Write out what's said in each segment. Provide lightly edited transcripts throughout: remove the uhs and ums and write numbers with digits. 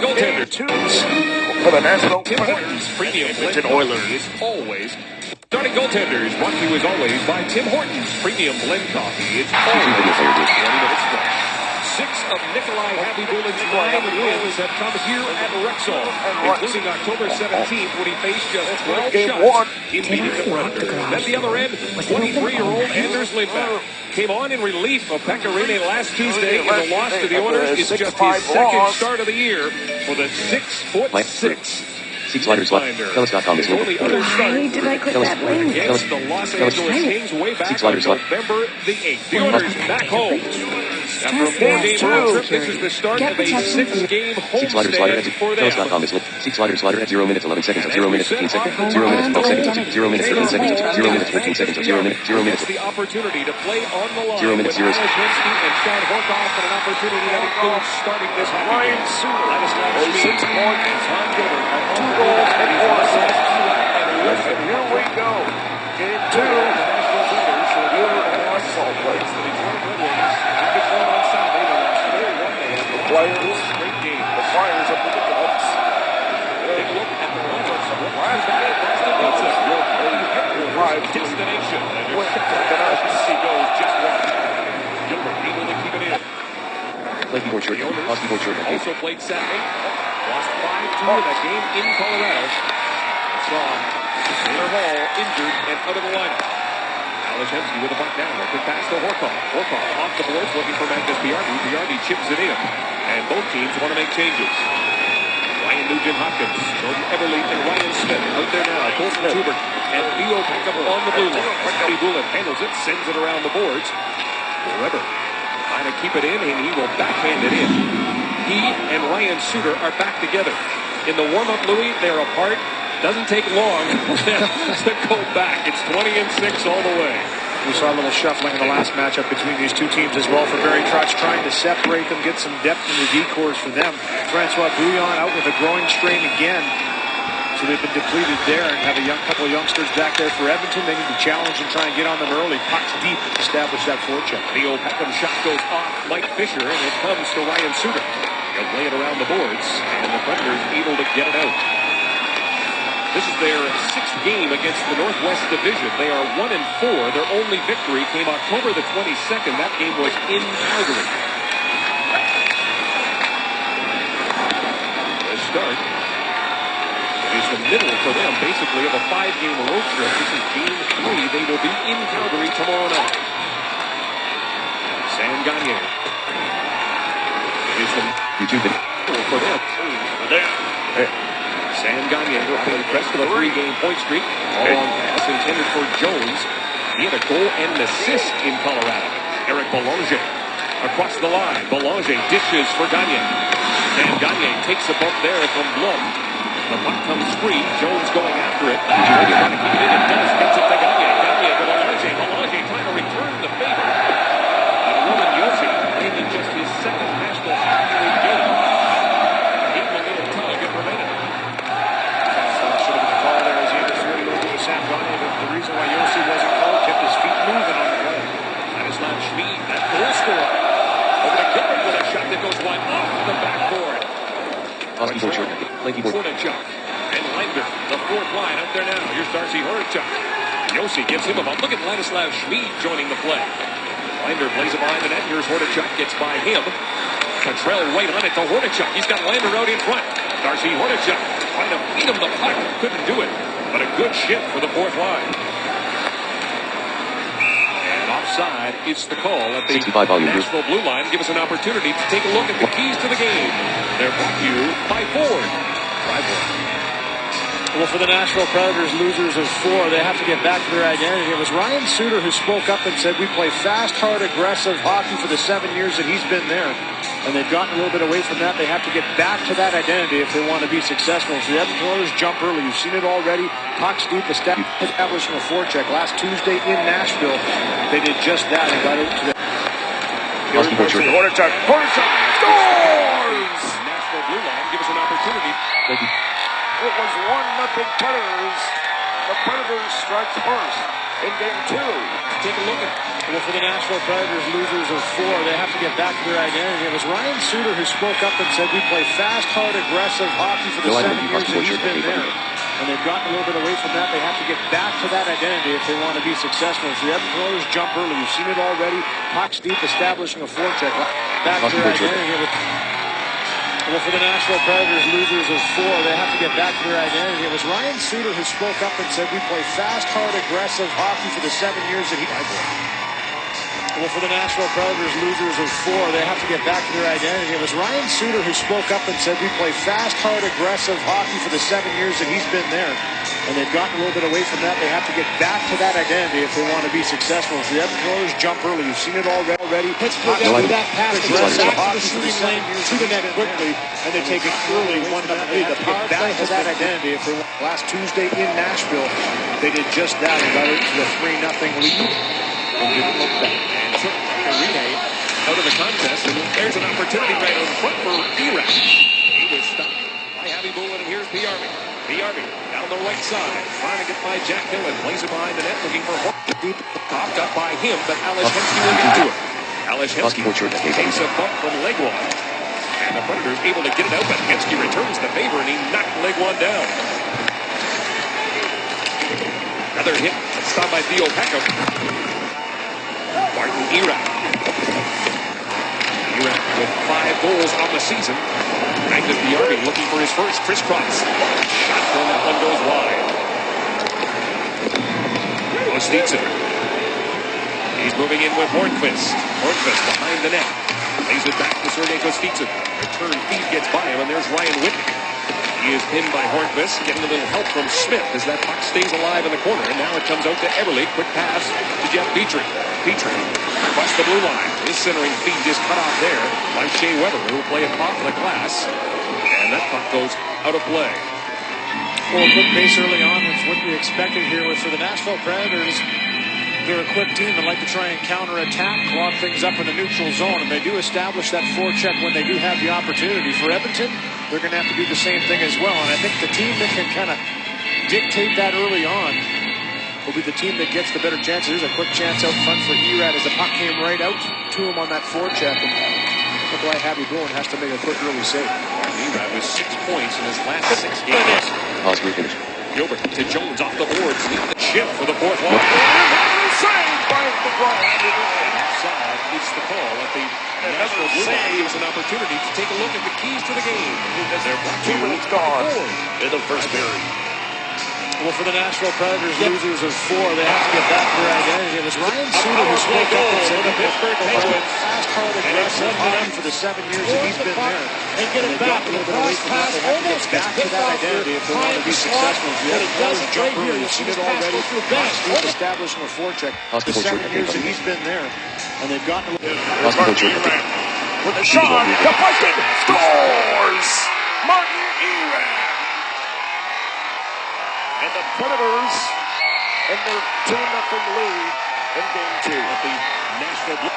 Goaltender. For the Nashville Tim Hortons Premium Blend Oilers. is always. Starting goaltenders brought to you as always by Tim Hortons Premium Blend Coffee. It's always 20 minutes fresh. 6 of Nikolai Happy Bulin's 9 wins have come here at Rexall, including October 17th when he faced just 12 shots in beating the Predators. At the other end, 23-year-old Anders Lindback came on in relief of Pecorine last Tuesday in the loss to the Oilers. It's just his second start of the year for the 6'6". Seatsliders.com is only other start Did I click that link? against the Los Angeles Kings way back on November the 8th. The Oilers back home. After a 4-game road trip, this is the start of a 6-game homestand for them. Seatsliders at 0 minutes 11 seconds, 0 minutes 15 seconds, 0 minutes 12 seconds, 0 minutes 13 seconds, 0 minutes 15 seconds, 0 minutes, 0 minutes. The opportunity to play on the line 0 minutes, 0 with Alex and Sean Horcov, and an opportunity that includes starting this hockey game. Ladislav Schmid and Tom Gilbert are on the goal and here we go. Game 2. the Nashville Predators. So the Salt Lake. The Flyers up to the Hawks. take a look at the lineups of what lies back Boston pizza. Destination. And there's he goes just one. Gilbert able to keep it in. The Oilers also played Saturday. Lost 5-2 in that game in Colorado. Saw Taylor Hall injured and out of the lineup. Alashevsky with the puck down. A quick pass to Horcov. Horcov off the boards looking for Magnus Bjarne. Bjarne chips it in. And both teams want to make changes. Ryan Nugent-Hopkins, Jordan Everly, and Ryan Smith out there now. Colton Schubert and Theo Pickup on the blue line. Matty Bullet handles it, sends it around the boards. Weber trying to keep it in, and he will backhand it in. He and Ryan Suter are back together. In the warm-up, Louis, they're apart. Doesn't take long to go back. It's 20-6 all the way. We saw a little shuffling in the last matchup between these two teams as well for Barry Trotz, trying to separate them, get some depth in the decors for them. Francois Bouillon out with a groin strain again. So they've been depleted there and have a couple of youngsters back there for Edmonton. They need to challenge and try and get on them early. Pucks deep, establish that forecheck. Theo Peckham shot goes off Mike Fisher, and it comes to Ryan Suter. He'll play it around the boards, and the Predators able to get it out. This is their 6th game against the Northwest Division. They are 1-4. Their only victory came October the 22nd. That game was in Calgary. The start is the middle for them, basically, of a 5-game road trip. This is game 3. They will be in Calgary tomorrow night. Sam Gagner is the middle for them. Sam Gagner will pay the crest of a 3-game point streak. Long pass intended for Jones. He had a goal and an assist in Colorado. Eric Belanger across the line. Belanger dishes for Gagner. Sam Gagner takes a bump there from Blum. The puck comes free. Jones going after it. Trying to keep it in. It does. Gets it to Gagner. Gagner to Belanger. Belanger trying to return the favor. And Roman Josi played in just his 2nd National Hockey League game. Gave him a little tug and prevented it. The reason why Josi wasn't called, kept his feet moving on the play. Ladislav Schmid, that goal scorer. Over to Gilbert with a shot that goes wide off the backboard. Hornachuk and Lander, the 4th line out there now. Here's Darcy Hornachuk. Josi gives him a bump. Look at Ladislav Schmid joining the play. Lander plays it behind the net. Here's Hornachuk, gets by him. Cottrell right on it to Hornachuk. He's got Lander out in front. Darcy Hornachuk trying to feed him the puck. Couldn't do it. But a good shift for the 4th line. And offside, it's the call at the Nashville blue line. Give us an opportunity to take a look at the keys to the game. They're brought to you by Ford. Well, for the Nashville Predators, losers of 4, they have to get back to their identity. It was Ryan Suter who spoke up and said, we play fast, hard, aggressive hockey for the 7 years that he's been there. And they've gotten a little bit away from that. They have to get back to that identity if they want to be successful. So the Edmonton Oilers jump early. You've seen it already. Pucks deep, establishing a forecheck. Last Tuesday in Nashville, they did just that and got out to the... Hornachuk scores! Nashville blue line, give us an opportunity. It was 1-0 Predators. The Predators strike first. in game 2. Take a look at. Well, for the Nashville Predators, losers of 4, they have to get back to their identity. It was Ryan Suter who spoke up and said, we play fast, hard, aggressive hockey for the 7 years that he's been there. And they've gotten a little bit away from that. They have to get back to that identity if they want to be successful. If the Edmonton Oilers jump early, you've seen it already. Pucks deep, establishing a forecheck. Back to their identity. Well, for the Nashville Predators, losers of 4, they have to get back to their identity. It was Ryan Suter who spoke up and said, we play fast, hard, aggressive hockey for the 7 years that he... Well, for the Nashville Predators, losers of 4, they have to get back to their identity. It was Ryan Suter who spoke up and said, we play fast, hard, aggressive hockey for the 7 years that he's been there. And they've gotten a little bit away from that. They have to get back to that identity if they want to be successful. If the Edmonton Oilers jump early, you've seen it already. Pittsburgh after that pass to back to the shooting lane to the net quickly, and they take it early 1-0 lead. The power play to that identity. If last Tuesday in Nashville, they did just that and got it to the 3-0 lead and didn't look back. Renee out of the contest, and there's an opportunity right in front for Iraq. He was stopped by Abby Bullen, and here's PRB. PRB down the right side, trying to get by Jack Dillon, plays it behind the net, looking for deep, popped up by him, but Alex Hemsky will get to it. Alex Hemsky takes a bump from Legwand, and the Predators able to get it out, but Hemsky returns the favor, and he knocked Legwand down. Another hit, stopped by Theo Peckham. Martin Iraq. Iraq with 5 goals on the season. Magnus Bjarne looking for his first crisscross. Shot from that one goes wide. Kostitsin. He's moving in with Hornqvist. Hornqvist behind the net. Lays it back to Sergei Kostitsin. Return feed gets by him, and there's Ryan Whitney. He is pinned by Hornqvist, getting a little help from Smith as that puck stays alive in the corner. And now it comes out to Everly. Quick pass to Jeff Petrie. Petrie across the blue line. His centering feed is cut off there by Shea Weber, who will play it off the glass. And that puck goes out of play. Well, a quick pace early on is what we expected here for the Nashville Predators. They're a quick team that like to try and counter-attack, clog things up in the neutral zone, and they do establish that forecheck when they do have the opportunity. For Edmonton, they're going to have to do the same thing as well, and I think the team that can kind of dictate that early on will be the team that gets the better chance. There's a quick chance out front for Erad as the puck came right out to him on that forecheck, and look why Abby Bullen has to make a quick early save. Erad with 6 points in his last 6 games. Gilbert to Jones off the boards. Shift for the fourth wall. Saved by Abby Bullen. Outside gets the call at the Nashville Blue Line. Gives an opportunity to take a look at the keys to the game. They're 2 minutes gone in the first period. Well, for the Nashville Predators, losers of 4, they have to get back to their identity. It was Ryan Suter who spoke up and said, we play fast, hard, aggressive hockey for the 7 years that he's been there. And get it back. A little bit away from that. They have to get back to that identity if they want to be successful. If the Oilers jump early, you've seen it already. He's establishing a forecheck. The 7 years that he's been there, and they've gotten a little bit. With a shot, deflected, scores! Martin Iraq! And the Predators in their 2-0 lead in game 2 at the Nashville Blue.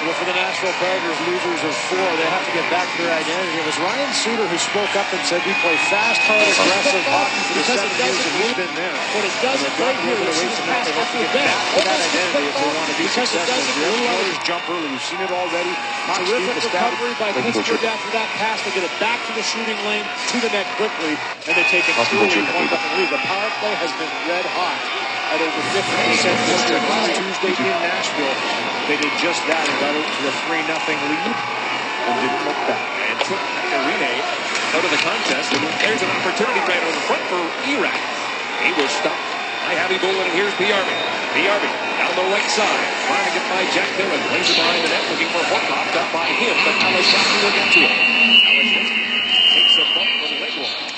Well, for the Nashville Predators, losers of 4, they have to get back to their identity. It was Ryan Suter who spoke up and said, we play fast, hard, aggressive hockey for the 7 years that he's been there. What it doesn't right here is he's passed up the back. To that identity if they want to be successful. The Oilers jump early. You've seen it already. Terrific recovery by Pittsburgh after that pass. They get it back to the shooting lane, to the net quickly, and they take it early 1-0 lead. The power play has been red hot at over 50% last Tuesday in Nashville. They did just that and got it to the 3-0 lead and didn't look back. And took Renee out of the contest, and there's an opportunity right in front for Iraq. He was stopped by Abby Bullen, and here's PRB. PRB down the right side, trying to get by Jack Dillon. Plays it behind the net, looking for Horcov, up by him, but Alex Hemsky will get to him. Alex Hemsky takes a bump from Legwand.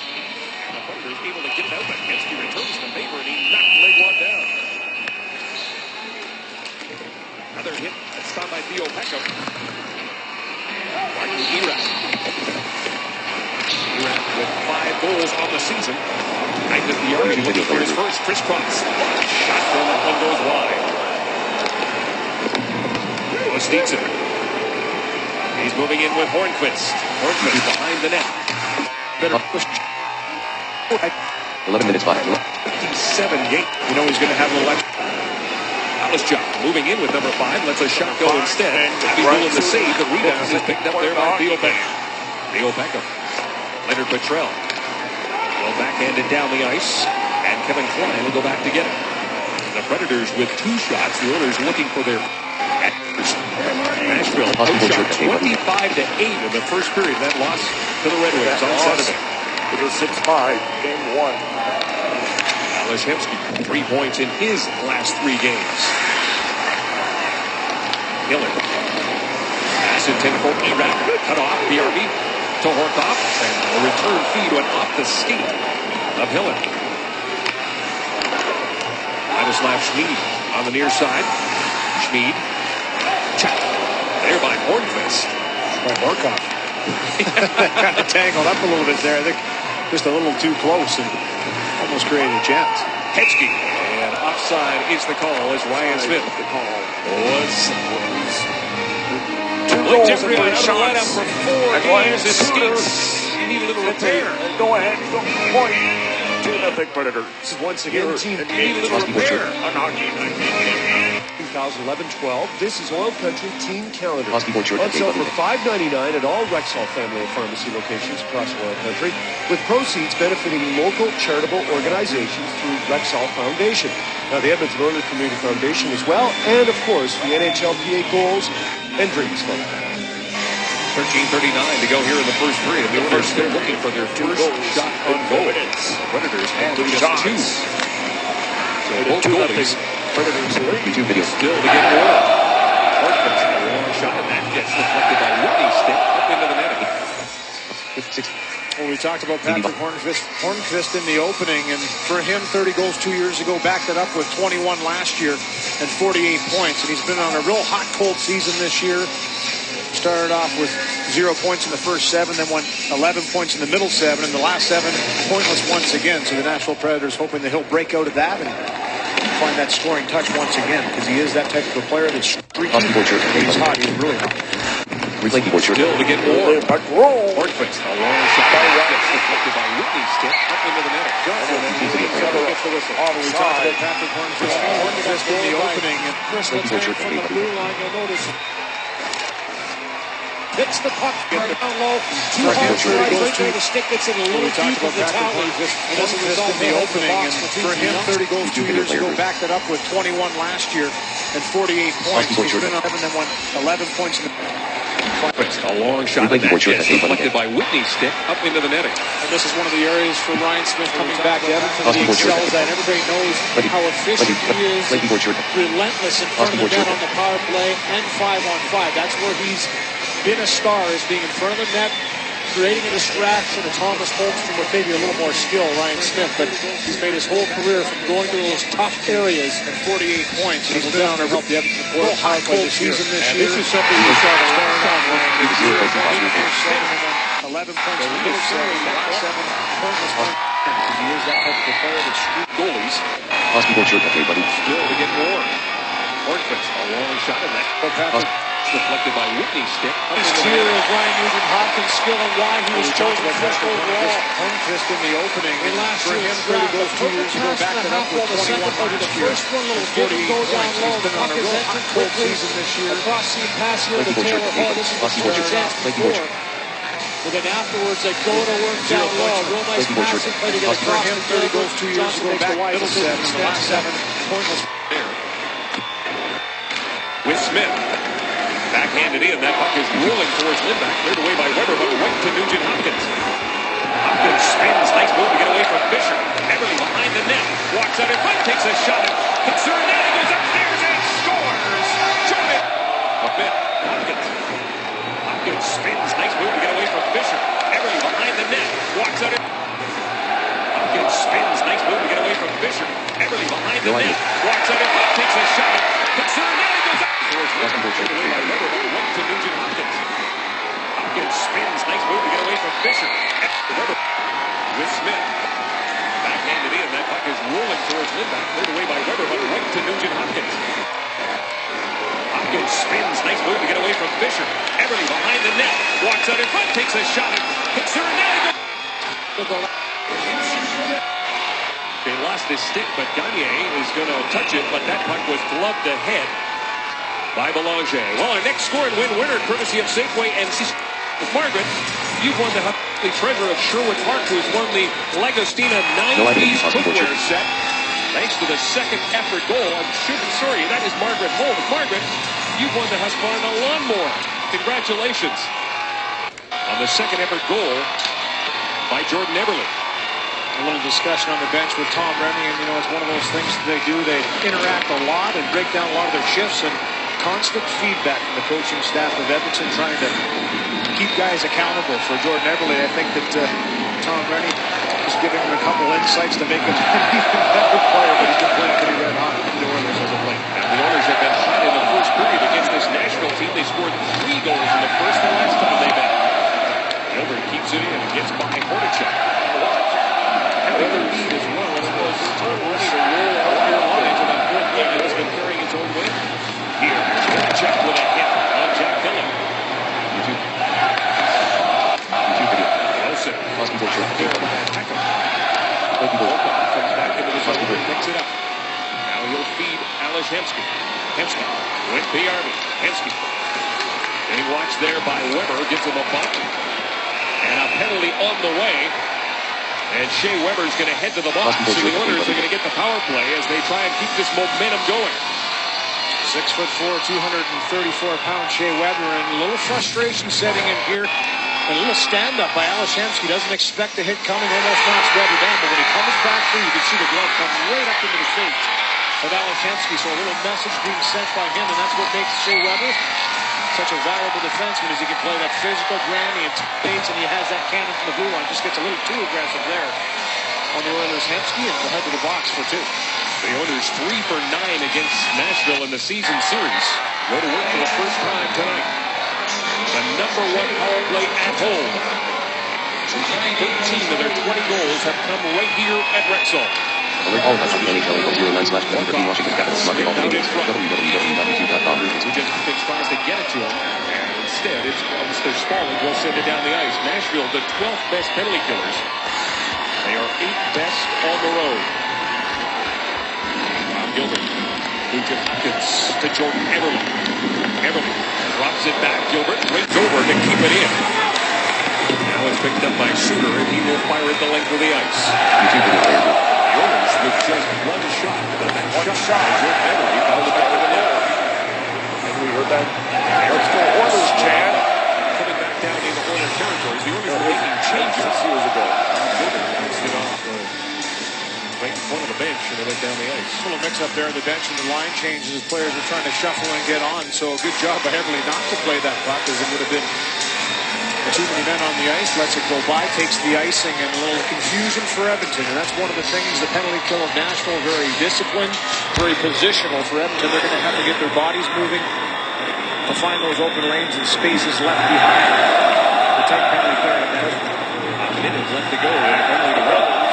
And the Predators able to get it out, but Hemsky returns the favor, and he knocked Legwand down. Another hit, that's stopped by Theo Peckham. Martin Iraq. Iraq with 5 goals on the season. Magnus Bjarne looking for his first crisscross. Shot from that one goes wide. Kostitsin. He's moving in with Hornqvist. Hornqvist behind the net. Better push. 11 minutes 5. 57 game. You know he's going to have a little extra. Job moving in with number 5, lets a shot go instead. Hatty doing the save. The rebound is picked up there by Theo Beckham. Leonard Petrell will backhand it down the ice, and Kevin Klein will go back to get it. The Predators with 2 shots. The Oilers looking for their Nashville outshot 25-8 in the first period. That loss to the Red Wings on Saturday. It was 6-5, game 1. Alashevsky, 3 points in his last 3 games. Hiller. Pass intended for Iraq. Cut off. BRB to Horcov. And the return feed went off the skate of Hiller. Vladislav Schmid on the near side. Schmid. Check. There by Hornqvist. By Horcov. Kind of tangled up a little bit there. I think just a little too close and almost created a chance. Hedgky. And offside is the call as Ryan Smith. The call was 2 goals and 3 lineup shots. for 4 games. It skates. You need a little repair. Go ahead. Point to the big Predators. This is once again team. You need a little repair. 2011-12. This is Oil Country Team Calendar. Husky Board Shirt. On sale for $5.99 at all Rexall family of pharmacy locations across Oil Country, with proceeds benefiting local charitable organizations through Rexall Foundation. Now the Edmonton Oilers Community Foundation as well, and of course the NHLPA Goals and Dreams Fund. 13:39 to go here in the first period. The Oilers still looking for their first shot on goal. Predators have just 2. So both goalies. Predators lead. YouTube video. Still to get more. Hornqvist, a long shot, and that gets deflected by Whitney's stick up into the net. 56. Well, we talked about Patrick Hornqvist in the opening, and for him, 30 goals 2 years ago, backed it up with 21 last year and 48 points. And he's been on a real hot, cold season this year. Started off with 0 points in the first 7, then won 11 points in the middle 7, and the last 7 pointless once again. So the Nashville Predators hoping that he'll break out of that and find that scoring touch once again, because he is that type of a player that's streaky. He's hot. He's really hot. Replay keyboard shirt. Still to get more. Hornqvist, a long shot. Gets deflected by Whitney's stick up into the net. We talked about Patrick Hornqvist in the opening. And Chris, let's go from the blue line. You'll notice hits the puck down low. 2 hard tries. The stick gets in a little deep of the tally. And as a result, in the opening, and for him, 30 goals 2 years ago, backed it up with 21 last year and 48 points. He's been on 7 and won 11 points in the. A long shot. That gets deflected by Whitney's stick up into the netting. And this is one of the areas for Ryan Smith coming back to Edmonton. He excels at. Everybody knows how efficient he is. Relentless in front of the net on the power play and 5-on-5. That's where he's been a star, is being in front of the net, creating a distraction. And Thomas Holmstrom with maybe a little more skill, Ryan Smith, but he's made his whole career from going to those tough areas. And 48 points. He's been on a real hot, cold season this year. This is something you saw the last time. 11 points in the middle 7, last 7 pointless points. He is that type of a player that's Goalies Husky Board Shirt. Okay, buddy. still to get more. Hornqvist, a long shot in that. Deflected by Whitney's stick. This tier of Ryan Nugent-Hopkins' skill and why he was chosen first overall. Hornqvist in the opening. In last for him, year's 30 draft, goals 2 years ago, backed it up with 21 last year. First one, little give and go down low. He's been on a Puck is real hot, entered cold quickly. season this year. Across seam pass here to Taylor Hall. This is the chance before. But then afterwards, they go to work down low. Real nice passing play to get For across him, the 30 goals 2 years ago, back middle 7, the last 7 pointless. With Smith. Backhanded in. That puck is rolling towards Lindback. Cleared away by Weber, but right to Nugent-Hopkins. Hopkins spins. Nice move to get away from Fisher. Everly behind the net. Walks out in front. Takes a shot. Consider net. He goes upstairs and scores. Jordan. Hopkins. Hopkins spins. Nice move to get away from Fisher. Everly behind the net. Walks out in. Hopkins spins. Nice move to get away from Fisher. Everly behind the net. Walks out in front. Takes a shot. Consider net. He goes up. To Nugent-Hopkins. Hopkins spins. Nice move to get away from Fisher. With Smith. Backhanded in. That puck is rolling towards Lindback. Cleared away by Weber, but right to Nugent-Hopkins. Hopkins spins. Nice move to get away from Fisher. Everly behind the net. Walks out in front. Takes a shot. Hits her net. They lost his stick, but Gagne is going to touch it, but that puck was gloved ahead by Belanger. Well, our next score and win winner, courtesy of Safeway and Margaret. You've won the treasure of Sherwood Park, who has won the Lagostina 9-piece cookware set. Thanks to the second effort goal. That is Margaret Holmes. Margaret, you've won the Husqvarna lawnmower. Congratulations on the second effort goal by Jordan Eberle. A little discussion on the bench with Tom Rennie, and it's one of those things that they do. They interact a lot and break down a lot of their shifts, and constant feedback from the coaching staff of Edmonton, trying to keep guys accountable for Jordan Eberle. I think that Tom Rennie is giving him a couple insights to make him an even better player, but he's been playing pretty red hot for the Oilers as of late. Now, the Oilers have been hot in the first period against this Nashville team. They scored 3 goals in the first the last time they met. Gilbert keeps it in and gets by Hornacek. Having the lead as well, and it was Tom Rennie to roll out their lines in that fourth game that has been carrying its own weight. Here, Hornacek with a hit on Jack Phillip. Nelson. Horcov comes back into the zone and picks it up. Now he'll feed Ales Hemsky. Hemsky with Army. Hemsky. Getting watched there by Weber. Gives him a bump. And a penalty on the way. And Shea Weber's going to head to the box. So the Oilers are going to get the power play as they try and keep this momentum going. 6'4", 234-pound Shea Weber, and a little frustration setting in here. A little stand-up by Ales Hemsky. Doesn't expect the hit coming. Almost knocks Weber down, but when he comes back through, you can see the glove come right up into the face of Ales Hemsky. So a little message being sent by him, and that's what makes Shea Weber such a valuable defenseman, as he can play that physical brand. He anticipates, and he has that cannon from the blue line. Just gets a little too aggressive there on the Oilers. Hemsky, and we'll head to the box for 2. The Oilers 3 for 9 against Nashville in the season series. Go to work for the first time tonight. The number 1 power play at home. 13 of their 20 goals have come right here at Rexall. All of us on the NHL 09/1 Washington Capitals. Mark all the games. www.youtube.com. Who tries to get it to him. And instead, it's Mr. Spaulding will send it down the ice. Nashville, the 12th best penalty killers. They are 8th best on the road. Gilbert. Nugent Hopkins to Jordan Eberle. Eberle drops it back. Gilbert waits over to keep it in. Now it's picked up by Suter, and he will fire it the length of the ice. The Oilers with just one shot. That shot by Jordan Eberle found the back of the net. And we heard that. Let's go Oilers chant. Coming back down into Oilers territory. The Oilers are making changes. Years ago. Gilbert bounced it off right in front of the bench, and they went down the ice. A little mix-up there in the bench, and the line changes as players are trying to shuffle and get on. So a good job by Eberle not to play that puck, as it would have been too many men on the ice. Lets it go by, takes the icing, and a little confusion for Edmonton. And that's one of the things, the penalty kill of Nashville, very disciplined, very positional for Edmonton. They're going to have to get their bodies moving to find those open lanes and spaces left behind. The tight penalty kill of Nashville. A minute left to go, and penalty to Rose.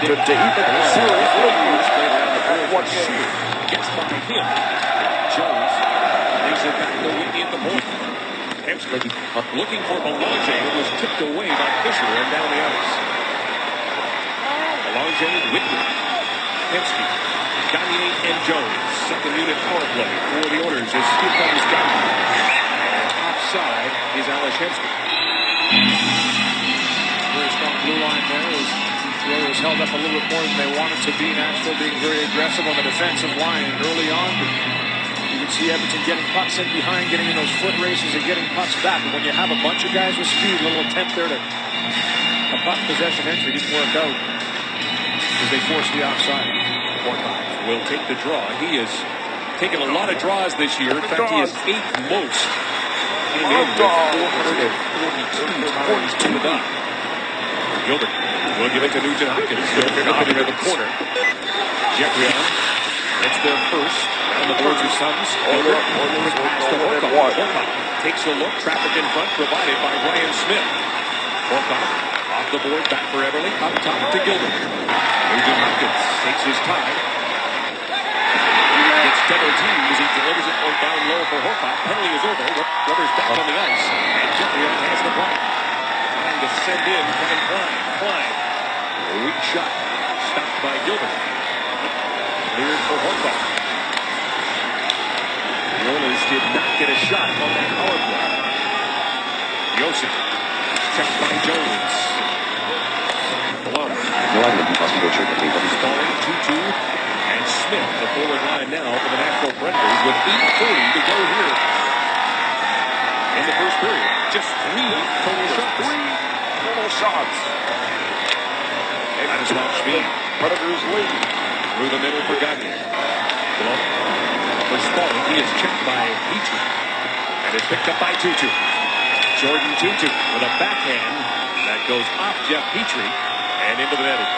To even the series, What gets by him. Jones leaves it back to Whitney at the point. Hemsky looking for Belanger. It was tipped away by Fisher and down the ice. Belanger, Whitney, Hemsky, Gagne, and Jones. Second unit power play for the Oilers as here comes Gagne. Offside is Ales Hemsky. Very strong blue line there. The Oilers held up a little bit more than they wanted to be. Nashville being very aggressive on the defensive line. And early on, you can see Edmonton getting pucks in behind, getting in those foot races and getting pucks back. And when you have a bunch of guys with speed, a little attempt there to a puck possession entry didn't work out as they forced the offside. Horcov will take the draw. He has taken a lot of draws this year. In fact, he is 8th most. Came in with 442 times to the dot. Gilbert will give it to Nugent Hopkins. Looking into the corner. Jeffrey It's their first on the boards of Suns. Gilbert pass to Horcov. Horcov takes a look. Traffic in front provided by Ryan Smith. Horcov off the board. Back for Eberle. Up top to Gilbert. Nugent Hopkins takes his time. Gets double teamed as he delivers it on down low for Horcov. Penalty is over. Weber's back on the ice. And Jeffrey has the puck. To send in Kevin Klein. Klein A weak shot. Stopped by Gilbert. Cleared for Horcov. The Oilers did not get a shot on that power play. Yossi. Checked by Jones. Malone. No item in Boston Board shirt at May.20. Stalling 2-2. And Smith, the forward line now for the Nashville Predators with 8:40 to go here in the first period. Just 3 total shots. 3 total shots. That is not Schmid. Predators lead. Through the middle for Gagne. Malone. For Stalling, he is checked by Petrie. And is picked up by Tutu. Jordan Tutu with a backhand that goes off Jeff Petrie and into the netting.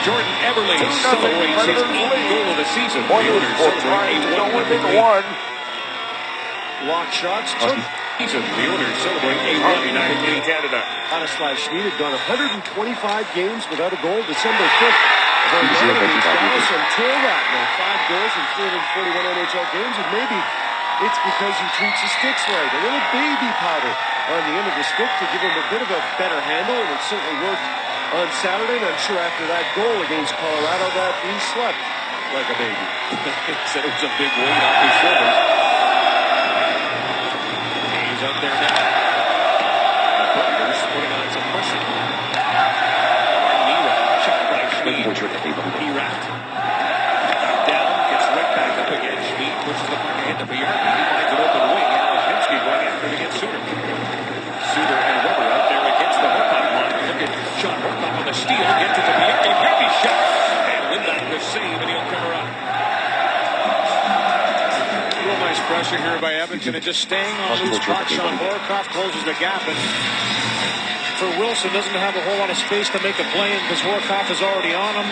Jordan Eberle celebrates his 8th goal of the season. The Oilers celebrate a 1-1 Block shots. season. The Oilers celebrate a 1-1 in Canada. Stanislav Schmid had gone 125 games without a goal. December 5th. WCF Against Dallas until that. Now 5 goals in 341 NHL games, and maybe it's because he treats his sticks right. A little baby powder on the end of the stick to give him a bit of a better handle, and it certainly worked on Saturday. And I'm sure after that goal against Colorado that he slept like a baby. He said it was a big weight off his shoulders. He's up there now. The Predators putting on some pressure. Checked by Schmid. He wrapped. Down, gets right back up again. Schmid pushes the puck ahead to Bjarki. He finds an open wing. Now Hemsky going after it against Suter. Suter and Weber out there against the Horcov line. Look at Sean Horcov on the steal. Gets it to Bjarki. Bjarki shot. And Lindback will save, and he'll cover up. Real nice pressure here by Edmonton, and just staying on loose puck. Sean Horcov closes the gap, and for Wilson, doesn't have a whole lot of space to make a play in because Horcov is already on him.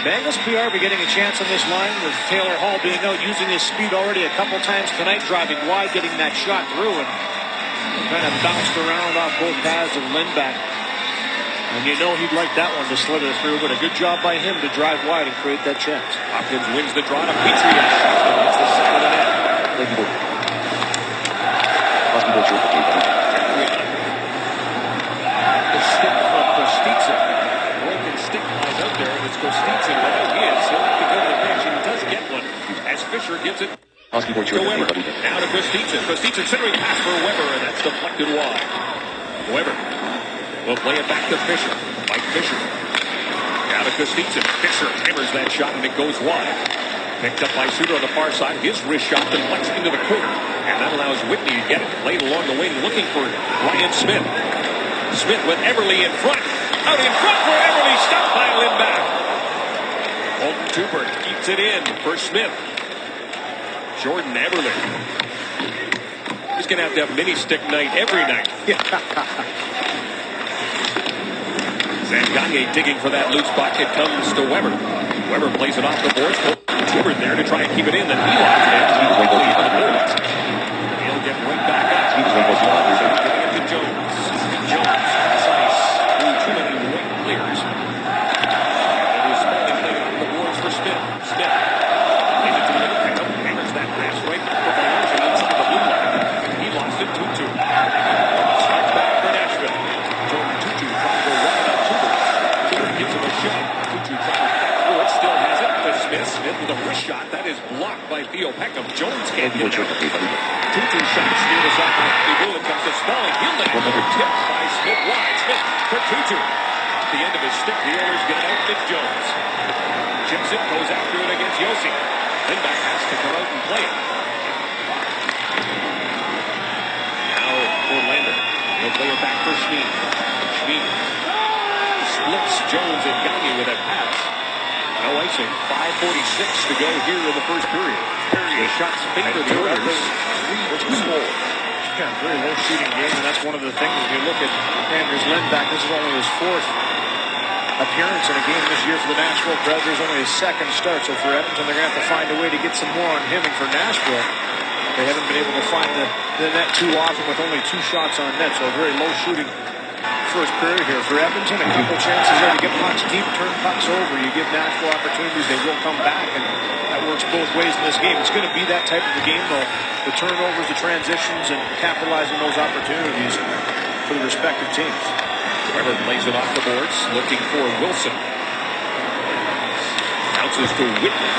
Bengals PR be getting a chance on this line with Taylor Hall being out, using his speed already a couple times tonight, driving wide, getting that shot through, and kind of bounced around off both pads of Lindback. And you know he'd like that one to slither through, but a good job by him to drive wide and create that chance. Hopkins wins the draw to Petrie. It's the side of the net. Boston Board shirt at May.20. The stick from Kostitsin. Broken stick lies out there, and it's Kostitsin. Well, he is. He'll have to go to the bench, and he does get one. As Fisher gives it Boston Board shirt to at Weber. May.20. Now to Kostitsin. Kostitsin centering pass for Weber, and that's deflected wide. Weber will play it back to Fisher. Mike Fisher. Now to Kostitsin. Fisher hammers that shot, and it goes wide. Picked up by Suter on the far side. His wrist shot deflects into the corner, and that allows Whitney to get it. Played along the wing, looking for Ryan Smith. Smith with Eberle in front. Out in front for Eberle. Stopped by Lindback. Holden Tupert keeps it in for Smith. Jordan Eberle. He's going to have mini stick night every night. Gagne digging for that loose puck. It comes to Weber. Weber plays it off the boards. Tupert there to try and keep it in. Then he lost it. He's quickly on the boards. He'll get right back up. Giving it to Jones. Jones, precise, through too many late clears. And it is Spalding playing off the boards for Smith. Smith, plays it to the middle, pick up, hammers that pass right for Belanger inside the blue line. He lost it, 2-2. Strike back for Nashville. Jordan Tutu trying to go wide on Tupert. Tupert gives him a shot. Tutu trying to back through it, still has it to Smith. Smith with a wrist shot. That is blocked by Theo Peckham. Jones can't get it. Tutu shot steered aside by Thibault. It comes to Spalding. He'll let it tipped by Smith wide. Smith for Tutu. At the end of his stick, the Oilers get out Nick Jones. Chips it, goes after it against Yossi. Lindback has to come out and play it. Now for Lander. He'll play it back for Schmid. Schmid splits Jones and Gagne with a pass. No icing. 5:46 to go here in the first period. The shots favor the Oilers. 3-2. Yeah, very low shooting game, and that's one of the things when you look at Anders Lindback. This is only his 4th appearance in a game this year for the Nashville Predators, only his 2nd start. So for Edmonton, they're going to have to find a way to get some more on him. And for Nashville, they haven't been able to find the net too often with only 2 shots on net. So a very low shooting first period here for Edmonton. A couple chances there to get pucks deep, turn pucks over. You give Nashville opportunities, they will come back, and that works both ways in this game. It's going to be that type of a game, though. The turnovers, the transitions, and capitalizing those opportunities for the respective teams. Weber plays it off the boards, looking for Wilson. Bounces to Whitman.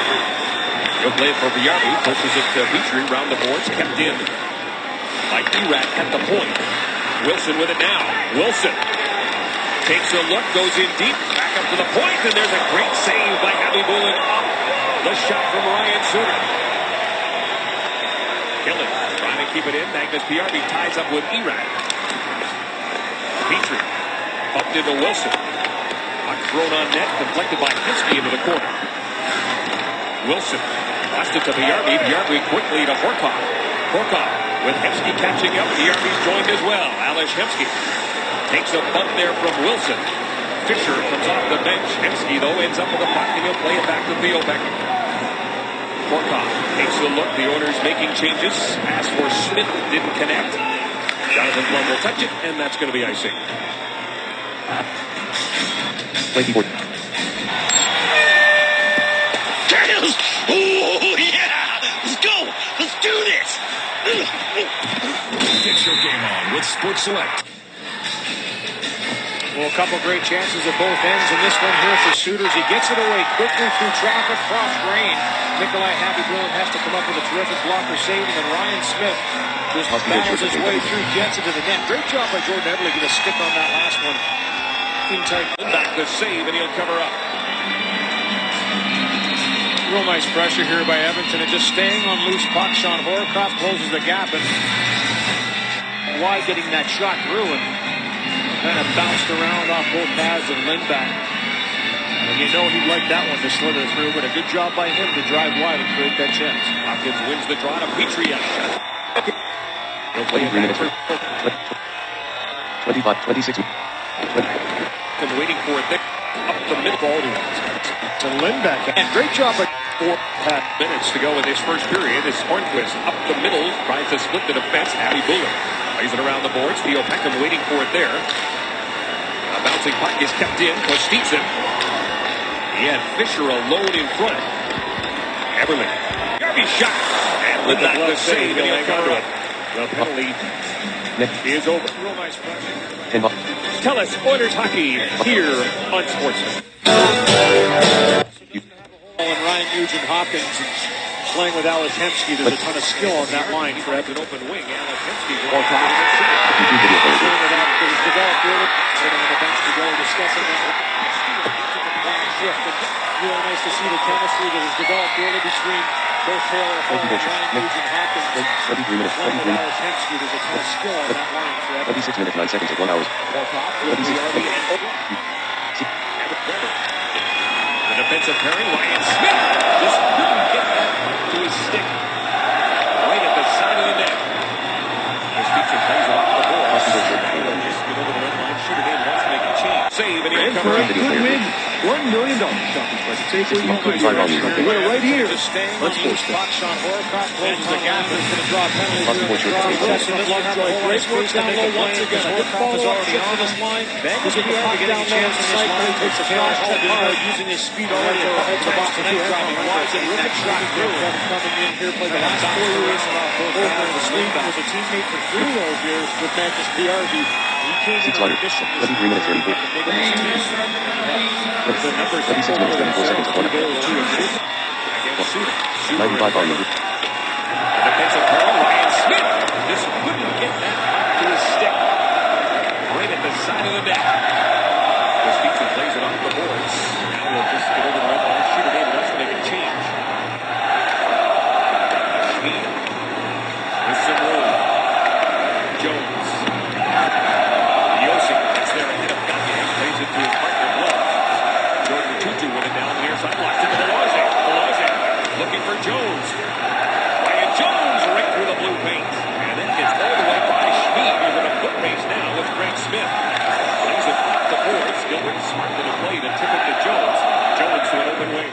He'll play it for Biardi. Pushes it to Petrie. Round the boards. Kept in by Erat at the point. Wilson with it now. Wilson takes a look. Goes in deep. Back up to the point. And there's a great save by Abby Bullen off the shot from Ryan Suter. Killing. Trying to keep it in. Magnus Biardi ties up with Erat. Petrie. Bumped into Wilson. Puck thrown on net. Deflected by Hensky into the corner. Wilson. Lost it to Biardi. Biardi quickly to Horcov. Horcov with Hemsky catching up. Biardi's joined as well. Alex Hemsky takes a bunt there from Wilson. Fisher comes off the bench. Hemsky, though, ends up with the puck, and he'll play it back to Theo Becker. Horcov takes a look. The owner's making changes. Pass for Smith didn't connect. Jonathan Blum will touch it, and that's going to be icing. Play keyboard. Oh, yeah! Let's go! Let's do this! Get your game on with Sports Select. Well, a couple great chances at both ends, and this one here for Suiters. He gets it away quickly through traffic, cross grain. Nikolai Happy-Brillen has to come up with a terrific blocker save, and then Ryan Smith just battles his way through, gets it to the net. Great job by Jordan Everly. Get a stick on that last one. In tight. Back the save, and he'll cover up. Real nice pressure here by Edmonton, and just staying on loose puck. Sean Horcov closes the gap, and wide getting that shot through, and kind of bounced around off both pads of Lindback. And you know he'd like that one to slither through, but a good job by him to drive wide and create that chance. Hopkins wins the draw to Petrie. He'll play it 23 back minutes. 25, 26. 20. waiting for it there. Up the middle. Quality ones. To Lindback. And great job by 4 minutes to go in this first period. As Hornquist up the middle tries to split the defense. Abby Bullen plays it around the boards. Theo Peckham waiting for it there. A bouncing puck is kept in. Kostitsin. He had Fisher alone in front. Everly. Garvey shot. And Lindback the save. And he'll cover up. The penalty is over. real nice pressure. 10 bucks. Tell us Oilers hockey here on Sportsman. And Ryan Nugent Hopkins playing with Alex Hemsky. There's a ton of skill on that line for An open wing. Alex Hemsky. YouTube video player. It was developed early, sitting on the bench to go discussing that. Shift. And really nice to see the chemistry that was developed early between both Taylor Hall and Ryan Nugent Hopkins. 23 minutes. Playing with 23 Alex Hemsky. There's a ton of skill on that line for Edmonton. 26 minutes, 9 seconds at 1 hour. 26. The defensive pairing, Ryan Smith just couldn't get that to his stick. Right at the side of the net. This feature plays it off the board. Just get over the red line, shoot it in, wants to make a change. Save, and he'll cover up. Good win. $1 million. Take what you could. We're right here. Just staying on Let's loose force puck. Sean Horcov closes the gap. Is going to draw a penalty. Testing the Lovejoy. Great work down low once again. A good follow-up shift to this line. Magnus Biardi getting a chance in this line. Takes a flash to hard, using his speed already to hold the box. Tonight driving wide, getting that shot through. Coming in here, played the last 4 years over in the Sweden. Was a teammate for 3 of those years with Magnus Biardi. He came in on addition. 23 minutes, 34. The numbers 26 minutes, 34 seconds at 1 hour. 95 volume. The defensive pair, Ryan Smith just couldn't get that to his stick. Right at the side of the net. This feature plays it off the boards. Now we'll just get over the red line, shoot it in, wants to make a change. Schmid with some room. Jones. Yossi gets there ahead of Gagne. Plays it to his partner, Blood. Jordan Tutu with it down the near side. Locked into Beloze. Looking for Jones. Ryan Jones right through the blue paint. And then gets all the way by Schmid. He's in a foot race now with Greg Smith. Plays it off the boards. Gilbert smart little play to tip it to Jones. Jones to an open wing.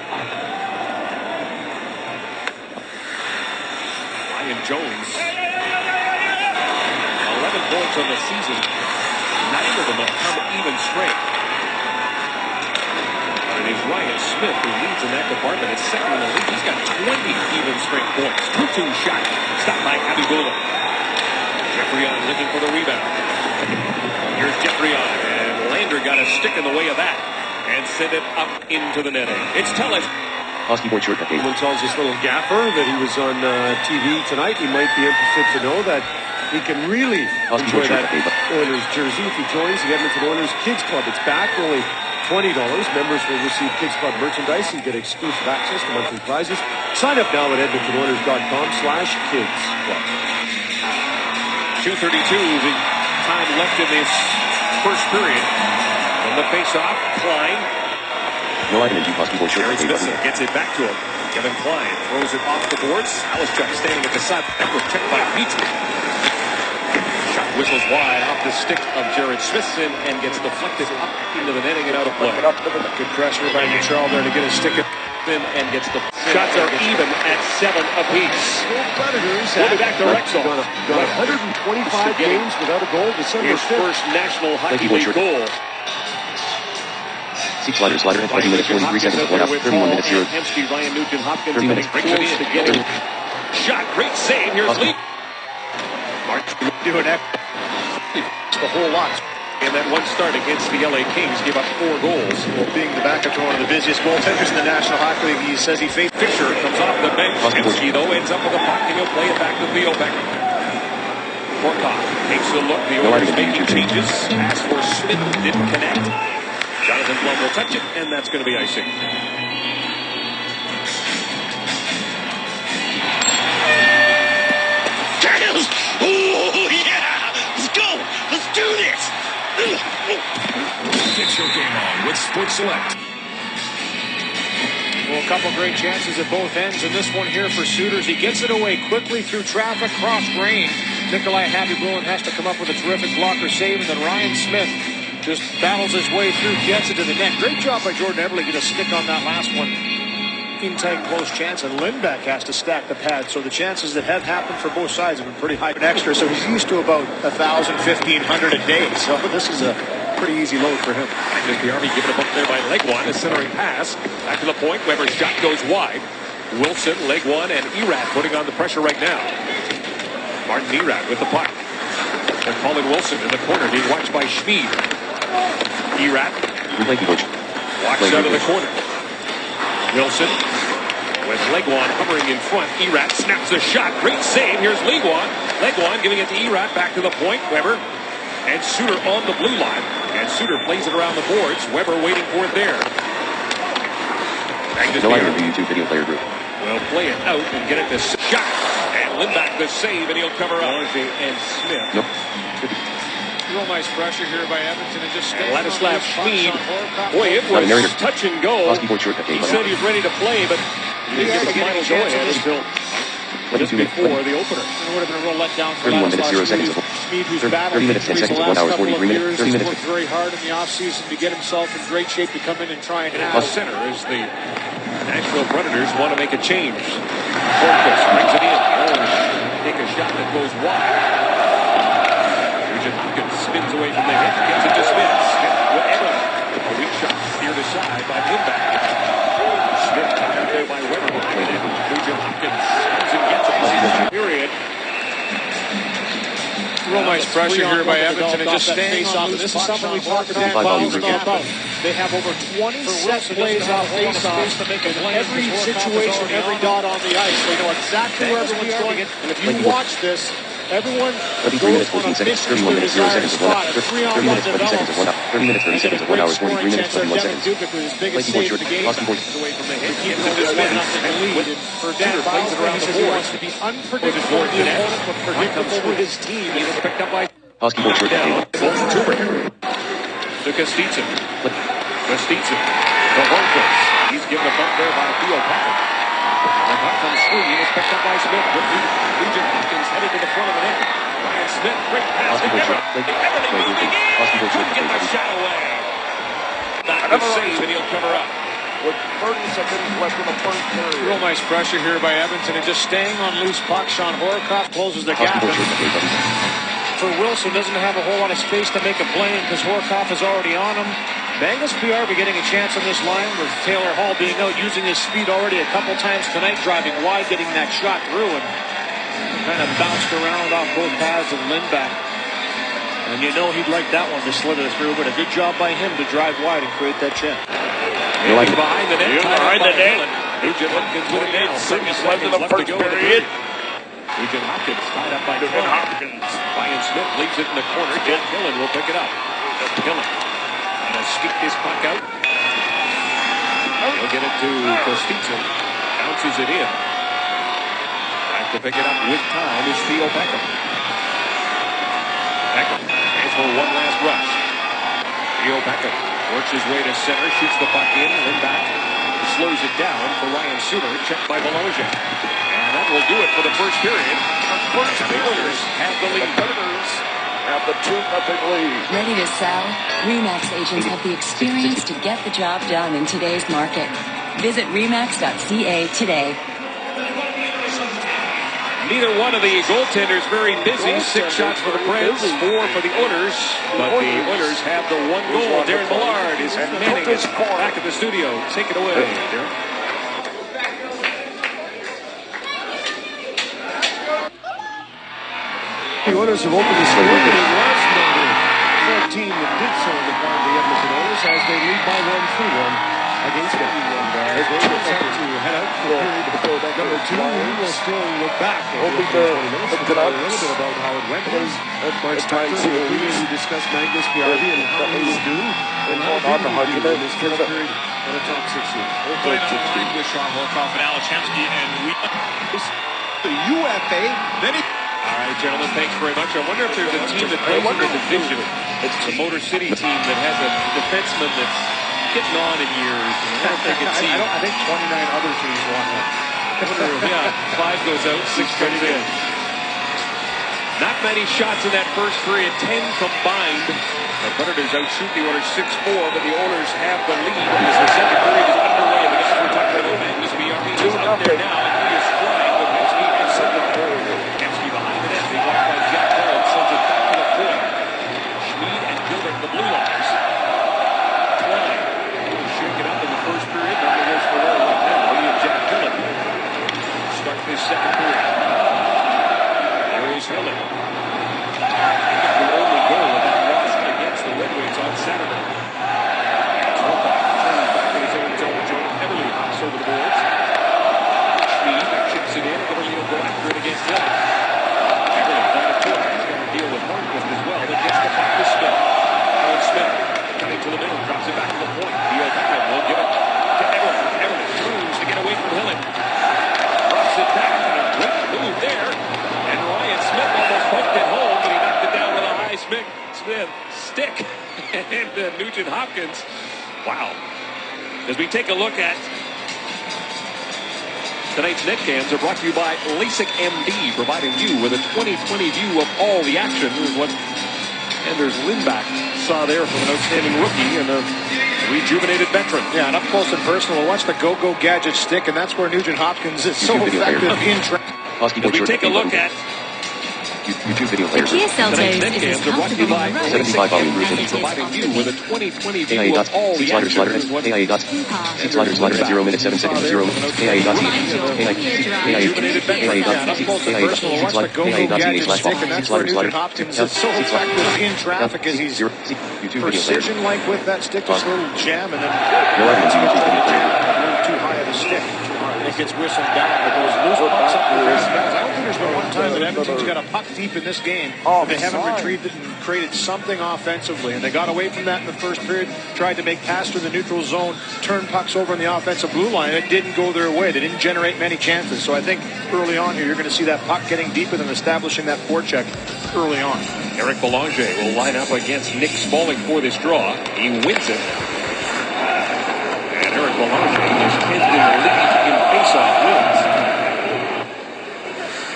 Ryan Jones. 11 points on the season. 9 of them have come even straight. It is Ryan Smith who leads in that department. It's second in the league. He's got 20 even strength points. 2-2 shot. Stopped by Abby Bullen. Jeffrey on looking for the rebound. Here's Jeffrey on. And got a stick in the way of that and sent it up into the netting. It's Tellis. Hockey board shortcut game. Someone tells this little gaffer that he was on TV tonight. He might be interested to know that he can really enjoy that Oilers jersey if he joins the Edmonton Oilers Kids Club. It's back for only $20. Members will receive Kids Club merchandise and get exclusive access to monthly prizes. Sign up now at edmontonoilers.com/kidsclub. 2:32, the time left in this first period. From the face-off, Klein. No item in hockey board shortcut game. Smith gets it back to him. Kevin Klein throws it off the boards. Alischuk standing at the side. That was checked by Petrie. Shot whistles wide off the stick of Jared Smithson and gets deflected up into the netting and out of play. Good pressure by Mitchell there to get a stick in and gets the shots are even at 7 apiece. We'll be back to Rexall. Got 125 games without a goal. December His first National Hockey League goal. Seat slider, at 20 minutes, 43 seconds, 1 out, 31 minutes, 0. Hemsky, Ryan Nugent-Hopkins, 30 minutes. brings it in to get it. Shot, great save. Here's Lee. March doing that. The whole lot. And that one start against the LA Kings gave up 4 goals. Well, being the backup to one of the busiest goaltenders in the National Hockey League, he says he faced Fisher comes off the bench. Hemsky, though, ends up with a puck, and he'll play it back to Theo Becker. Horcov takes a look. The Oilers making changes. Pass for Smith didn't connect. Jonathan Blum will touch it, and that's going to be icing. Daniels! Oh, yeah! Let's go! Let's do this! Get your game on with Sports Select. Well, a couple great chances at both ends, and this one here for Suitors. He gets it away quickly through traffic, cross range. Nikolai Happy-Bruin has to come up with a terrific blocker save, and then Ryan Smith just battles his way through, gets it to the net. Great job by Jordan Everly, get a stick on that last one. In tight, close chance, and Lindback has to stack the pad, so the chances that have happened for both sides have been pretty high. An extra, so he's used to about 1,000, 1,500 a day, so this is a pretty easy load for him. Just the Army given up there by Legwan, a centering pass. Back to the point, Weber's shot goes wide. Wilson, Legwan, and Erat putting on the pressure right now. Martin Erat with the puck. They're calling Wilson in the corner, being watched by Schmid. Erat walks out of the corner. Wilson with Legwan hovering in front. Erat snaps the shot. Great save. Here's Legwan. Legwan giving it to Erat. Back to the point. Weber and Suter on the blue line. And Suter plays it around the boards. Weber waiting for it there. No item in the YouTube video player group. Will play it out and get it to shot. And Lindback the save, and he'll cover up. And Smith. Nope. Real nice pressure here by Edmonton, and just Ladislav Schmid. Boy, it was touch and go. He said he's ready to play, but he didn't get the final go-ahead until just before the opener. It would have been a real letdown for 31 minutes, 0 seconds. Schmid, who's 30 minutes, 10 seconds, 1 hour, 43 minutes, 30 minutes. Worked very hard in the offseason to get himself in great shape to come in and try and have center as the Nashville Predators want to make a change. Horcov brings it in. Take a shot that goes wide. Hopkins spins away from the hit, gets it to Smith. Smith with Edmonton. A weak shot steered aside by Lindback. Smith countered there by Weber. Nugent Hopkins spins and gets it. This is period. Real nice pressure here by Edmonton, and just staying on. This is something we talked about about. They have over 20 set plays off face-offs to make every situation, every dot on the ice. They know exactly where everyone's going. And if you watch this, everyone goes on a mission to the desired spot. A 3-on-1 develops. 30 minutes, 30 seconds, 1 hour, 43 minutes, 21 seconds. Dubik with his biggest save of the game. Away from the hit. He keeps only 1-0 lead. And for Dan Bauer, he says he wants to be unpredictable with the opponent, but predictable with his team. He was picked up by Hockey board shortcut game. To Kostitsin. Kostitsin. To Horcov. He's given a bump there by Theo Becker. The puck comes free. He was picked up by Smith. Nugent Hopkins headed to the front of the net. Ryan Smith, great pass to Everly. Everly moving in. Couldn't get the shot away. Back to save, and he'll cover up. With 30 seconds left in the first period. Real nice pressure here by Edmonton, and just staying on loose puck. Sean Horcov closes the gap. For Wilson, doesn't have a whole lot of space to make a play because Horcov is already on him. Bengals PR be getting a chance on this line with Taylor Hall being out, using his speed already a couple times tonight, driving wide, getting that shot through, and kind of bounced around off both paths of Lindback. And you know he'd like that one to slither through, but a good job by him to drive wide and create that chance. Behind the net. Behind the net. Nugent Hopkins with it now. 6 left in the first period. Nugent Hopkins tied up by Nugent Hopkins. Ryan Smith leaves it in the corner. Jack Gillen will pick it up. Gillen. And scoop this puck out. He'll get it to Kostitsin. Bounces it in. Back to pick it up with time is Theo Beckham. Beckham hands for one last rush. Theo Beckham works his way to center, shoots the puck in, then back. Slows it down for Ryan Suter, checked by Belanger. And that will do it for the first period. The Oilers have the lead. The Predators have the 2-0 lead. Ready to sell? RE/MAX agents have the experience to get the job done in today's market. Visit remax.ca today. Neither one of the goaltenders very busy. 6 shots for the Preds, 4 for the Oilers. But the Oilers have the 1 goal. Darren Millard is manning it back at the studio. Take it away, Darren. The Oilers have opened the score, but it was number 14 that did so in the part of the Edmonton Oilers as they lead by 1-3-1 against them. As they get set to head out for period number 2, we will still look back over the 20 minutes and talk a little bit about how it went. Mark Spector will previously discuss Magnus Piarvi and how he will do and how he will do in this first period on a top 6 team. Playing on the line with Sean Horcov and Alex Hemsky, and we... The UFA, then he... All right, gentlemen, thanks very much. I wonder if there's a team that plays in the division. It's the Motor City team that has a defenseman that's getting on in years. I wonder if they can see. I think 29 other teams want him. Yeah, 5 goes out, 6 comes in. Not many shots in that first period, 10 combined. The Predators outshoot the Oilers 6-4, but the Oilers have the lead as the second period is underway. The guys we're talking about, Magnus Piarvi is out there now, and he is flying with Hemsky in second period. Hemsky behind the net, being blocked by Jack Hall, sends it back to the point. Schmid and Gilbert, the blue lines. Klein will shake it up in the first period. Nothing else for there right now. He and Jack Gillen start this second period. There is Hillen. The only goal of that loss against the Red Wings on Saturday. Horcov turns back in his own zone. Joe Everly hops over the boards. Schmid chips it in. Everly will go after it against Hillen. Everly down the court. He's got to deal with Hornquist as well. That gets the puck to Smith. Smith cutting to the middle. Drops it back to the point. Theo Beckham will give it to Everly. Everly moves to get away from Hillen. Drops it back. And a great move there. And Ryan Smith almost poked it home, but he knocked it down with a high Smith stick. And Nugent Hopkins. Wow. As we take a look at tonight's net cams are brought to you by LASIK MD, providing you with a 20/20 view of all the action. This is what Anders Lindback saw there from an outstanding rookie and a rejuvenated veteran. Yeah, and up close and personal, we'll watch the go-go gadget stick, and that's where Nugent Hopkins is so effective in As we take a look at YouTube video players. Kia Seltos tonight's net is as cams are brought to you comfortable by on the road 75 volume as version. it is providing off you the with a beat. 20/20 AIA view dot of all the slider action. slider This is what AIA dot slider slider at 0 minutes 7 seconds 0 AIA dot AIA Yeah, and up close and personal, we'll watch the go-go gadget stick, and that's where Nugent Hopkins is so effective in traffic as he's precision-like with that stick, just a little jam, and then No evidence you YouTube video player. a little too high of a stick. And it gets whistled down, but those loose pucks up the grass. I don't think there's been one time that Edmonton's got a puck deep in this game that they haven't retrieved it and created something offensively. And they got away from that in the first period, tried to make pass to the neutral zone, turn pucks over in the offensive blue line. It didn't go their way. They didn't generate many chances. So I think early on here, you're going to see that puck getting deep and then establishing that forecheck early on. Eric Belanger will line up against Nick Smalling for this draw. He wins it. And Eric Belanger is 10th in the league in face-off wins.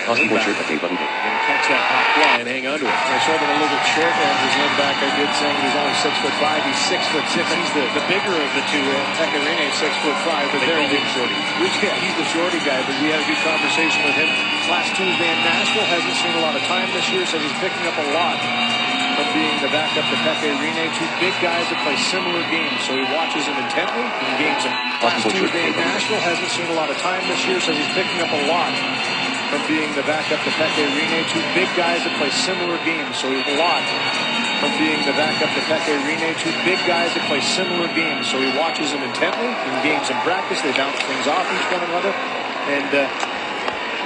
Husky board shirt, okay, button. Gonna catch that pop fly and hang on to it. I showed him a little bit short end as Lindback. I did saying he's only 6'5". He's 6'6". He's the bigger of the two. Pecorine 6'5", but there he's shorty. He's the shorty guy, but we had a good conversation with him last Tuesday in Nashville. Hasn't seen a lot of time this year, so he's picking up a lot from being the backup to Pecorine. Two big guys that play similar games, so he watches them intently in games. Last Tuesday in Nashville hasn't seen a lot of time this year, so he's picking up a lot from being the backup to Pecorine. Two big guys that play similar games, so he's a lot being the backup to Peke Rinne, two big guys that play similar games. So he watches them intently in games and practice. They bounce things off each one another. And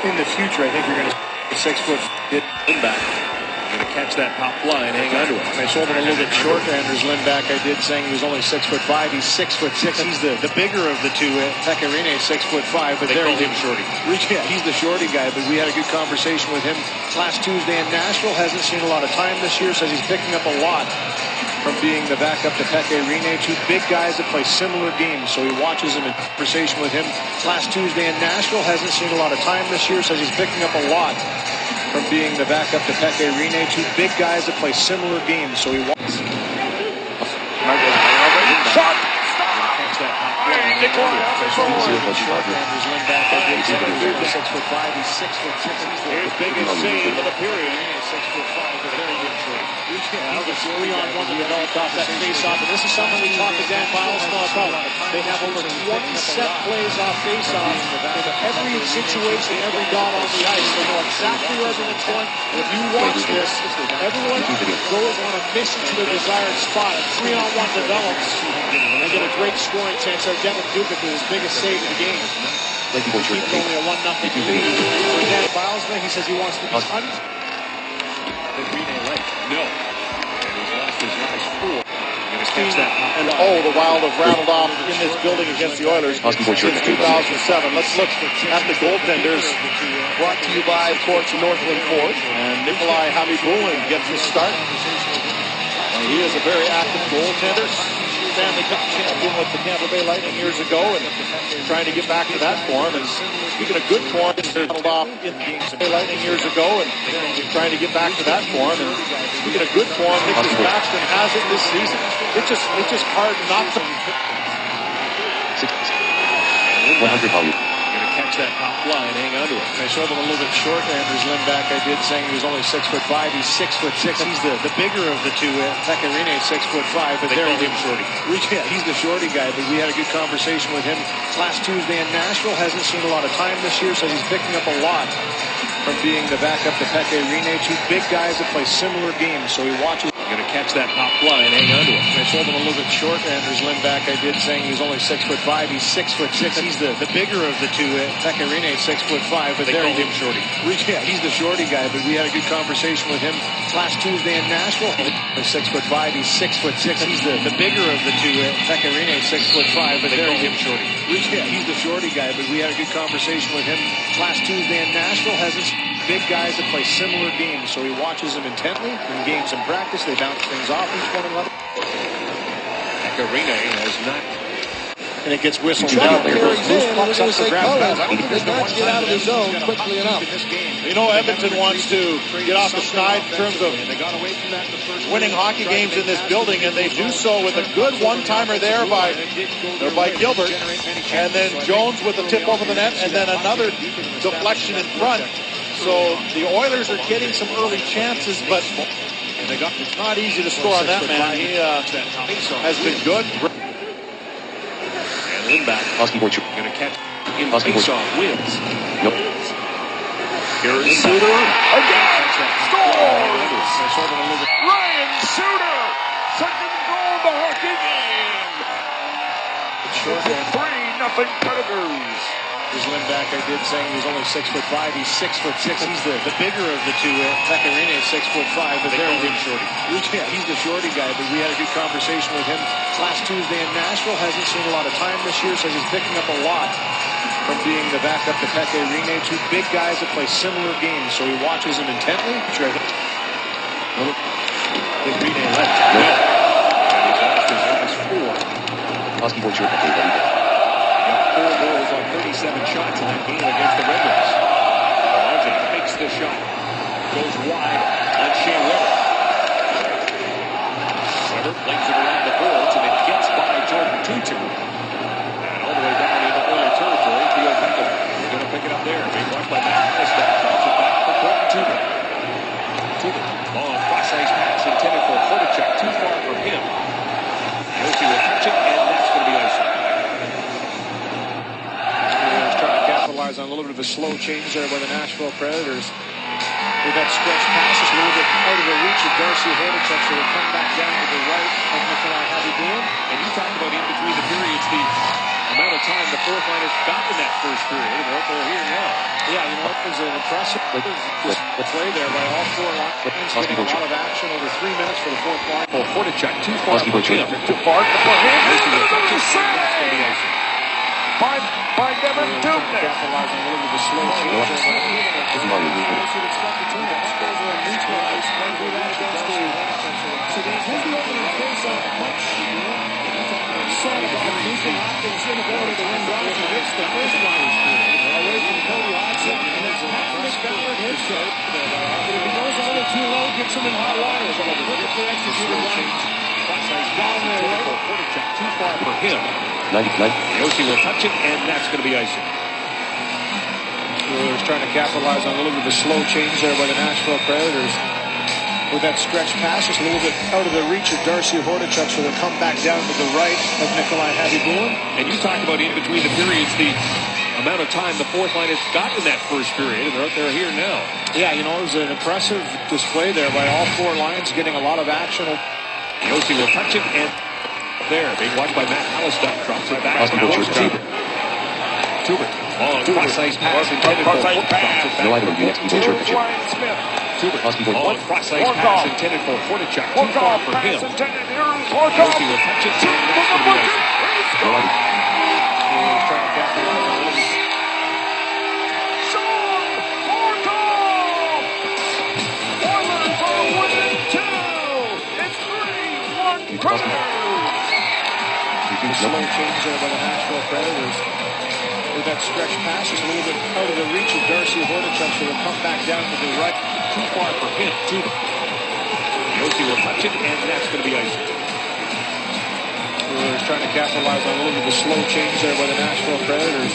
in the future, I think you're going to see a 6-foot Lindback. Going to catch that top line, hang on to it. I sold him a little bit short. Anders Lindback, I did, saying he was only 6'5". He's 6'6". He's the bigger of the two. Peke Rinne, 6'5", but they call him shorty. Yeah, he's the shorty guy, but we had a good conversation with him last Tuesday in Nashville. Hasn't seen a lot of time this year, says he's picking up a lot from being the backup to Peke Rinne, two big guys that play similar games. So he watches him in conversation with him last Tuesday in Nashville. Hasn't seen a lot of time this year, says he's picking up a lot from being the backup to Peke Rinne, two big guys that play similar games. So he wants. Shot! His biggest save of the period. 6'5", very good short. He's a 3-on-1 that developed off that face-off, and this is something we talked to Dan Bilesma about. They have over 20 set plays off face-off in every situation, every dot on the ice. They know exactly where everyone's going. And if you watch this, everyone goes on a mission to their desired spot. A 3-on-1 develops, and they get a great scoring chance. They're Devin Dubik with his biggest save of the game. Keeps only a 1-0 lead. For Dan Bilesma, he says he wants to be No. And he's lost his last 4. Going to catch that. And the Wild have rattled off in this building against the Oilers since 2007. Let's look at the goaltenders. Brought to you by, of course, Northland Ford. And Nikolai Hamibulin gets the start. He is a very active goaltender. Stanley Cup champion with the Tampa Bay Lightning years ago, and trying to get back to that form. And speaking of good form, he's rattled off in the Lightning years ago, and trying to get back to that form. And speaking of good form, Nicholas Backstrom has it this season. It's just hard not to. 100 volume. Going to catch that top line, hang on to it. I sold him a little bit short. Anders Lindback, I did, saying he was only 6'5". He's 6'6". He's the bigger of the two. Peke Rinne, 6'5", but they call him shorty. Yeah, he's the shorty guy, but we had a good conversation with him last Tuesday in Nashville. Hasn't seen a lot of time this year, so he's picking up a lot from being the backup to Peke Rinne, two big guys that play similar games. So he watches. Going to catch that top line, hang on to it. I sold him a little bit short. Anders Lindback, I did, saying he was only 6'5". He's 6'6". He's the bigger of the two. Peke Rinne, 6'5", but they call him shorty. Yeah, he's the shorty guy, but we had a good conversation with him last Tuesday in Nashville. 6'5". He's 6'6". He's the bigger of the two. Peke Rinne, 6'5", but they call him shorty. Yeah, he's the shorty guy, but we had a good conversation with him last Tuesday in Nashville. Hasn't big guys that play similar games, so he watches them intently in games and practice. They bounce things off each one another. Peke Rinne has not. And it gets whistled down. There goes loose pucks up for grabs. I don't think there's been one get out of the zone quickly enough. You know, Edmonton wants to get off the schneid in terms of winning hockey games in this building, and they do so with a good one-timer there by Gilbert, and then Jones with a tip over the net, and then another deflection in front. So the Oilers are getting some early chances, but it's not easy to score on that man. He has been good. And Lindback going to catch in face-off wins. Nope. Here is Suter again. Scores! Ryan Suter, second goal of the hockey game. It's 3-0 Predators. Here's Lindback, I did, saying he was only 6'5". He's 6'6". He's the bigger of the two. Peke Rinne, 6'5", but they call him shorty. Yeah, he's the shorty guy, but we had a good conversation with him last Tuesday in Nashville. Hasn't seen a lot of time this year, so he's picking up a lot from being the backup to Peke Rinne, two big guys that play similar games. So he watches them intently. Sure. Rinne left. No. And he's lost his last 4. Husky board short. 4 goals on 37 shots in that game against the Red Wings. Logic makes the shot. Goes wide on Shea Weber. Weber flings it around the boards, and it gets by Jordan Tutu. And all the way down into Oiler territory. Theo Beckham is going to pick it up there. Being blocked by Matt Hallstatt. Drops it back for Colton Tutu. Long cross-ice pass intended for Hordichuk. Too far from him. Josie will touch it, and that's going to be icing. On a little bit of a slow change there by the Nashville Predators. with that stretch pass. It's a little bit out of the reach of Darcy Hordichuk, so they'll come back down to the right of Nikolai Habibulin. And you talked about in between the periods, the amount of time the fourth line has got in that first period, and they're here now. Yeah, you know, it was an impressive play there by all four lines. Getting a lot of action over 3 minutes for the fourth line. Oh, Hordichuk too far for him. Too far for him. By Devin Dubnik. Capitalizing a little bit of a slow change. Too far for him. Yossi will touch it, and that's going to be icing. Oilers trying to capitalize on a little bit of a slow change there by the Nashville Predators. With that stretch pass, just a little bit out of the reach of Darcy Hordichuk, so they'll come back down to the right of Nikolai Habibulin. And you talked about in between the periods, the amount of time the fourth line has got in that first period, and they're here now. Yeah, you know, it was an impressive display there by all four lines, getting a lot of action. Yossi will touch it, and there, being watched by Matt Hallistad, drops it back to Tuber. Long cross-ice pass intended for Hordichuk. Drops it back to Tuber. Long cross-ice pass intended for Hordichuk. Too far for him. Yossi will touch it, and that's going to be icing. Slow change there by the Nashville Predators. With that stretch pass, just a little bit out of the reach of Darcy Hordichuk, so they'll come back down to the right. Too far for him. Yossi will touch it, and that's going to be icing. Oilers trying to capitalize on a little bit of a slow change there by the Nashville Predators.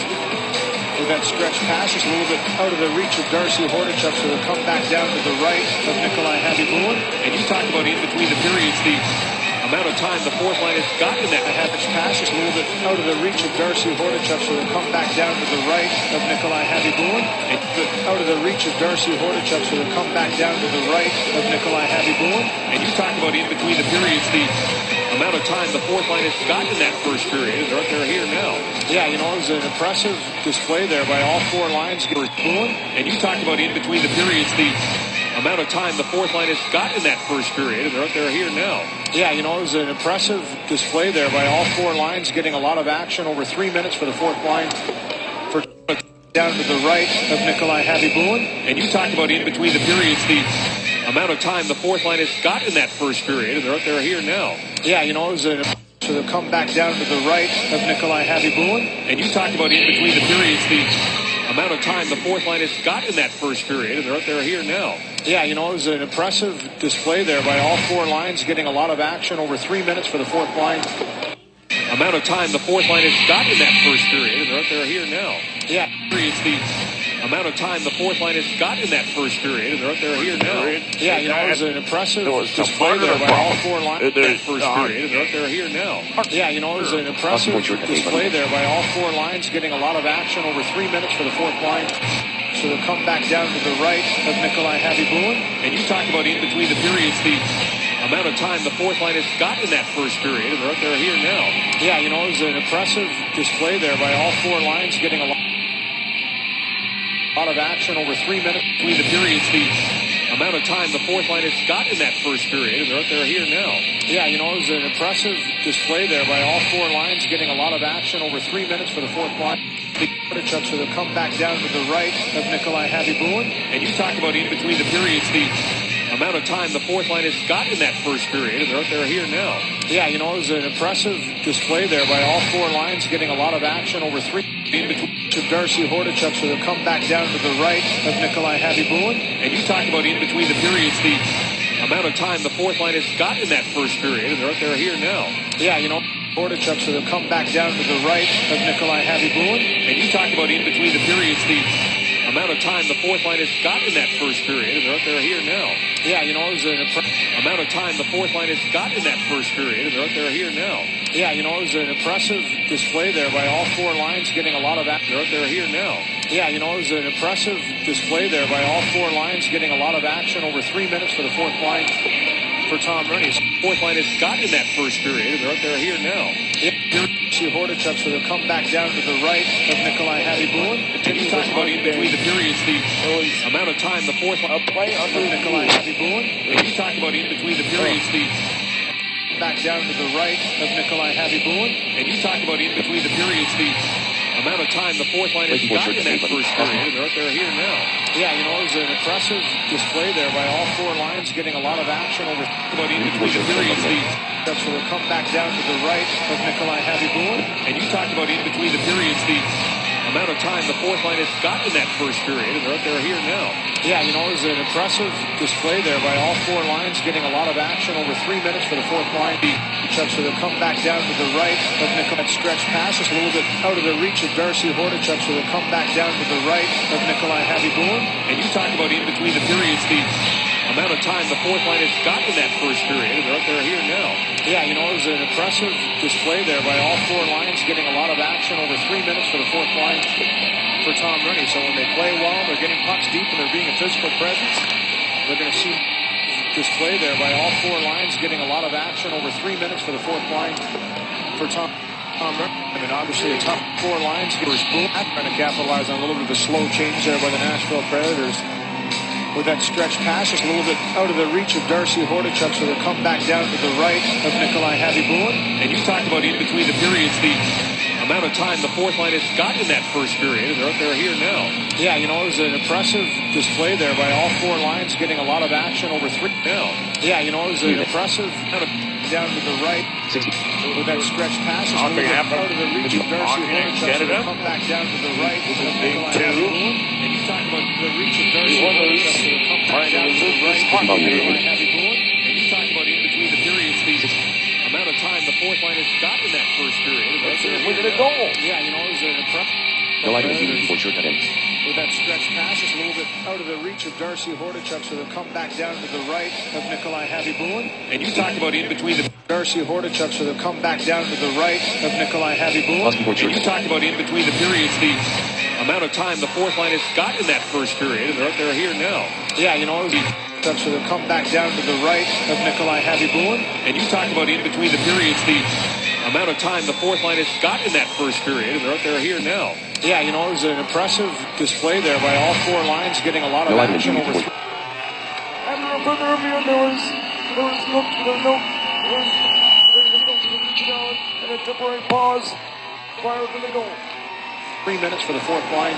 With that stretch pass, just a little bit out of the reach of Darcy Hordichuk, so they'll come back down to the right of Nikolai Habibulin. And you talked about in between the periods, the amount of time the fourth line has got in that average pass, just a little bit out of the reach of Darcy Hordichuk, so they'll come back down to the right of Nikolai Habibulin. And out of the reach of Darcy Hordichuk, so they'll come back down to the right of Nikolai Habibulin. And you talked about in between the periods, the amount of time the fourth line has got in that first period, and they're here now. Yeah, you know, it was an impressive display there by all four lines. And you talked about in between the periods, the amount of time the fourth line has got in that first period, and they're here now. Yeah, you know, it was an impressive display there by all four lines, getting a lot of action over 3 minutes for the fourth line. For down to the right of Nikolai Habibulin. And you talked about in between the periods, the amount of time the fourth line has got in that first period, and they're here now. Yeah, you know, it was an so they'll come back down to the right of Nikolai Habibulin. And you talked about in between the periods, the amount of time the fourth line has got in that first period, and they're here now. Yeah, you know, it was an impressive display there by all four lines, getting a lot of action over 3 minutes for the fourth line. Amount of time the fourth line has got in that first period, and they're here now. Yeah. It's the amount of time the fourth line has got in that first period, and they're here now. Yeah, you know, it was an impressive display there by all four lines. That first period, and they're here now. Yeah, you know, it was an impressive display there by all four lines, getting a lot of action over 3 minutes for the fourth line. So they'll come back down to the right of Nikolai Habibulin. And you talked about in between the periods, the amount of time the fourth line has got in that first period, and they're here now. Yeah, you know, it was an impressive display there by all four lines, getting a lot of action over 3 minutes. Between the periods, the amount of time the fourth line has got in that first period, and they're here now. Yeah, you know, it was an impressive display there by all four lines, getting a lot of action over 3 minutes for the fourth line. So they'll come back down to the right of Nikolai Habibulin. And you talked about in between the periods, the amount of time the fourth line has got in that first period, and they're here now. Yeah, you know, it was an impressive display there by all four lines, getting a lot of action over 3 in between to Darcy Hordichuk, so they'll come back down to the right of Nikolai Habibulin. And you talked about in between the periods, the amount of time the fourth line has got in that first period, and they're here now. Yeah, you know, Hordichuk, so they'll come back down to the right of Nikolai Habibulin. And you talked about in between the periods, the amount of time the fourth line has got in that first period, and they're here now. Yeah, you know, it was an amount of time the fourth line has got in that first period, and they're here now. Yeah, you know, it was an impressive display there by all four lines, getting a lot of action. They're here now. Yeah, it was an impressive display there by all four lines, getting a lot of action over 3 minutes for the fourth line for Tom Rooney. Fourth line has gotten that first period, and they're here now. See Hordichuk, so they'll come back down to the right of Nikolai Hatty-Boone. And you talk about in between the periods, the amount of time the fourth line play under Nikolai Hatty-Boone. And you talk about in between the periods, the back down to the right of Nikolai Hatty-Boone. And you talk about in between the periods, the amount of time the fourth line has gotten that first period, and they're here now. Yeah, it was an impressive display there by all four lines, getting a lot of action over. About in between the periods, the so they'll come back down to the right of Nikolai Hatty-Boone. And you talk about in between the periods, the amount of time the fourth line has gotten that first period, and they're here now. Yeah, it was an impressive display there by all four lines, getting a lot of action over 3 minutes for the fourth line. So they'll come back down to the right of Nikolai. Stretch passes a little bit out of the reach of Darcy Hordichuk, so they'll come back down to the right of Nikolai Hatty-Boone. And you talk about in between the periods, the amount of time the fourth line has gotten that first period, and they're here now. Yeah, it was an impressive display there by all four lines, getting a lot of action over 3 minutes for the fourth line for Tom Rooney. So when they play well, they're getting pucks deep and they're being a physical presence. They're going to see display there by all four lines, getting a lot of action over 3 minutes for the fourth line for Tom Rooney. I mean, obviously a tough four lines. Here's Boone trying to capitalize on a little bit of a slow change there by the Nashville Predators. With that stretch pass, it's a little bit out of the reach of Darcy Hordichuk, so they'll come back down to the right of Nikolai Hatty-Boone. And you talk about in between the periods, the amount of time the fourth line has gotten that first period, and they're here now. Yeah, it was an impressive display there by all four lines, getting a lot of action over 3 now. Yeah, it was an impressive down to the right. With that stretch pass, it's a little bit out of the reach of Darcy Hordichuk, so they'll come back down to the right of Nikolai Hatty-Boone. And you talk about the reach of Darcy Hordichuk, so they'll come back down to the right of Nikolai Hatty-Boone. And you talk about in between the periods, the amount of time the fourth line has gotten that first period. With a goal. Yeah, it was an impressive. No item for sure cut in. With that stretch pass, it's a little bit out of the reach of Darcy Hordichuk, so they'll come back down to the right of Nikolai Hatty-Boone. And you talk about in between the Darcy Hordichuk, so they'll come back down to the right of Nikolai Hatty-Boone. And you talk about in between the periods, the amount of time the fourth line has gotten that first period, and they're here now. Yeah, it was so they'll come back down to the right of Nikolai Hatty-Boone. And you talk about in between the periods, the amount of time the fourth line has gotten that first period, and they're here now. Yeah, it was an impressive display there by all four lines, getting a lot of action over. And a temporary pause prior to the goal. 3 minutes for the fourth line.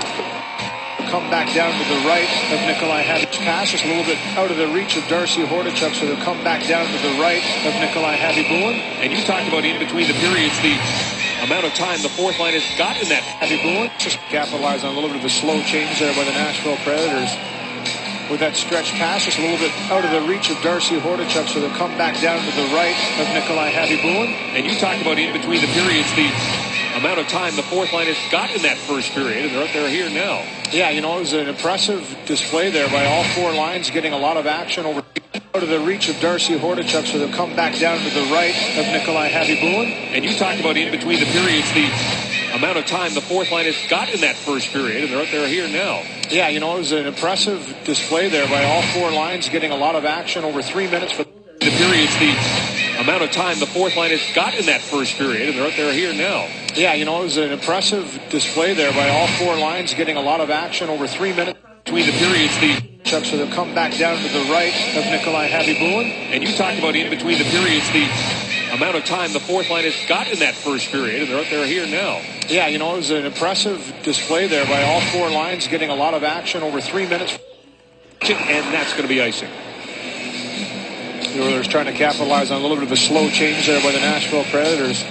Come back down to the right of Nikolai Hatty-Boone. Pass is a little bit out of the reach of Darcy Hordichuk, so they'll come back down to the right of Nikolai Hatty-Boone. And you talk about in between the periods, the amount of time the fourth line has gotten that. Hatty-Boone just capitalized on a little bit of a slow change there by the Nashville Predators. With that stretch pass, it's a little bit out of the reach of Darcy Hordichuk, so they'll come back down to the right of Nikolai Hatty-Boone. And you talk about in between the periods, the amount of time the fourth line has gotten that first period, and they're here now. Yeah, it was an impressive display there by all four lines, getting a lot of action over out of the reach of Darcy Hordichuk, so they'll come back down to the right of Nikolai Hatty-Boone. And you talk about in between the periods, the amount of time the fourth line has gotten that first period, and they're here now. Yeah, it was an impressive display there by all four lines, getting a lot of action over 3 minutes for the periods, the amount of time the fourth line has gotten that first period, and they're here now. Yeah, it was an impressive display there by all four lines, getting a lot of action over 3 minutes. Between the periods, the so they'll come back down to the right of Nikolai Hatty-Boone. And you talk about in between the periods, the amount of time the fourth line has gotten that first period, and they're here now. Yeah, it was an impressive display there by all four lines, getting a lot of action over 3 minutes. And that's going to be icing. The Oilers trying to capitalize on a little bit of a slow change there by the Nashville Predators.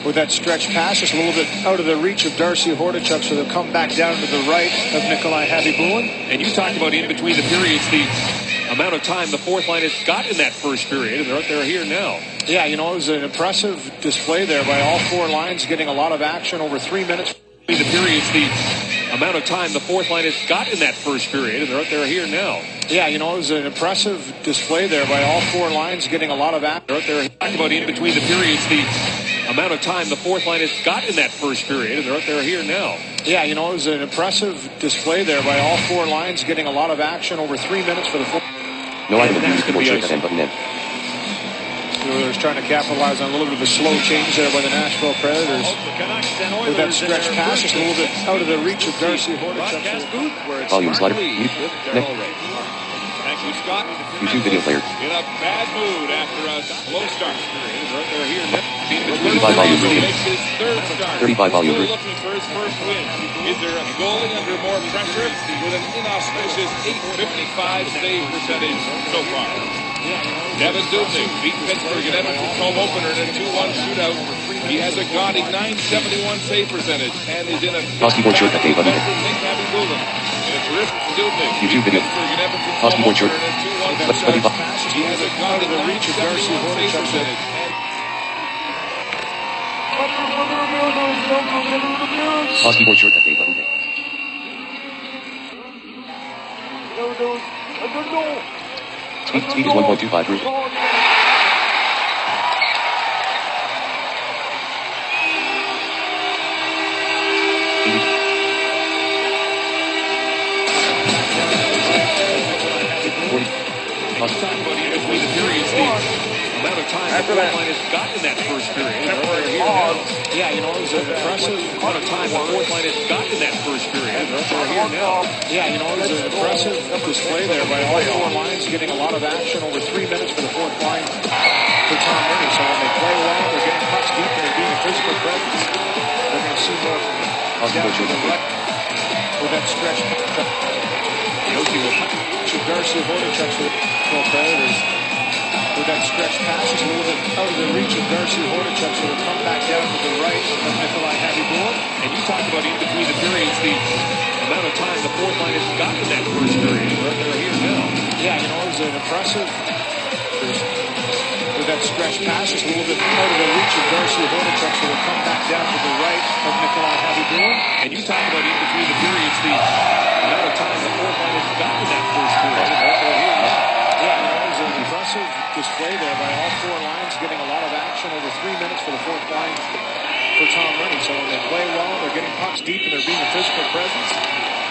With that stretch pass, it's a little bit out of the reach of Darcy Hordichuk, so they'll come back down to the right of Nikolai Hatty-Boone. And you talk about in between the periods, the amount of time the fourth line has gotten that first period, and they're here now. Yeah, it was an impressive display there by all four lines, getting a lot of action over 3 minutes. The periods, the amount of time the fourth line has gotten that first period, and they're here now. Yeah, it was an impressive display there by all four lines, getting a lot of action. They're talking about in between the periods, the amount of time the fourth line has got in that first period, and they're here now. Yeah, it was an impressive display there by all four lines, getting a lot of action over 3 minutes for the fourth. No item of use keyboard shortcut button N. Oilers trying to capitalize on a little bit of a slow change there by the Nashville Predators. With that stretch pass, just a little bit out of the reach of Darcy Horcov. Volume slider. Mute. Next. Thank you, Scott. YouTube video player. In a bad mood after a slow start. They're here now. 35 volume reading. Makes his third start. 35 volume Still reading. looking for his first win. Is there a goalie under more pressure with an inauspicious .855 save percentage so far? Devin Dubnyk beat Pittsburgh in Edmonton's home opener in a 2-1 shootout. He has a gaudy .971 save percentage and is in a keyboard shortcut button N. YouTube video. Keyboard shortcut. He has a gaudy .971 save percentage. Keyboard shortcut button N. Speed is 1.25 through. Amount of time the fourth line has got in that first period. Yeah, it was an impressive Amount of time the fourth line has got in that first period. They're here now. Yeah, it was an impressive display there by all four lines, getting a lot of action over 3 minutes for the fourth line for Tom Brady. So when they play well, they're getting pucks deep, they're being a physical presence. They're going to see more from them. Down to the left with that stretch. Darcy Horcov for the Predators. With that stretch pass, just a little bit out of the reach of Darcy Horcov, so it'll come back down to the right of Nikolai Hatty. And you talk about in between the periods, the amount of time the fourth line has got in that first period. They're here now. Yeah, it was an impressive. With that stretch pass, just a little bit out of the reach of Darcy Horcov, so it'll come back down to the right of Nikolai Hatty. And you talk about in between the periods, the amount of time the fourth line has got in that first period. They're here now. Yeah, it was an impressive display there by all four lines, getting a lot of action over 3 minutes for the fourth line for Tom Brady. So when they play well, they're getting pucks deep and they're being a physical presence.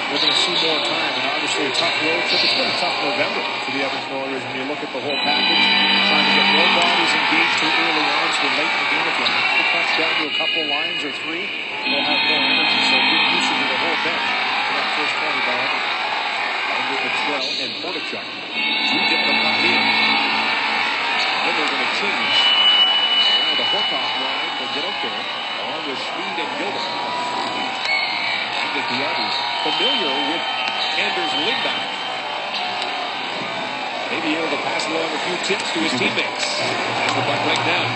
We're going to see more time, and obviously a tough road trip. It's been a tough November for the Edmonton Oilers when you look at the whole package, trying to get more bodies engaged too early on, so late in the game, if you have to punch down to a couple lines or three, they'll have more energy. So good usage of the whole bench for that first 20 by Edmonton. Under Patrell and Hordichuk. We get the puck in. Then they're going to change. Now the Horcov line will get up there, along with Schmid and Gilbert. And the others familiar with Anders Lindback. Maybe able to pass along a few tips to his teammates. As the puck right down.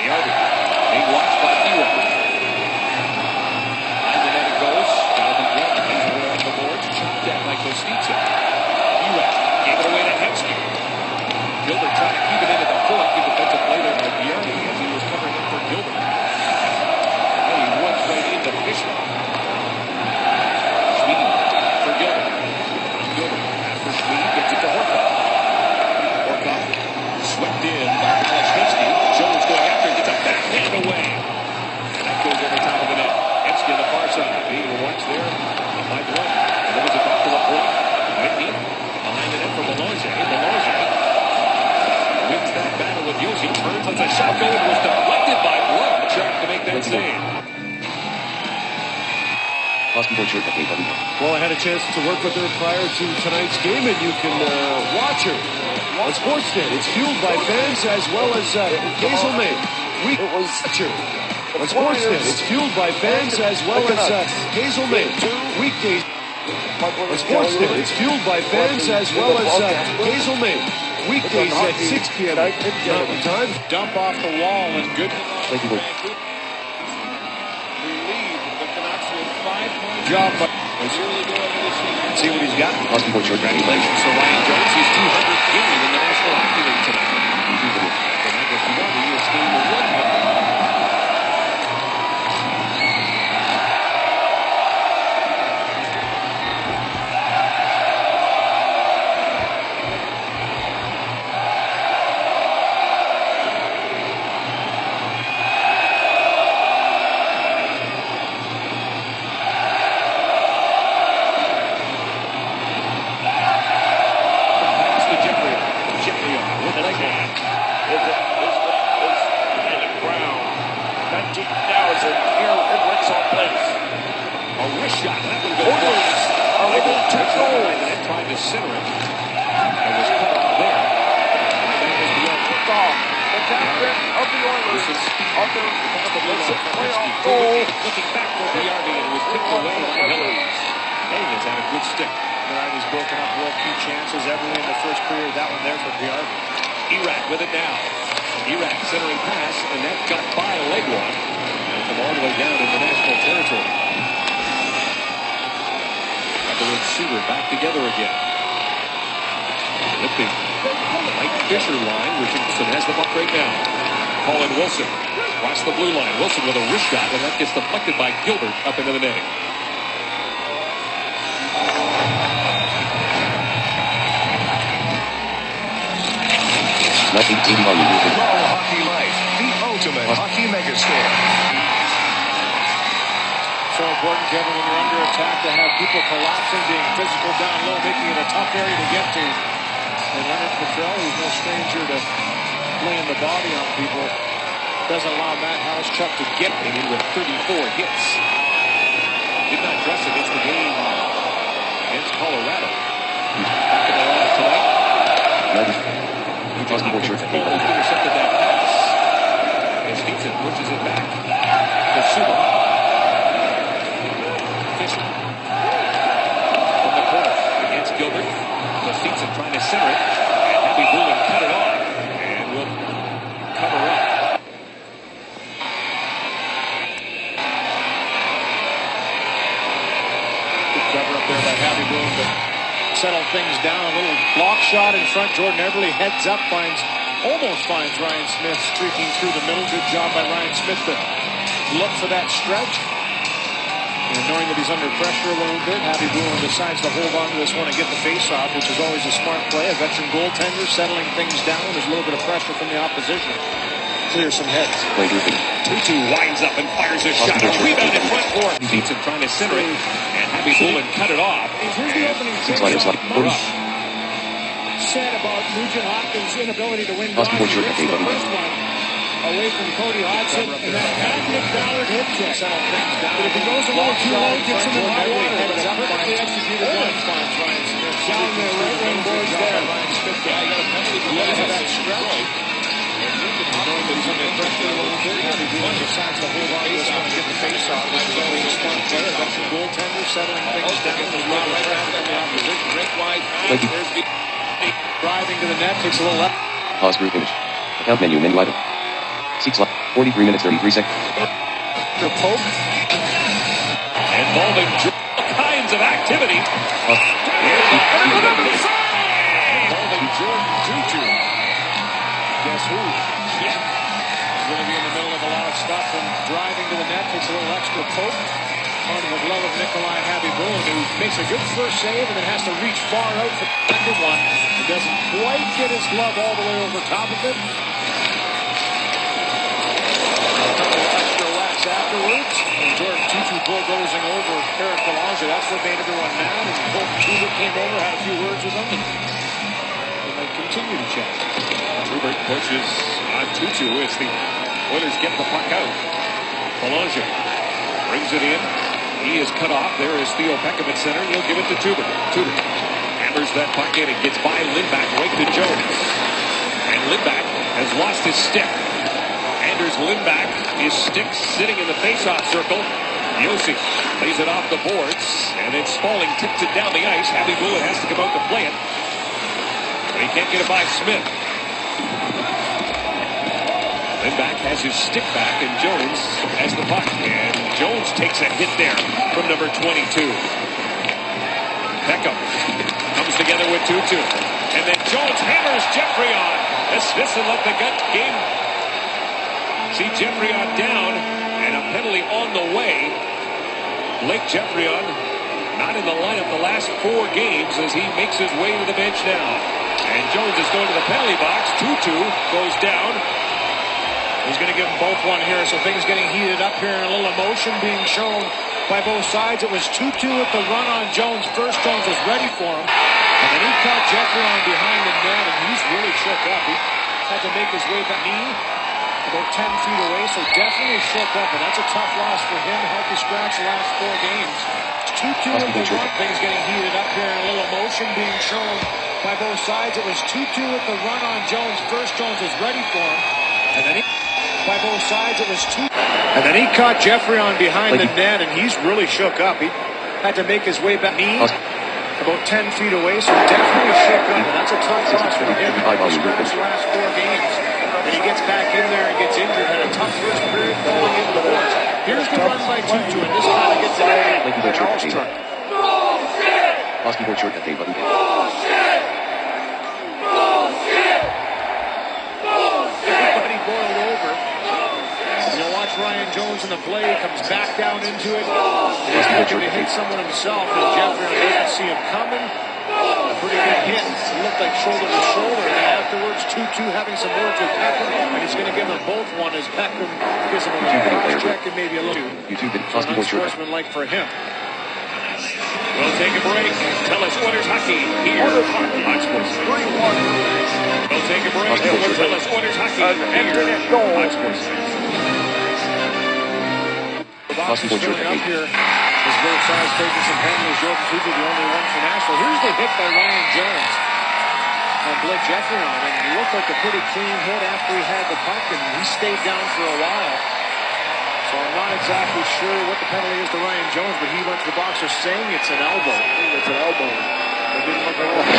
The Arby being watched by Ewald. And the net it goes. Jonathan Glenn plays it around the boards. Chopped down by Kostitsa. Ewald gave it away to Hemsky. Gilbert trying to keep it into the point. Good defensive play there by Bjarni as he was covering up for Gilbert. And he runs right into Fisher. Schmid for Gilbert. Gilbert after Schmid gets it to Horcov. Horcov swept in by Hemsky. Jones going after it. Gets a backhand away. And that goes over top of the net. Hemsky on the far side. Being watched there by Glenn. Delivers it back to the point. Whitney behind the net for Belanger. Belanger wins that battle with Yoshi. Turns on the shot goal. It was deflected by Blood. Trying to make that save. Keyboard shortcut button. Well, I had a chance to work with her prior to tonight's game, and you can watch her on Sportsnet. It's fueled by fans as well as Hazel May. Watch her on Sportsnet. It's fueled by fans as well as Hazel May. Weekdays on Sportsnet. It's fueled by fans as well as Hazel May. Weekdays at 6 p.m. Mountain Time. Dump off the wall and good. Thank you. Job, but see what he's got. Congratulations to Ryan Jones. His 200th game in the National Hockey League tonight. He is staying with 100. under the playoff goal. Looking back for Briardi, and it was picked away by Hiller. Hayes had a good stick. Briardi's broken up real few chances ever in the first period. That one there for Briardi. Erat with it now. Erat centering pass, and that got by Legwand. And come all the way down into national territory. Tucker and Suter back together again. Lifting Mike Fisher line. Richardson has the puck right now. Colin Wilson across the blue line. Wilson with a wrist shot, and that gets deflected by Gilbert up into the net. 18 volume. Hockey Life, the ultimate hockey megastore. So important, Kevin, when you're under attack to have people collapsing, being physical down low, making it a tough area to get to. And Leonard Petrell, who's no stranger to laying the body on people, doesn't allow Matt Housechuck to get in with 34 hits. Did not dress against the game against Colorado. Back in the lineup tonight. Intercepted that pass. As Heaton pushes it back to Suter. Fisher. From the corner against Gilbert. Heaton trying to center it. And Happy Bullen cut it off. And will cover up. Good cover up there by Happy Bullen, but settle things down. A little block shot in front. Jordan Everly heads up, almost finds Ryan Smith streaking through the middle. Good job by Ryan Smith to look for that stretch. And knowing that he's under pressure a little bit, Happy Bullen decides to hold on to this one and get the face-off, which is always a smart play. A veteran goaltender settling things down. There's a little bit of pressure from the opposition. Clear some heads. 2-2 winds up and fires a shot. A rebound in front court. Heaton trying to center it. And Happy Bullen cut it off. Here's the opening said about Nugent Hopkins' inability to win draws. The first one away from Cody Hodgson, and that Nick Ballard hit check. Settle things down. But if he goes a little too low, gets him in hot water. But it's perfectly executed. Down there, right wing boards there. Ryan Smith, I got a penalty for that stretch. Knowing that he's under pressure a little bit, Happy Bullen decides to hold on to this one and get the face-off, which is always a smart play. A veteran goaltender settling things down. There's a little bit of pressure from the opposition. Driving to the net, takes a little left. Pause group image. Account menu item. Seat slot. 43 minutes 33 seconds. The Pope. Involving all kinds of activity. Involving Jordan Tutu. Guess who? Yeah. He's going to be in the middle of a lot of stuff and driving to the net, takes a little extra poke. Part of the glove of Nikolai Happy Bullen, who makes a good first save and then has to reach far out for the second one. He doesn't quite get his glove all the way over top of it. A couple of extra laps afterwards, and Jordan Tutu bulldozing over Eric Belanger. That's what made everyone mad, and both Hubert came over, had a few words with him, and they might continue to chat. Hubert pushes on Tutu as the Oilers get the puck out. Belanger brings it in. He is cut off. There is Theo Peckham at center. He'll give it to Tudor. Tudor hammers that puck in. It gets by Lindback right to Jones. And Lindback has lost his stick. Anders Lindback, his stick sitting in the faceoff circle. Yossi lays it off the boards. And then Spaulding tips it down the ice. Happy Bullen has to come out to play it. But he can't get it by Smith. Lindback has his stick back, and Jones has the puck. And Jones takes a hit there from number 22. Peckham comes together with Tutu. And then Jones hammers Jeffrey on. This will let the game see Jeffrey on down. And a penalty on the way. Blake Jeffrey on not in the lineup the last 4 games as he makes his way to the bench now. And Jones is going to the penalty box. Tutu goes down. He's going to give them both one here, so things getting heated up here and a little emotion being shown by both sides. It was 2-2 at the run on Jones. First, Jones was ready for him, and then he caught Jeffrey on behind the net, and he's really shook up. He had to make his way back knee about 10 feet away, so definitely shook up, and that's a tough loss for him. Healthy scratch the last 4 games. It's 2-2 at the run. Things getting heated up here and a little emotion being shown by both sides. It was 2-2 at the run on Jones. First, Jones was ready for him, and then he by both sides. It was two. And then he caught Jeffrey on behind the net, and he's really shook up. He had to make his way back. About 10 feet away, so definitely shook up. And that's a tough loss for him. He scratched the last 4 games. And he gets back in there and gets injured. Had a tough first period falling into the boards. Here's the run by 2-2, and this kind of gets it out of the Charles truck. Hockey board short that day, button. Everybody boiled over. And you'll watch Ryan Jones in the play. Comes back down into it. And he's looking to hit someone himself. And Jeffrey doesn't see him coming. A pretty good hit. It looked like shoulder to shoulder. And afterwards, 2-2 having some words with Peckham. And he's going to give them both one as Peckham gives him a little check and maybe a little. Unsportsmanlike for him. We'll take a break. Tell us Oilers hockey here on Sports. We'll take a break. Tell us Oilers hockey here on Sports. Hockey board short up here. As both sides taking some penalties. Jordan Tucker, the only one for Nashville. Here's the hit by Ryan Jones on Blake Jeffrey on it. It looked like a pretty clean hit after he had the puck, and he stayed down for a while. So I'm not exactly sure what the penalty is to Ryan Jones, but he went to the box saying it's an elbow. It's an elbow. It didn't look like a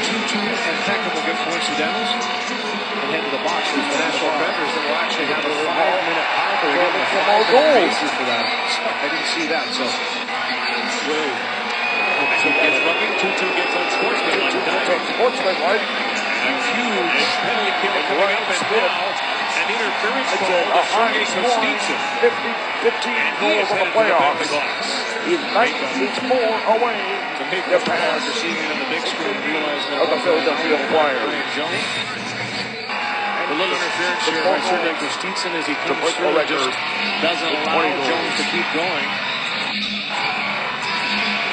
2-2, and Peckham will get coincidentals and head to the box. There's the Nashville Predators that will actually have a 5-minute power play. They're getting 5 bases for that. I didn't see that, so. Whoa. So gets rubbing, 2-2 gets unsportsmanlike. Unsportsmanlike. A huge penalty kill coming up, and now an interference call to Sergei Kostitsin. 15 goals in the playoffs. He's 94 away. To make the pass, receiving on the big screen, realizing that the Philadelphia Flyers. A little interference here by Sergei Kostitsin as he comes through and just doesn't allow Jones to keep going.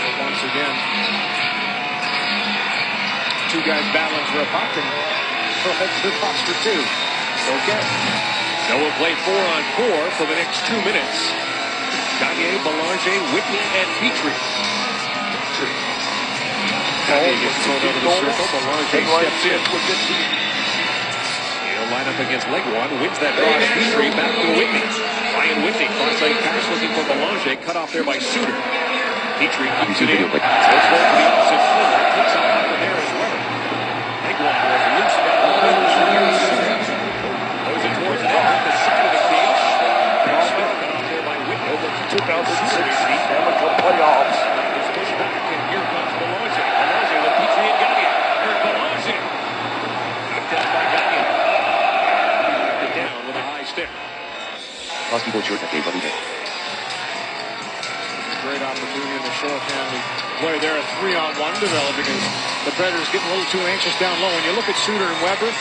But once again, 2 guys battling for a puck, and he'll head to the box for 2. Okay. So we'll play 4-on-4 for the next 2 minutes. Gagne, Belanger, Whitney, and Petrie. Gagne gets thrown out of the circle. Belanger steps in. He'll line up against Leguan, wins that draw. Petrie back to Whitney. Ryan Whitney, cross-line pass looking for Belanger. Cut off there by Suter. Petrie keeps it in. Let's go to the opposite floor. Kicks out over there as well. Leguan was loose down the middle. Goes it towards the net, the side of the cage. Smith cut off there by Whitney. 2016 amateur playoffs. It's pushed back, and here comes Belanger. Belanger with Petrie and Gagne. Here's Belanger. Knocked down by Gagne. Knocked it down with a high stick. Hockey board short that day, button. Great opportunity in the shorthanded play there. A 3-on-1 developing as the Predators getting a little too anxious down low. When you look at Suter and Weber,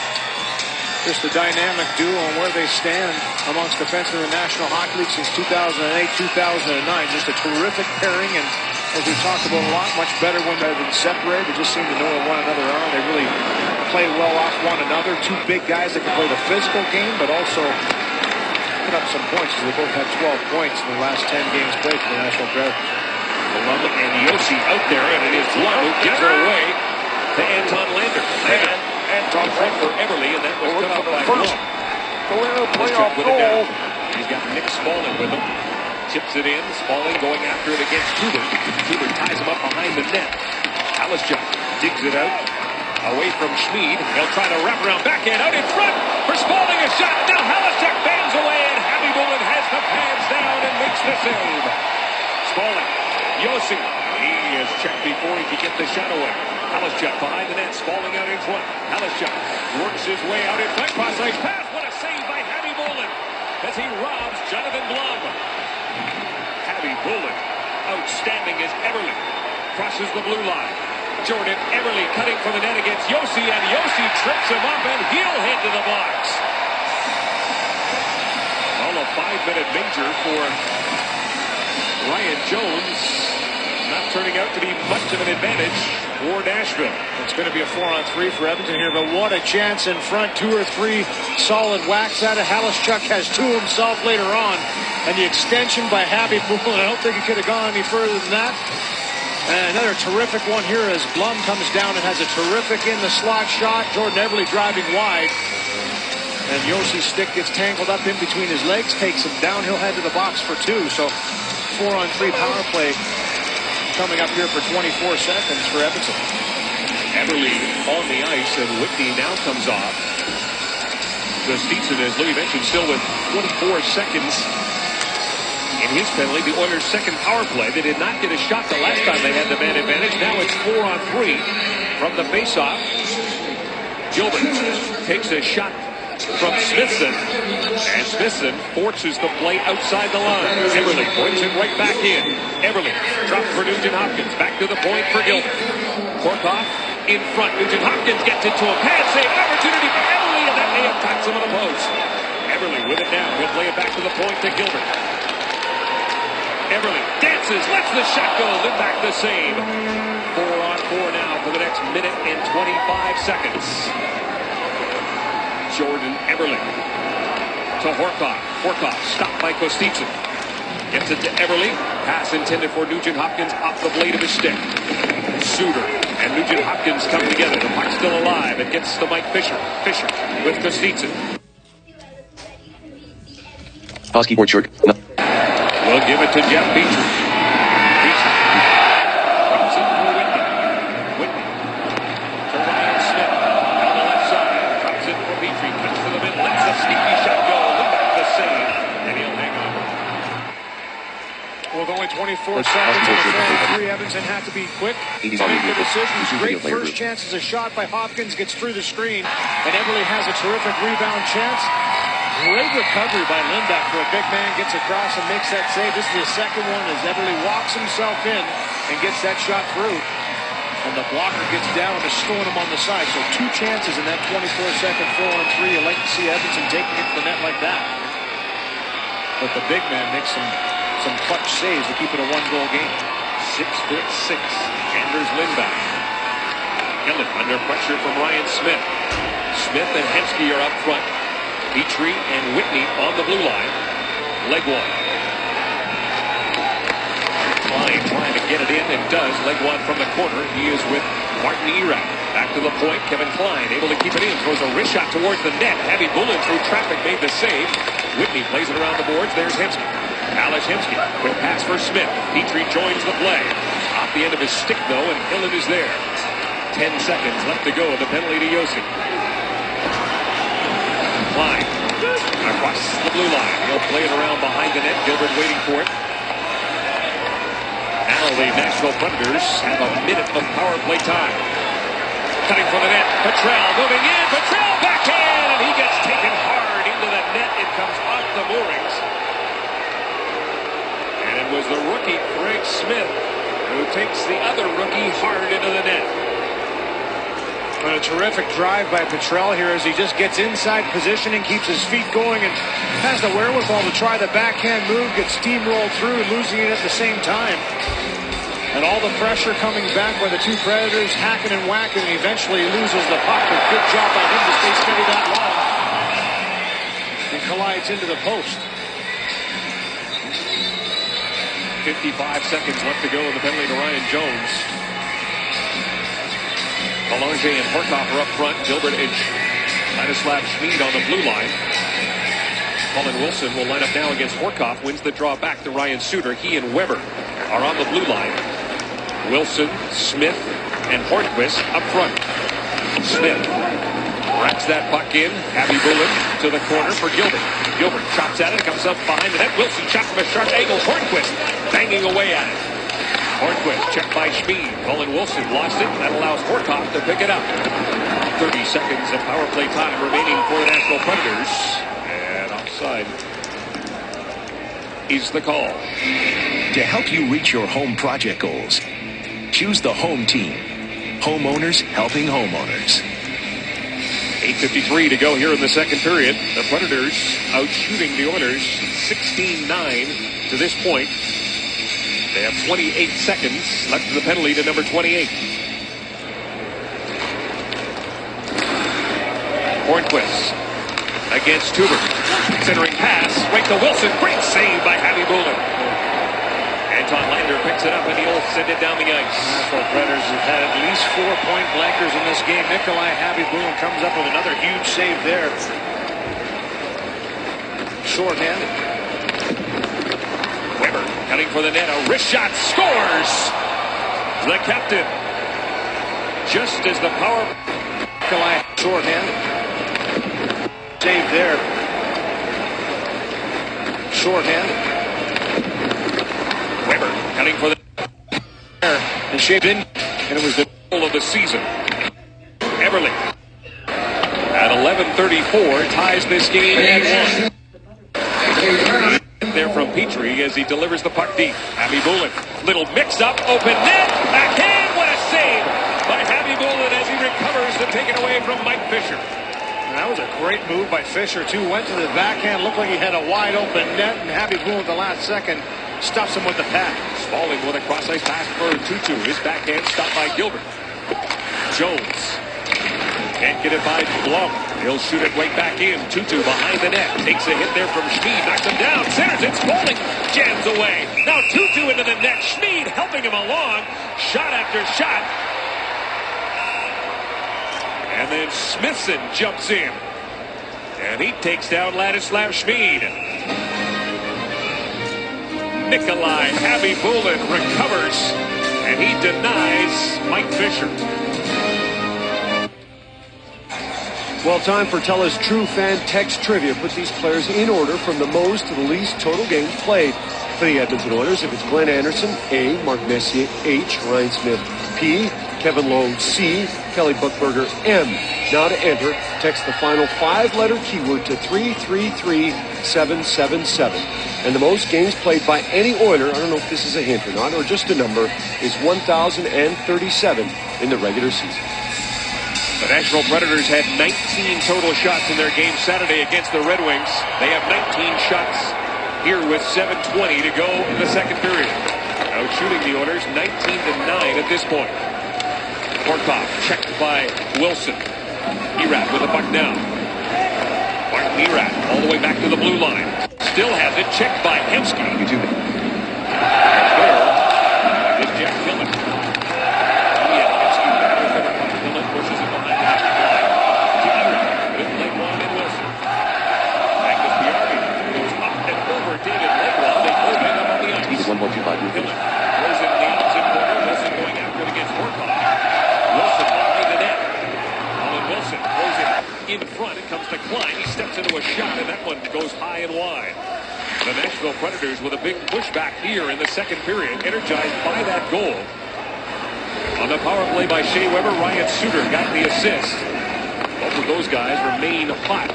just a dynamic duo on where they stand amongst defensemen in the National Hockey League since 2008, 2009. Just a terrific pairing, and as we've talked about a lot, much better when they've been separated. They just seem to know what one another are. They really play well off one another. 2 big guys that can play the physical game, but also put up some points, because they both have 12 points in the last 10 games played for the National Predators. Blum and Yossi out there, and it is Blum who gives it away to Anton Lander. Anton for Everly, and that was cut off by Blum. Playoff goal. He's got Nick Spaulding with him. Chips it in. Spaulding going after it against Tuber. Tuber ties him up behind the net. Halischuk digs it out. Away from Schmid. He'll try to wrap around backhand out in front for Spaulding. A shot. Now Halischuk bangs away, and Happy Bullet has the pads down and makes the save. Spaulding. Yossi. He is checked before he could get the shot away. Halischuk behind the net. Spaulding out in front. Halischuk works his way out in front. Cross-ice pass. What a save by Happy Bullet as he robs Jonathan Blum. Happy Bullet. Outstanding as Everly crosses the blue line. Jordan Everly cutting for the net against Yossi, and Yossi trips him up, and he'll head to the box. Well, a 5-minute major for Ryan Jones. Not turning out to be much of an advantage for Nashville. It's going to be a 4-on-3 for Edmonton here, but what a chance in front. 2 or 3 solid whacks at it. Halischuk has 2 himself later on, and the extension by Happy Bullet. I don't think he could have gone any further than that. And another terrific one here as Blum comes down and has a terrific in the slot shot. Jordan Everly driving wide. And Yossi's stick gets tangled up in between his legs, takes him down. He'll head to the box for 2. So 4-on-3 power play coming up here for 24 seconds for Edmonton. Everly on the ice, and Whitney now comes off. Gustafsson, as Louis mentioned, still with 24 seconds in his penalty. The Oilers' second power play. They did not get a shot the last time they had the man advantage. Now it's 4-on-3 from the faceoff. Gilbert takes a shot from Smithson, and Smithson forces the play outside the line. Everly brings it right back in. Everly drops for Nugent Hopkins. Back to the point for Gilbert. Horcov in front. Nugent Hopkins gets it to him. Pad save opportunity for Everly, and that may have caught some of the post. Everly with it now. He'll play it back to the point to Gilbert. Everly dances, lets the shot go. Lindback the save. 4-on-4 now for the next minute and 25 seconds. Jordan Everly to Horcov. Horcov stopped by Gustafsson. Gets it to Everly. Pass intended for Nugent Hopkins off the blade of his stick. Suter and Nugent Hopkins come together. The puck's still alive. It gets to Mike Fisher. Fisher with Gustafsson. Hockey board short. No. We'll give it to Jeff Petrie. Petrie drops it for Whitney. Whitney to Ryan Smith down the left side. Drops it for Petrie. Cuts to the middle. Lets a sneaky shot go. Look back the save. And he'll hang on. With only 24 seconds in the 4-on-3, Edmonton had to be quick to make the decisions. Great first chance as a shot by Hopkins gets through the screen, and Everly has a terrific rebound chance. Great recovery by Lindback for a big man, gets across and makes that save. This is the second one as Everly walks himself in and gets that shot through. And the blocker gets down and is throwing him on the side. So 2 chances in that 24-second 4-on-3. You like to see Edmonton taking it to the net like that. But the big man makes some clutch saves to keep it a 1-goal game. 6'6", Anders Lindback. Gillen under pressure from Ryan Smith. Smith and Hemsky are up front. Petrie and Whitney on the blue line. Leg one. Klein trying to get it in, and does. Leg one from the corner. He is with Martin Erat. Back to the point. Kevin Klein able to keep it in. Throws a wrist shot towards the net. Abby Bullen through traffic made the save. Whitney plays it around the boards. There's Hemsky. Alex Hemsky. Quick pass for Smith. Petrie joins the play. Off the end of his stick, though, and Hillen is there. 10 seconds left to go in the penalty to Yossi. Klein across the blue line. He'll play it around behind the net. Gilbert waiting for it. Now the Nashville Predators have a minute of power play time. Cutting for the net. Petrell moving in. Petrell backhand, and he gets taken hard into the net. It comes off the moorings. And it was the rookie Craig Smith who takes the other rookie hard into the net. And a terrific drive by Petrell here as he just gets inside position and keeps his feet going and has the wherewithal to try the backhand move, gets steamrolled through, losing it at the same time. And all the pressure coming back by the two Predators, hacking and whacking, and eventually he loses the puck. But good job by him to stay steady that long. And collides into the post. 55 seconds left to go in the penalty to Ryan Jones. Belanger and Horcov are up front. Gilbert and Ladislav Schmid on the blue line. Colin Wilson will line up now against Horcov. Wins the draw back to Ryan Suter. He and Weber are on the blue line. Wilson, Smith, and Hornquist up front. Smith wraps that puck in. Abby Bullen to the corner for Gilbert. Gilbert chops at it, comes up behind the net. Wilson shot from a sharp angle. Hornquist banging away at it. Hornquist checked by Schmid. Colin Wilson lost it. That allows Horcov to pick it up. 30 seconds of power play time remaining for the Nashville Predators. And offside is the call. To help you reach your home project goals, choose the home team. Homeowners helping homeowners. 8:53 to go here in the second period. The Predators out shooting the Oilers 16-9 to this point. They have 28 seconds left of the penalty to number 28. Hornquist against Tuber. Centering pass right to Wilson. Great save by Abby Bullen. Anton Lander picks it up and he'll send it down the ice. The Predators have had at least 4 point blankers in this game. Nikolai Abby Bullen comes up with another huge save there. shorthanded. Weber cutting for the net. A wrist shot, scores! The captain. Just as the power... Nikolai shorthanded. Save there. Shorthanded. Weber cutting for the... And shaved in. And it was the goal of the season. Eberle. At 11:34, ties this game at 1. There from Petrie as he delivers the puck deep. Happy Bullen. Little mix-up, open net. Backhand, what a save by Happy Bullen as he recovers to take it away from Mike Fisher. And that was a great move by Fisher, too. Went to the backhand, looked like he had a wide-open net, and Happy Bullen at the last second stuffs him with the pad. Smalling with a cross-ice pass for Tutu. His backhand stopped by Gilbert. Jones. Can't get it by Blum. He'll shoot it right back in. Tutu behind the net. Takes a hit there from Schmid. Knocks him down. Centers it. Smalling jams away. Now Tutu into the net. Schmid helping him along. Shot after shot. And then Smithson jumps in. And he takes down Ladislav Schmid. Nikolai Happy-Bullen recovers. And he denies Mike Fisher. Well, time for Tella's True Fan Text Trivia. Put these players in order from the most to the least total games played. For the Edmonton Oilers, if it's Glenn Anderson, A, Mark Messier, H, Ryan Smith, P, Kevin Lowe, C, Kelly Buchberger, M. Now to enter, text the final 5-letter keyword to 333777. And the most games played by any Oiler, I don't know if this is a hint or not, or just a number, is 1,037 in the regular season. The Nashville Predators had 19 total shots in their game Saturday against the Red Wings. They have 19 shots here with 7:20 to go in the second period. Out shooting the Oilers 19-9 at this point. Horcov checked by Wilson. Erat with the puck now. Martin Erat all the way back to the blue line. Still has it checked by Hemsky. YouTube. There is Jeff Killen. Pushes it behind the net. With Legwand and Wilson. Magnus Bjarne goes up and over David Legwand. They both end up on the ice. Speed is 1.25 meters. Throws it in the opposite corner. Wilson going after it against Horcov. Wilson behind the net. Colin Wilson throws it in front. It comes to Klein. He steps into a shot, and that one goes high and wide. The Nashville Predators with a big pushback here in the second period, energized by that goal. On the power play by Shea Weber, Ryan Suter got the assist. Both of those guys remain hot.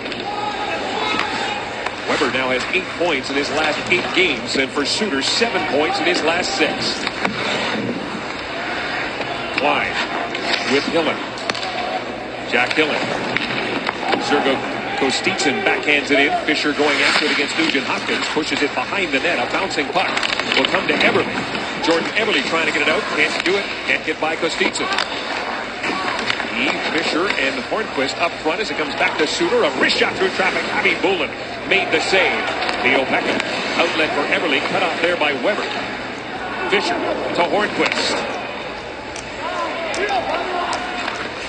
Weber now has 8 points in his last 8 games, and for Suter, 7 points in his last 6. Klein with Hillen. Jack Hillen. Sergo Kostitsyn backhands it in. Fisher going after it against Nugent Hopkins. Pushes it behind the net. A bouncing puck will come to Eberle. Jordan Eberle trying to get it out. Can't do it. Can't get by Kostitsyn. Fisher and Hornquist up front as it comes back to Suter. A wrist shot through traffic. Happy Bullen made the save. Theo Pekka. Outlet for Eberle. Cut off there by Weber. Fisher to Hornquist.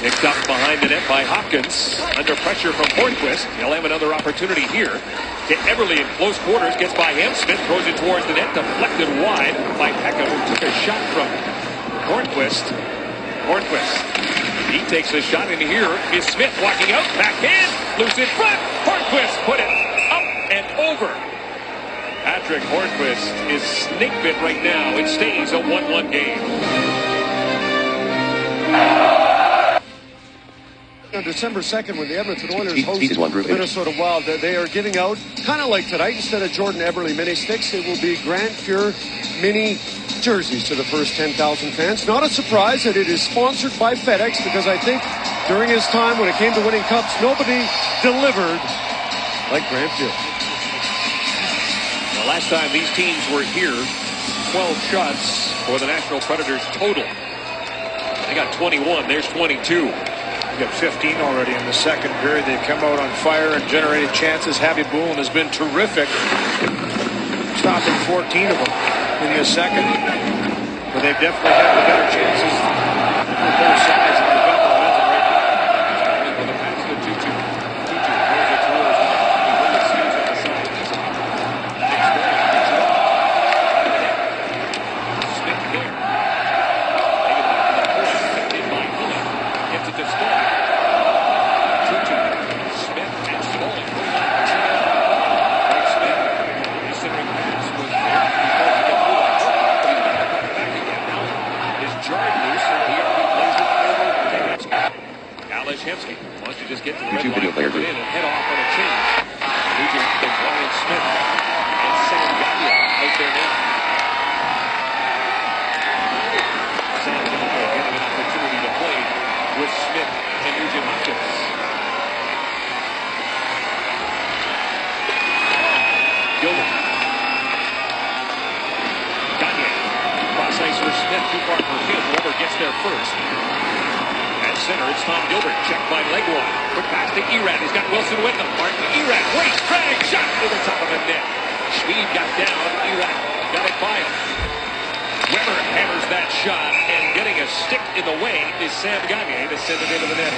Picked up behind the net by Hopkins. Under pressure from Hornquist. He'll have another opportunity here. To Eberle in close quarters. Gets by him. Smith throws it towards the net. Deflected wide by Pekka, who took a shot from Hornquist. Hornquist. He takes a shot in here. Is Smith walking out. Backhand. Loose in front. Hornquist put it up and over. Patrick Hornquist is snake bit right now. It stays a 1-1 game. On December 2nd, when the Edmonton Oilers host the Minnesota Wild, they are giving out, kind of like tonight, instead of Jordan Eberle mini sticks, it will be Grant Fuhr mini jerseys to the first 10,000 fans. Not a surprise that it is sponsored by FedEx, because I think during his time when it came to winning cups, nobody delivered like Grant Fuhr. The last time these teams were here, 12 shots for the Nashville Predators total. They got 21. There's 22. Got 15 already in the second period. They've come out on fire and generated chances. Happy Bullen has been terrific, stopping 14 of them in the second. But they've definitely had the better chances on both sides, and they've got the momentum right now. With a pass to Tutu. Tutu throws it towards the net. He really sees on the side. Gilbert. Gagne. Cross ice for Smith. Too far for him. Weber gets there first. At center, it's Tom Gilbert. Checked by Legwand. Quick pass to Erad. He's got Wilson with him. Martin Erad. Great drag shot over top of the net. Schmid got down. Erad got it by him. Weber hammers that shot, and getting a stick in the way is Sam Gagne to send it into the net.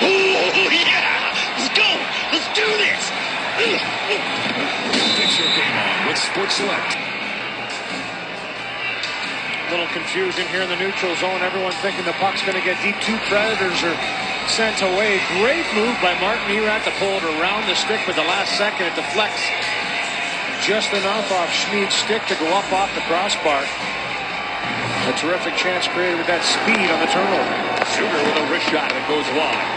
Oh, yeah! Let's go! Let's do this! Fix your game on with Sports Select. Little confusion here in the neutral zone. Everyone thinking the puck's going to get deep. Two Predators are sent away. Great move by Martin Erad to pull it around the stick, but the last second it deflects just enough off Schmid's stick to go up off the crossbar. A terrific chance created with that speed on the turnover. Sugar with a wrist shot that goes wide.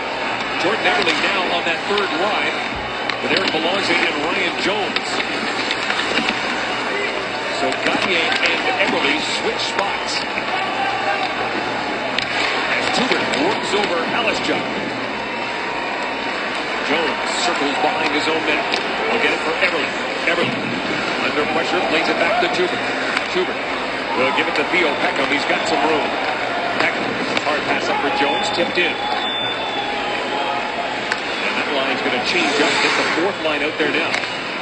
Jordan Eberle now on that third line with Eric Belanger and Ryan Jones. So Gagne and Eberle switch spots. As Tubert works over Alischuk. Jones circles behind his own net. Will get it for Eberle. Eberle under pressure plays it back to Tubert. Tubert will give it to Theo Peckham. He's got some room. Peckham, hard pass up for Jones, tipped in. And that line's going to change up. Get the fourth line out there now.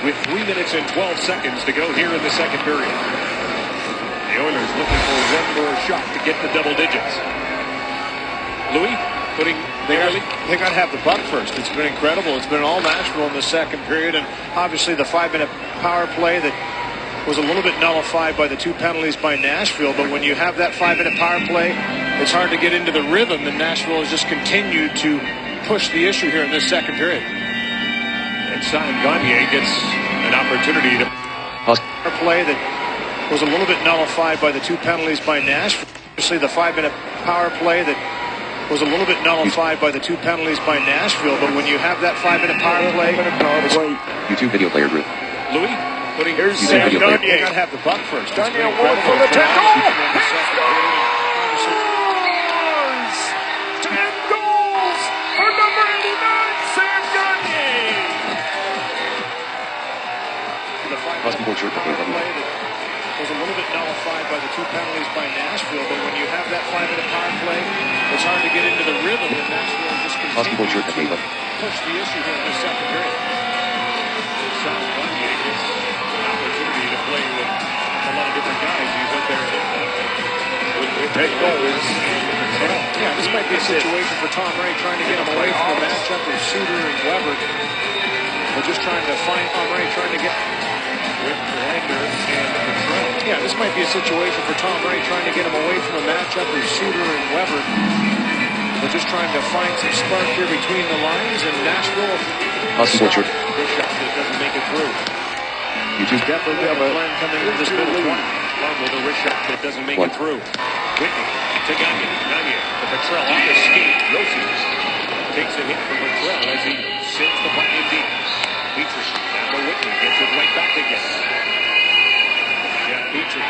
With 3 minutes and 12 seconds to go here in the second period. The Oilers looking for one more shot to get the double digits. Louis putting... They got to have the puck first. It's been incredible. It's been all Nashville in the second period, and obviously the 5-minute power play that was a little bit nullified by the 2 penalties by Nashville. But when you have that 5-minute power play, it's hard to get into the rhythm, and Nashville has just continued to push the issue here in this second period. And Sam Gagne gets an opportunity to play that was a little bit nullified by the 2 penalties by Nashville. Obviously the 5-minute power play that was a little bit nullified by the 2 penalties by Nashville, but when you have that 5-minute power play, YouTube video player group. Louis putting here's Sam Gagne. They got to have the puck first. Gagne won for the tackle. He scores! 10 goals for number 89, Sam Gagne. The 5-minute play that was a little bit nullified by the 2 penalties by Nashville, but when you have that 5-minute power play, it's hard to get into the rhythm, and Nashville just continues to push the issue here in the second period. Sam Gagne gets an opportunity to play with a lot of different guys. He's out there with 10 goals. Yeah, this might be a situation for Tom Ray trying to get him away from the matchup of Suter and Weber. But just trying to find Tom Ray trying to get with Lander and Petrell. Yeah, this might be a situation for Tom Ray trying to get him away from a matchup with Suter and Weber. They're just trying to find some spark here between the lines, and Nashville. This shot that doesn't make it through. YouTube. Definitely have a plan coming into this middle 20. With a wrist shot that doesn't make it through. Whitney to Gagne. Gagne to Petrell off the skate. Yossi takes a hit from Petrell as he sends the puck in deep. Petrie down to Whitney. Gets it right back again. Jeff Petrie.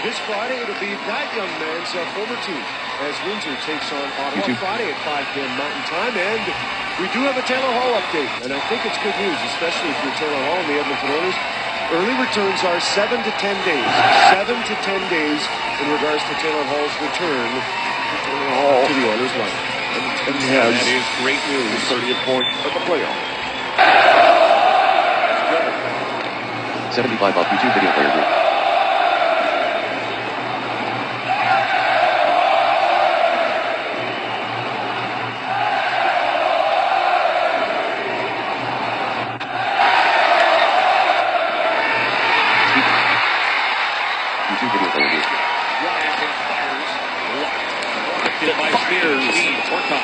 This Friday, it'll be that young man's former team as Windsor takes on Ottawa Friday at 5 p.m. Mountain Time. And we do have a Taylor Hall update, and I think it's good news, especially if you're Taylor Hall and the Edmonton Oilers. Early returns are 7 to 10 days. 7 to 10 days in regards to Taylor Hall's return to the Oilers line. And he has that is great news. 30th point of the playoff. 75 off YouTube video player group. By Spears. Horcov.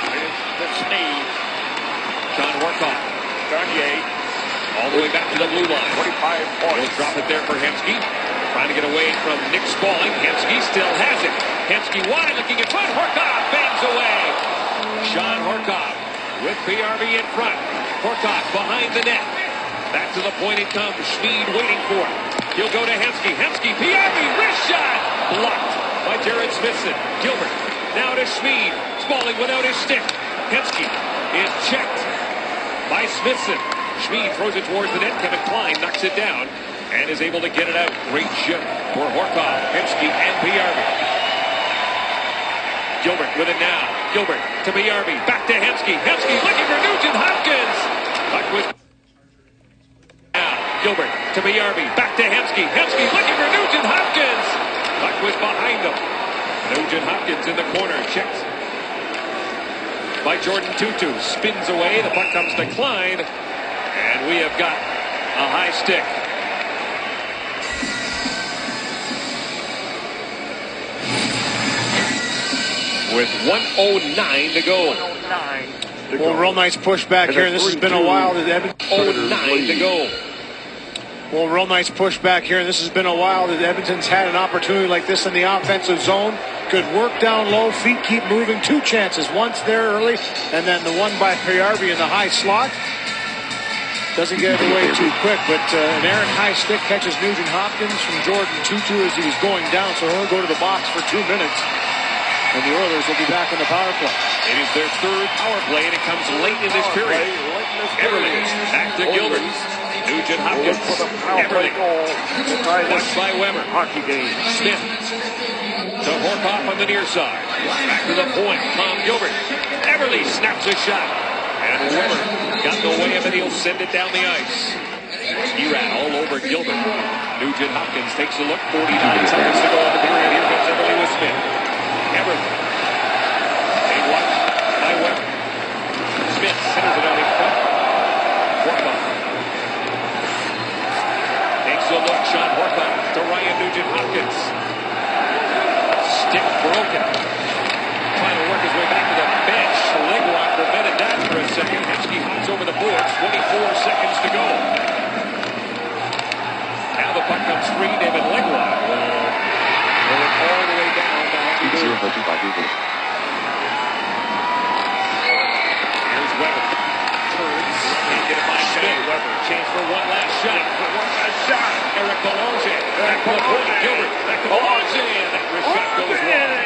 That's me. Sean Horcov. Gagne. All the way back to the blue line. 25 points. He'll drop it there for Hemsky. Trying to get away from Nick Spaulding. Hemsky still has it. Hemsky wide, looking at front. Horcov bangs away. Sean Horcov with PRV in front. Horcov behind the net. Back to the point it comes. Schmid waiting for it. He'll go to Hemsky. Hemsky, PRV, wrist shot. Blocked by Jared Smithson. Gilbert now to Schmid. Spaulding without his stick. Hemsky is checked by Smithson. Schmid throws it towards the net. Kevin Klein knocks it down and is able to get it out. Great shift for Horcov, Hemsky, and PRV. Gilbert with it now. Gilbert to PRV. Back to Hemsky. Hemsky looking for Nugent Hopkins. Puck with now. Gilbert to PRV. Back to Hemsky. Hemsky looking for Nugent Hopkins. Puck was behind him. Nugent Hopkins in the corner. Checked by Jordan Tutu. Spins away. The puck comes to Klein. And we have got a high stick. With 1:09 to go. Well, real nice push back here. This has been a while. 1:09 to go. Well, real nice push back here. This has been a while that Edmonton's had an opportunity like this in the offensive zone. Good work down low. Feet keep moving. Two chances. Once there early, and then the one by PRV in the high slot. Doesn't get it away too quick, but an errant high stick catches Nugent Hopkins from Jordan Tutu as he was going down, so he'll go to the box for 2 minutes. And the Oilers will be back on the power play. It is their third power play, and it comes late in this period. Everly back to Gilbert. Nugent Hopkins. Everly. Watched by Weber. Hockey game. Smith to Horcov on the near side. Back to the point. Tom Gilbert. Everly snaps a shot. And Weber got in the way of it. He'll send it down the ice. He ran all over Gilbert. Nugent Hopkins takes a look. 49 seconds to go in the period. Here comes Everly with Smith. Everly. They watch by Weber. Smith centers it out in front. Horcov takes a look. Sean Horcov to Ryan Nugent Hopkins. Stick broken. Trying to work his way back to the bench. Legua prevented that for a second. Hemsky hops over the boards. 24 seconds to go. Now the puck comes free. David Legua will pull it all the way down to Happy Boone. Here's Weber. Turns. Can't get it by Smith. Weber. Chance for one last shot. Eric Belanger. Back to the point. Gilbert. Back to Belanger. And that wrist shot goes wrong.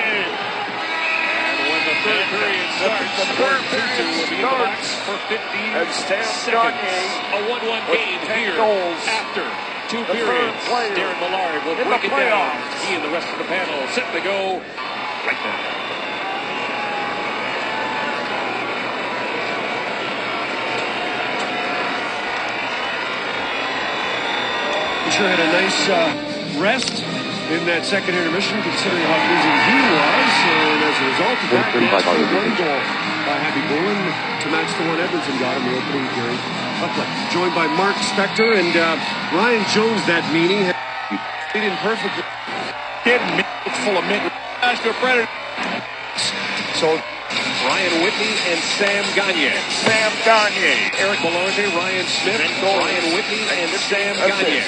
When the third period starts, Jordan Tutu will be in the box for 50 seconds. A 1-1 game here after 2 periods. Darren Millard will break it down. He and the rest of the panel set to go right now. He sure had a nice rest in that second intermission, considering how busy he was. And as a result of that, one goal by Happy Boone to match the one Edmonton got in the opening period of play. Joined by Mark Spector and Ryan Jones that meeting. Played in perfectly. Full of mid. Nashville Predators. So Ryan Whitney and Sam Gagne. Sam Gagne. Eric Belanger, Ryan Smith, Ryan Whitney, and Sam Gagne.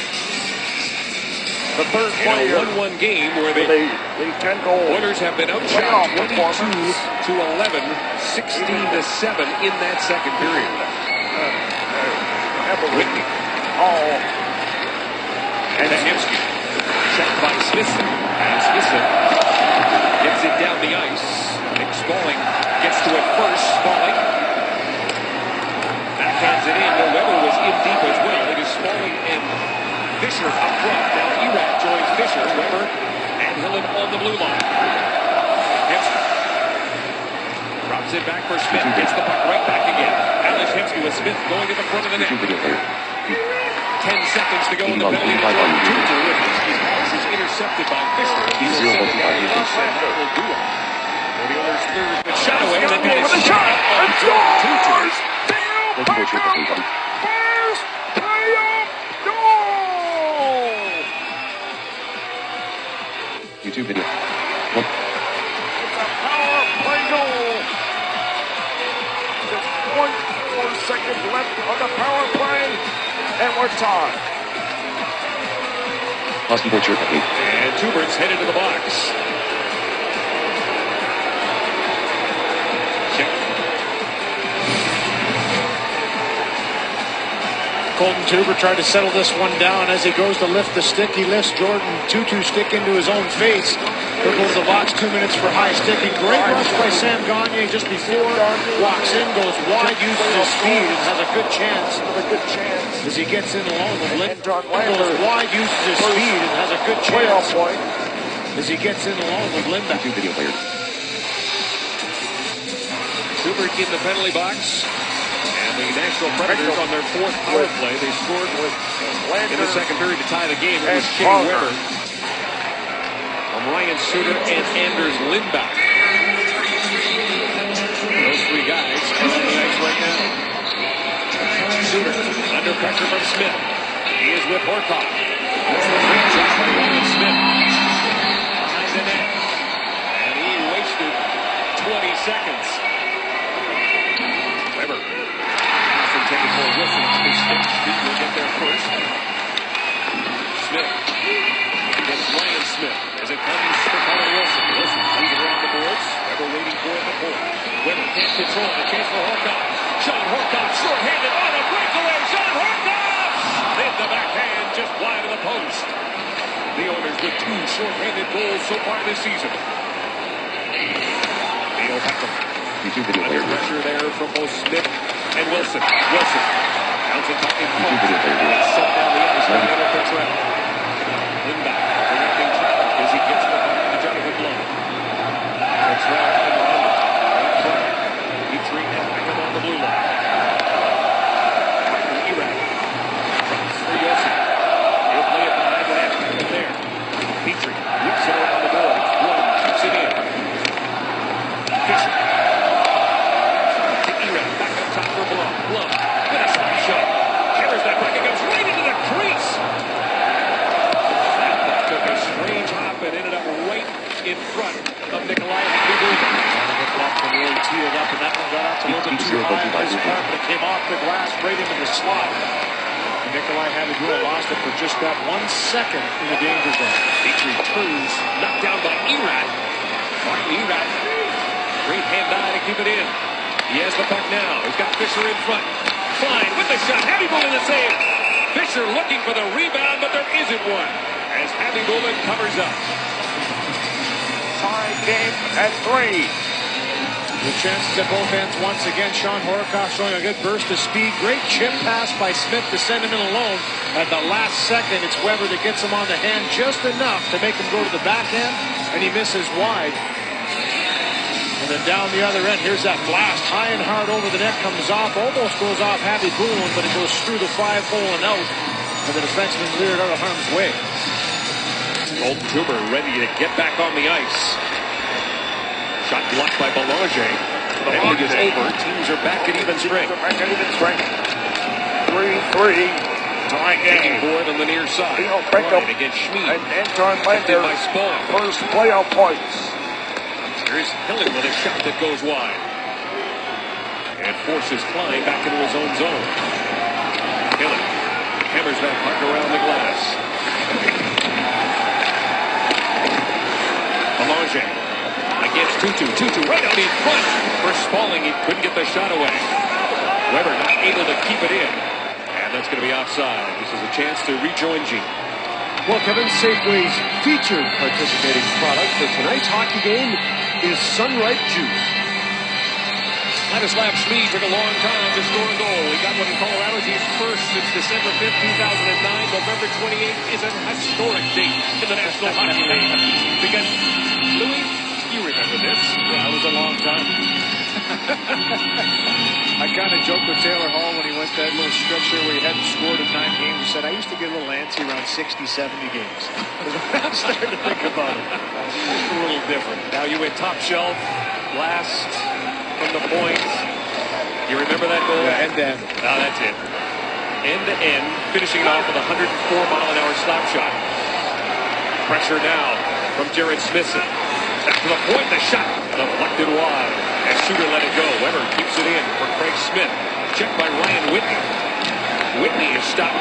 The third player. In a 1-1 game where the 10 goals. Oilers have been outshot 22-11, 16-7 in that second period. Whitney. And Hemsky. Checked by Smithson. And Smithson gets it down the ice. Nick Spaulding gets to it first. Spaulding backhands it in. Weber was in deep as well. It is Spaulding and Fisher up front. Now Erat joins Fisher, Weber, and Hillen on the blue line. Hemsky drops it back for Smith. Gets the puck right back again. Alex Hemsky with Smith going to the front of the net. 10 seconds to go in the penalty to Jordan Tutu. And Hemsky's pass is intercepted by Fisher. He's will do it. For the Oilers' third shot away. And then with a shot. And scores! First playoff goal! YouTube video. It's a power play goal. Just 0.4 seconds left on the power play, and we're tied. Hockey board shirt technique. And Tubert's headed to the box. Check. Colton Tuber tried to settle this one down as he goes to lift the stick. He lifts Jordan Tutu stick into his own face. There goes the box, 2 minutes for high sticking. Great rush by Sam Gagner just before. Walks in, goes wide, uses his speed, and has a good chance. As he gets in alone with Lindback. Goes wide, uses his speed, and has a good chance. As he gets in alone with Lindback. Video player. Tubert in the penalty box. And the Nashville Predators on their fourth power play. They scored in the second period to tie the game. It was Shea Weber from Ryan Suter and Anders Lindback. Those three guys are on the ice right now. Suter under pressure from Smith. He is with Horcov. Great job by Ryan Smith. Behind the net. And he wasted 20 seconds. Weber. Intended for Wilson on his stick. Speed will get there first. Smith against Ryan Smith as it comes to Connor Wilson. Wilson moves it around the boards. Weber waiting for it at the point. Weber can't control it. A chance for Horcov. Sean Horcov short-handed on a breakaway. Sean Horcov! In the backhand just wide of the post. The Oilers with 2 short-handed goals so far this season. Neil Peckham. Under pressure there from both Smith and Wilson. Wilson. Bouncing top in front. Set down the ice by the other Petrell. Lindback directing traffic as he gets the puck to Jonathan Blow. Petrell and Lindback. In front. Petrie and Peckham on the blue line. Martin Erat. Drops for Wilson. He'll play it behind the net. Right there. Petrie whips it out on the boards. Blow keeps it in. Fisher. Blow. Good shot. Hammers that puck. It goes right into the crease. That puck took a strange hop and ended up right in front of Nikolai Happy-Blumen. The puck really tealed up, and that one got out a little bit too high by his puck, but it came off the glass right into the slot. And Nikolai Happy-Blumen lost it for just that 1 second in the danger zone. Petrie turns, knocked down by Erat. Martin Erat. Great hand-eye to keep it in. He has the puck now. He's got Fisher in front. Klein with the shot. Happy-Blumen the save. Fisher looking for the rebound, but there isn't one. As Happy-Blumen covers up. Tie game at 3. Good chances at both ends once again. Sean Horcov showing a good burst of speed. Great chip pass by Smith to send him in alone. At the last second, it's Weber that gets him on the hand just enough to make him go to the backhand, and he misses wide. And then down the other end, here's that blast. High and hard over the net, comes off, almost goes off Happy-Blumen, but it goes through the 5-hole and out. And the defenseman cleared out of harm's way. Colton Tuber ready to get back on the ice. Shot blocked by Belanger. The league is over. Teams are back at even strength. 3-3. Tie game. Board on the near side. Peckham against Schmid. And Anton Lander. First playoff points. Here's Hillen with a shot that goes wide. And forces Klein back into his own zone. Hillen hammers that puck around the glass. Belanger against Tutu. Tutu right out in front for Spaulding. He couldn't get the shot away. Weber not able to keep it in. And that's going to be offside. This is a chance to rejoin Gene. Well, Kevin, Safeway's featured participating product for tonight's hockey game is Sunripe Juice. Ladislav Schmid took a long time to score a goal. He got one in Colorado. He's first since December 5th, 2009. November 28th is an historic date in the National Hockey League. Because, Louis, you remember this. Yeah, it was a long time. I kind of joked with Taylor Hall when he went that little stretch there where he hadn't scored in 9 games. He said, I used to get a little antsy around 60, 70 games. I'm starting to think about it. It's a little different. Now you went top shelf, last from the point. You remember that goal? Yeah, end to end. Now that's it. End to end, finishing it off with a 104-mile-an-hour slap shot. Pressure now from Jared Smithson. Back to the point, the shot deflected wide. As Shooter let it go. Weber keeps it in for Craig Smith. Check by Ryan Whitney. Whitney is stuck.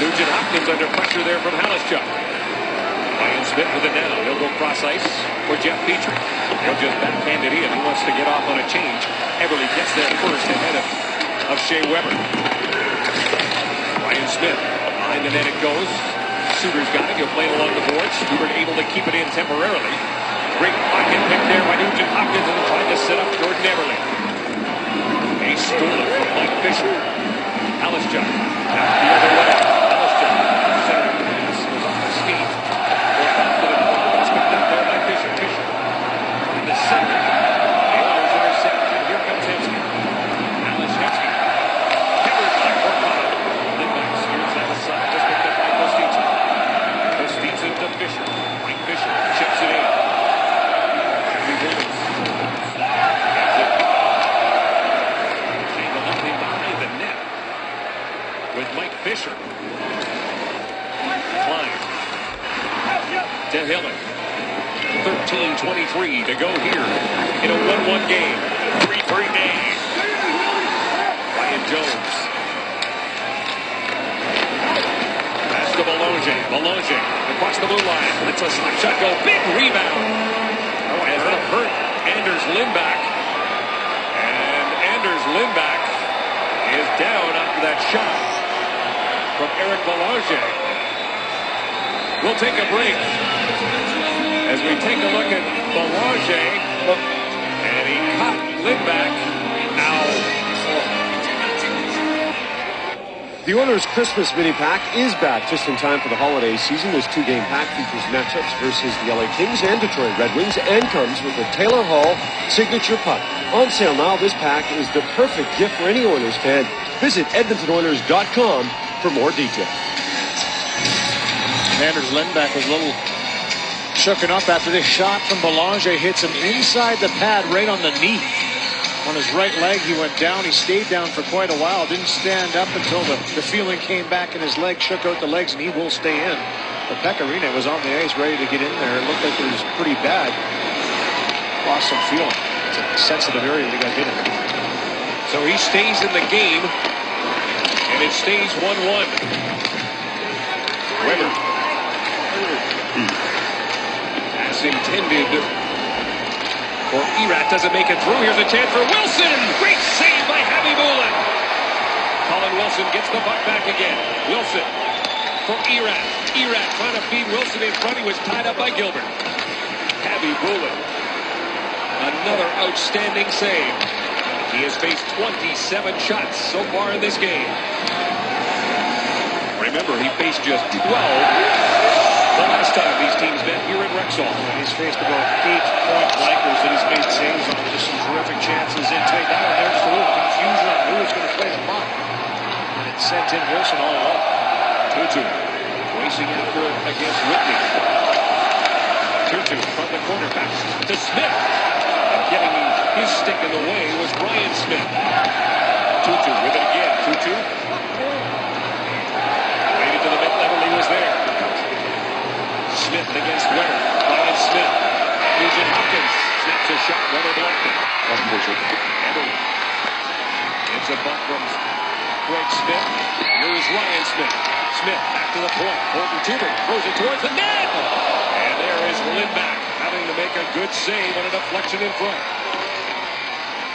Nugent Hopkins under pressure there from Halishchuk. Ryan Smith with it now. He'll go cross ice for Jeff Petrie. He'll just backhand it in. He wants to get off on a change. Everly gets there first ahead of Shea Weber. Ryan Smith. Behind the net it goes. Suter's got it. He'll play it along the boards. Hubert able to keep it in temporarily. Great pocket pick there by Nugent Hopkins and trying to set up Jordan Everly. A stolen from Mike Fisher. Halishchuk. Back the other way. Halishchuk. Center pass was off his feet. It's picked up there by Fisher. Fisher. Trying to center. The Oilers intercept. Here comes Hensky. Alex Hensky. Covered by Horcov. Lindback steers that aside. Just picked up by Kostitsin. Kostitsin to Fisher. Mike Fisher chips it in. Jimmy Williams. With Mike Fisher. Klein. To Hillen. 13:23 to go here in a 1-1 game. 3-3 days. Ryan Jones. Pass to Belanger. Belanger across the blue line. Let's a slap shot go. Big rebound. Oh, and that'll hurt Anders Lindback. And Anders Lindback is down after that shot from Eric Belanger. We'll take a break as we take a look at Belanger, and he caught Lindback. The Oilers' Christmas mini pack is back just in time for the holiday season. This 2-game pack features matchups versus the LA Kings and Detroit Red Wings and comes with a Taylor Hall signature puck. On sale now, this pack is the perfect gift for any Oilers fan. Visit EdmontonOilers.com for more detail. Anders Lindback was a little shooken up after this shot from Belanger hits him inside the pad right on the knee. On his right leg, he went down. He stayed down for quite a while. Didn't stand up until the feeling came back in his leg, shook out the legs, and he will stay in. But Pecorino was on the ice ready to get in there. It looked like it was pretty bad. Lost some feeling. It's a sensitive area that he got hit in. So he stays in the game, and it stays 1-1. Weber. Pass intended for Erat, doesn't make it through. Here's a chance for Wilson. Great save by Javi Bulin. Colin Wilson gets the puck back again. Wilson for Erat. Erat trying to feed Wilson in front. He was tied up by Gilbert. Javi Bulin. Another outstanding save. He has faced 27 shots so far in this game. Remember, he faced just 12 the last time these teams met here in Rexall. He's faced about 8-point blankers that he's made saves on. Just some terrific chances in tight down. And there's just a little confusion on who is going to play the puck. And it sent in Wilson all along. 2-2. Racing after it against Whitney. 2-2 from the corner back to Smith. And getting his stick in the way was Ryan Smith. 2-2 with it again. 2-2. Waited to the mid-level. He was there. Smith against Weber. Ryan Smith. Nugent Hopkins snaps a shot. Weber blocked it. Everly. It's a bump from Craig Smith. Here's Ryan Smith. Smith back to the point. Holden Tuber throws it towards the net. And there is Lindback having to make a good save on a deflection in front.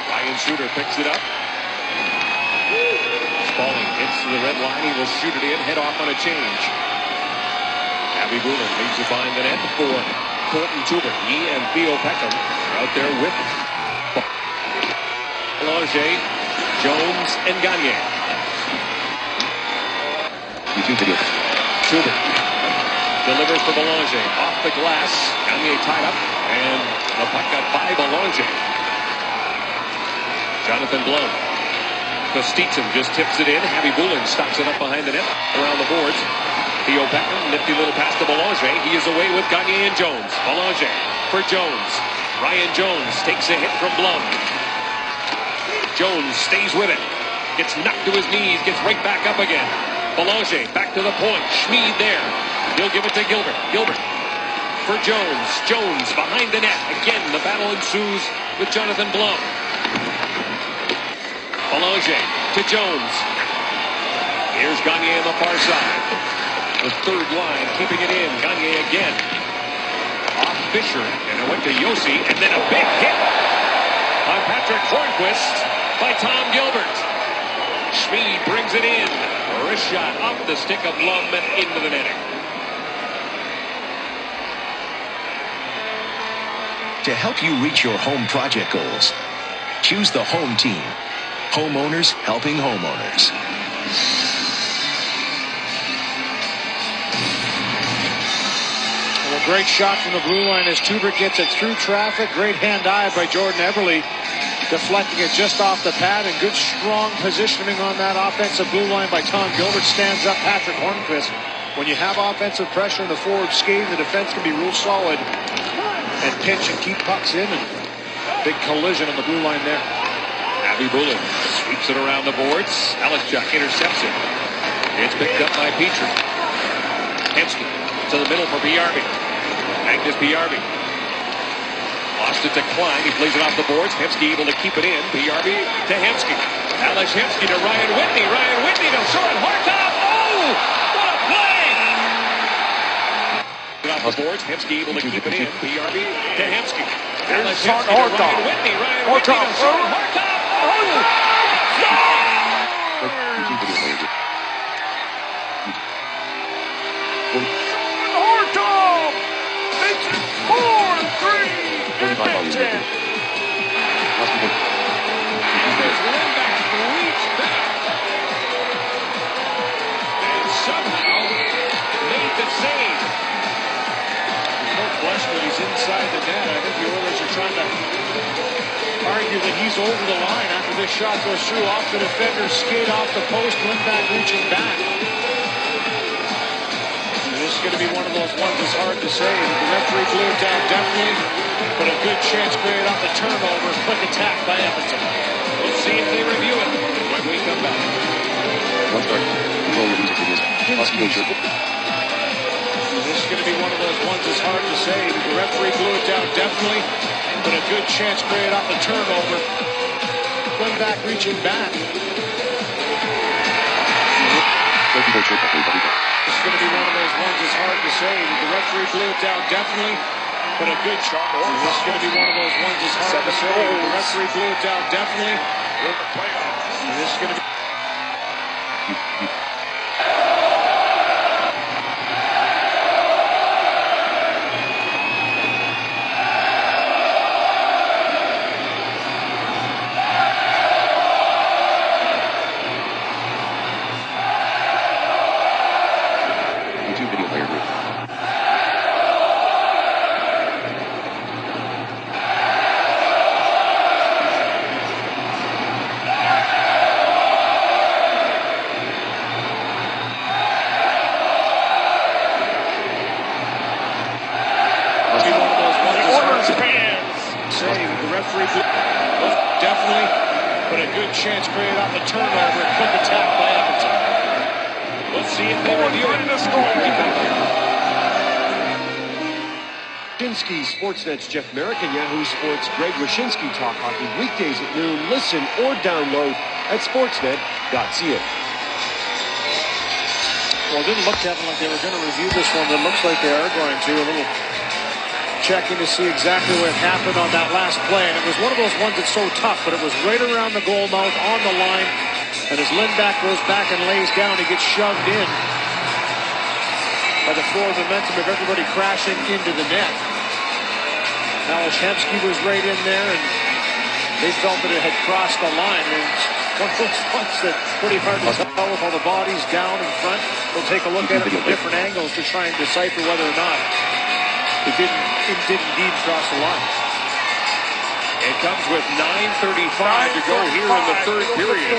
Ryan Suter picks it up. Spaulding hits the red line. He will shoot it in. Head off on a change. Javi Bulin leaves it behind the net for Colton Tuber. He and Theo Peckham are out there with Belanger, Jones, and Gagne. YouTube video. Tuber delivers for Belanger. Off the glass. Gagne tied up. And the puck got by Belanger. Jonathan Blum. Kostitsin just tips it in. Javi Bulin stops it up behind the net. Around the boards. Theo Peckham, nifty little pass to Belanger. He is away with Gagne and Jones. Belanger for Jones. Ryan Jones takes a hit from Blum. Jones stays with it. Gets knocked to his knees. Gets right back up again. Belanger back to the point. Schmid there. He'll give it to Gilbert. Gilbert for Jones. Jones behind the net. Again, the battle ensues with Jonathan Blum. Belanger to Jones. Here's Gagne on the far side. The third line keeping it in. Gagne again. Off Fisher. And it went to Yossi. And then a big hit on Patrick Hornquist by Tom Gilbert. Schmid brings it in. A wrist shot off the stick of Lum and into the netting. To help you reach your home project goals, choose the home team. Homeowners helping homeowners. Well, a great shot from the blue line as Tuber gets it through traffic. Great hand-eye by Jordan Eberle, deflecting it just off the pad, and good strong positioning on that offensive blue line by Tom Gilbert. Stands up Patrick Hornquist. When you have offensive pressure in the forward skate, the defense can be real solid and pinch and keep pucks in. And big collision on the blue line there. Abby Bullen sweeps it around the boards. Alexchuk intercepts it. It's picked up by Petrie. Hemsky to the middle for Bjarby. Magnus Bjarby. Lost it to Klein. He plays it off the boards. Hemsky able to keep it in. Bjarby to Hemsky. Alex Hemsky to Ryan Whitney. Ryan Whitney to Sean Horcov. Oh! What a play! Off the boards. Hemsky able to keep it in. Bjarby to Hemsky. Alex Sean Hemsky to Horcov. Ryan Whitney. Ryan Whitney to Sean Horcov. Horcov makes it 4-3 Edmonton. As Lindback reached back and somehow made the save. No question that he's inside the net. I think the Oilers are trying to argue that he's over the line after this shot goes through. Off the defender, skate off the post, Lindback reaching back. And this is going to be one of those ones that's hard to say. The referee blew it down definitely, but a good chance created off the turnover. Quick attack by Edmonton. We'll see if they review it when we come back. One start. Control your music videos. Husky Nature. This is going to be one of those ones that's hard to say. The referee blew it down definitely, but a good chance created off the turnover. Lindback reaching back. This is going to be one of those ones that's hard to say. The referee blew it down definitely, but a good shot. This is going to be one of those ones that's hard to say. The referee blew it down definitely. This is going to be. Definitely, but a good chance created off the turnover. Quick attack by Edmonton. Let's see if they review it. Wyshynski, Sportsnet's Jeff Merrick, and Yahoo Sports' Greg Wyshynski talk hockey weekdays at noon. Listen or download at sportsnet.ca. Well, it didn't look, Kevin, like they were going to review this one. It looks like they are going to. A little checking to see exactly what happened on that last play. And it was one of those ones that's so tough, but it was right around the goal mouth on the line. And as Lindback goes back and lays down, he gets shoved in by the forward momentum of everybody crashing into the net. Alex Hemsky was right in there, and they felt that it had crossed the line. And it's one of those ones that's pretty hard to tell with all the bodies down in front. They'll take a look at it from different angles to try and decipher whether or not it did indeed cross the line. It comes with 9:35 to go here in the third period.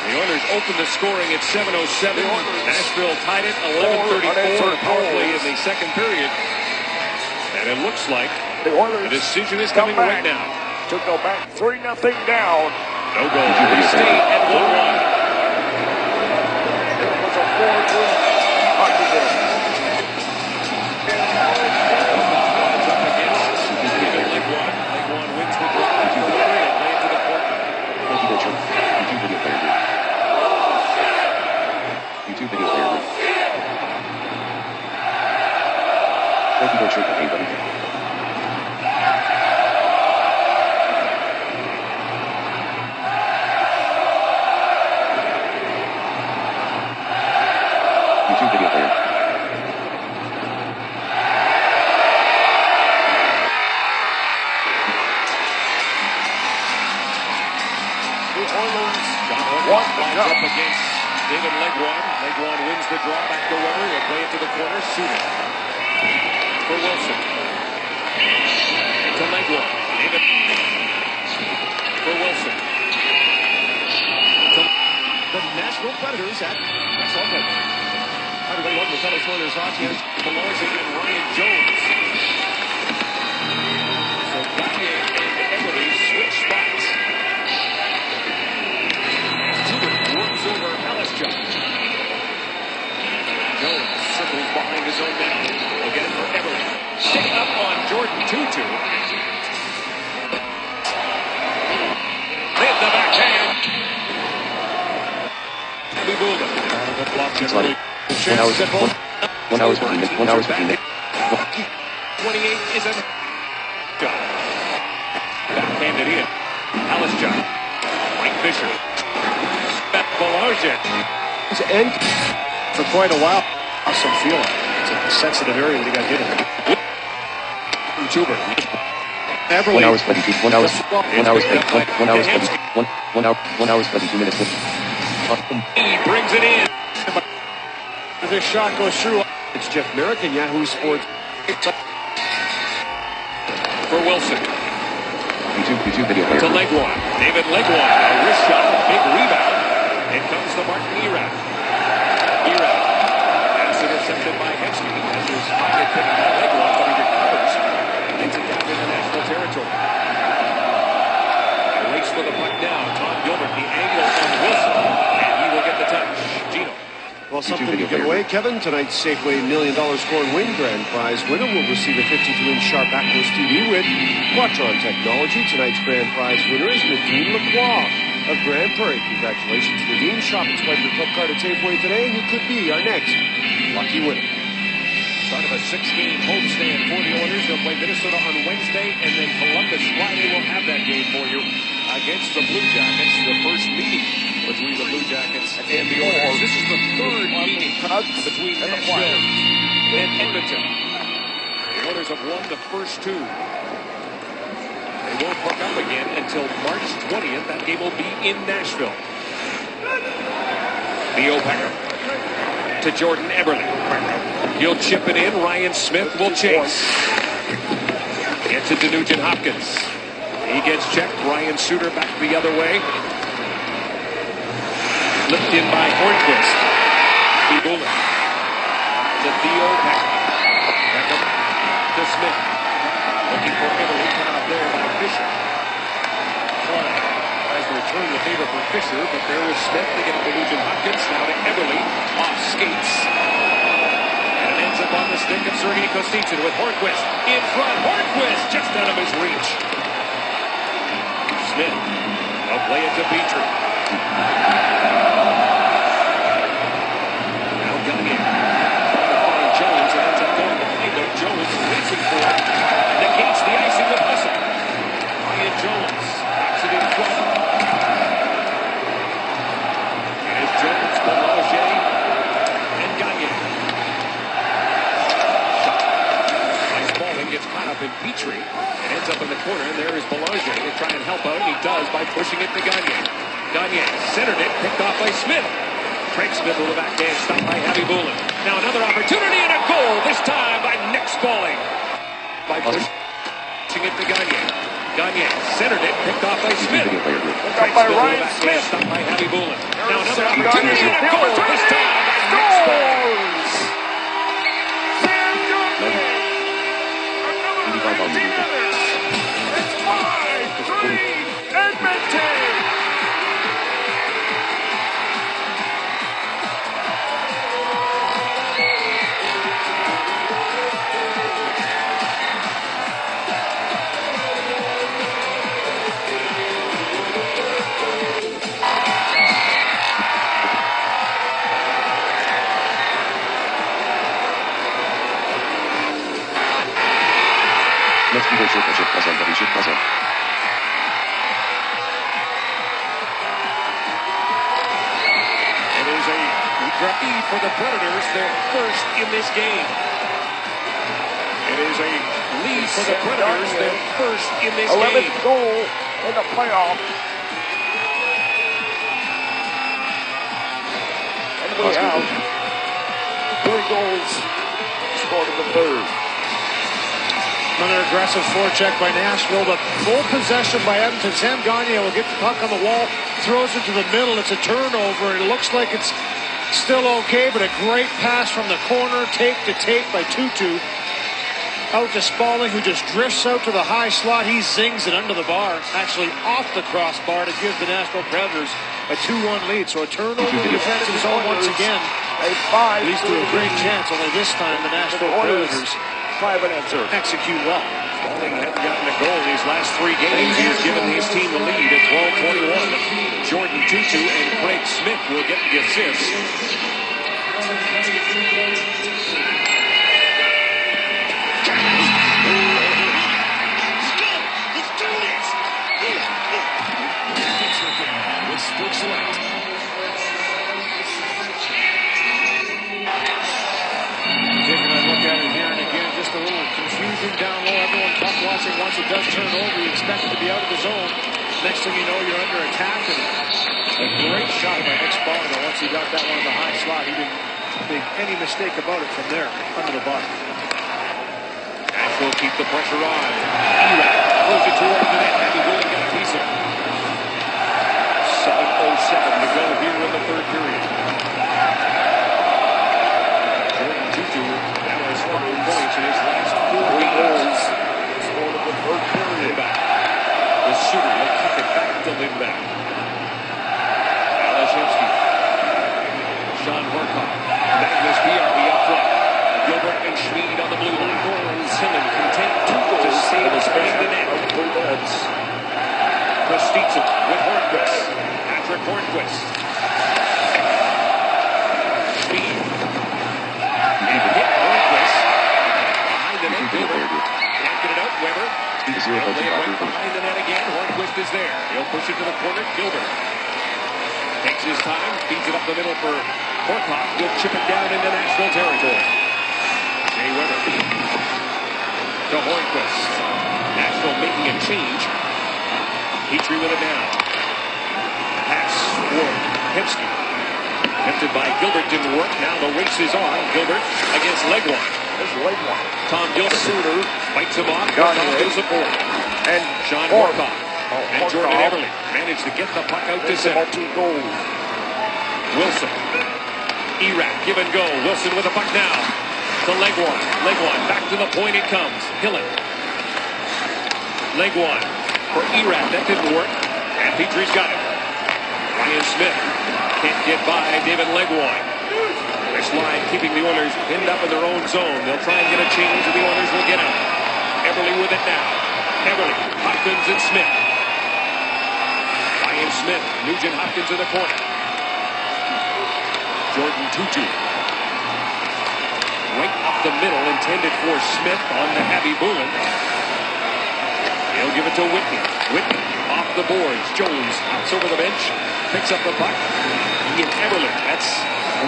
The Oilers open the scoring at 7:07. Nashville tied it 11:34 power play in the second period. And it looks like the Oilers decision is coming right now. To go back 3-0 down. No goal. They stay at 1-1. It was a 4-3 hockey game. League One wins the draw. They play into the Hockeyboard shirt campaign button. YouTube video player. Sean Horcov lines up against David Legwand. Legwand wins the draw back to Weber. He'll play it to the corner. Suter for Wilson. To Legwand. David for Wilson. To the Nashville Predators at next one. Everybody welcome to Telus Oilers Hockey. Belarzi and Ryan Jones. So Gagne and Eberle switch spots. Works over Alishchuk. Jones circles behind his own net. He'll get it for Eberle. Stick up on Jordan 2-2. In the backhand. Abby Bulda. The block generally. 1 hour 15 minutes. 1 hour 15 minutes. 28 is a shot. Backhanded in. Alishchuk. Mike Fisher. Belarzi. To end for quite a while. Awesome feeling. It's a sensitive area that he got hit in. Tuber. 1 hour 22. 1 hour 22 minutes. He brings it in. As this shot goes through, It's Jeff Merrick and Yahoo Sports. For Wilson. YouTube video player. To Legwand. David Legwand. A wrist shot. A big rebound. It comes to Martin Erat. Erat. That's intercepted by Hensky. As his pocket picked by Legwand, but he recovers. Gets it down into national territory. A race for the puck now. Tom Gilbert, the angle on Wilson. And he will get the touch. Gino. Well, something to give away, Kevin. Tonight's Safeway $1 Million Score and Win Grand Prize winner will receive a 52-inch Sharp Atmos TV with Quatron technology. Tonight's Grand Prize winner is Nadine Lacroix of Grand Prairie. Congratulations, Nadine. Shop and swipe your club card at Safeway today, and you could be our next lucky winner. Start of a 6-game homestand for the Oilers. They'll play Minnesota on Wednesday, and then Columbus Friday. We'll have that game for you against the Blue Jackets. The first meeting between the Blue Jackets and the Oilers. This is the third meeting between Nashville and Edmonton. The Oilers have won the first two. They won't hook up again until March 20th. That game will be in Nashville. Theo Peckham to Jordan Eberle. He'll chip it in. Ryan Smith will chase. Gets it to Nugent Hopkins. He gets checked. Ryan Suter back the other way. Flipped in by Hornquist. Bullet. To Theo Peckham. Peckham to Smith. Looking for Eberle. Cut out there by Fisher. Klein tries to return the favor for Fisher, but there was Smith to get it to Nugent Hopkins. Now to Eberle. Off skates. Ends up on the stick of Sergei Kostichin with Hornquist in front. Hornquist just out of his reach. Smith will play it to Petrie. Now Gagne trying to find Jones and ends up going behind him. Jones racing for it. Negates the icing with Hustle. Ryan Jones backs it in front. As Jones, Belanger, and Gagne. Gets caught up in Petrie and ends up in the corner, and there is Belanger to try and help out, and he does by pushing it to Gagne. Gagne centered it, picked off by Smith. Craig Smith with the backhand, stopped by Javi Bulin. Now another opportunity and a goal, this time by Nick Spaulding. By pushing it to Gagne. Gagne centered it, picked off by Smith. Craig Smith with the backhand, stopped by Javi Bulin. Now another opportunity and a goal, this time by Nick Spaulding. It's 5-3 Edmonton! It is a defeat for the Predators, their first in this game. It is a lead for the Predators, their first in this 11th game. goal in the playoffs. And we have 3 goals scored in the third. Another aggressive forecheck by Nashville, but full possession by Edmonton. Sam Gagner will get the puck on the wall, throws it to the middle. It's a turnover, and it looks like it's still okay, but a great pass from the corner, tape to tape by Tutu. Out to Spaulding, who just drifts out to the high slot. He zings it under the bar, actually off the crossbar to give the Nashville Predators a 2-1 lead. So a turnover in the defensive zone once again. Leads to a great chance, only this time the Nashville Predators execute well. Spaulding hasn't gotten a goal in these last 3 games. He's given his team the lead at 12-21. Jordan Tutu and Craig Smith will get the assists. Down low, everyone puck watching. Once it does turn over, you expect it to be out of the zone. Next thing you know, you're under attack. And a great shot by Nick Spaulding. Once he got that one in the high slot, he didn't make any mistake about it from there, under the bar. Nashville keep the pressure on. Erat throws it towards the net. Andy Williams got a piece of it. 7:07 to go here in the third period. Jordan Tutu now has 5 points in his last 4 games. Scored in the third period. The shooter will kick it back to Lindback. Alashevsky. Sean Horcov. Magnus PRB up front. Gilbert and Schmid on the blue line. Hillen content to save his way to the net. Kostitsa with Hornquist. Patrick Hornquist. Schmid. And hit Hornquist. Behind the net, Gilbert. Can't get it out, Weber. He'll lay it right behind the net again. Hornquist is there. He'll push it to the corner. Gilbert takes his time, feeds it up the middle for Horcov. He'll chip it down into Nashville territory. Jay Weber to Hornquist. Nashville making a change. Petrie with it now. Pass for Hemsky. Tempted by Gilbert, didn't work. Now the race is on. Gilbert against Legwine. Tom Gilbert fights him off. Horcov gives it forward. And Sean Horcov and Jordan Everly managed to get the puck out to center. Wilson. Erat, give and go. Wilson with the puck now to Legwine. Legwine back to the point it comes. Hillen. Legwine for Erat. That didn't work. And Petrie's got it. Ryan Smith can't get by David Legwine. This line keeping the Oilers pinned up in their own zone. They'll try and get a change and the Oilers will get out. Everly with it now. Everly, Hopkins and Smith. Ryan Smith, Nugent Hopkins in the corner. Jordan Tutu. Right up the middle, intended for Smith on the Abby Boulin. He'll give it to Whitney. Whitney off the boards. Jones hops over the bench, picks up the puck. Ian Everly, that's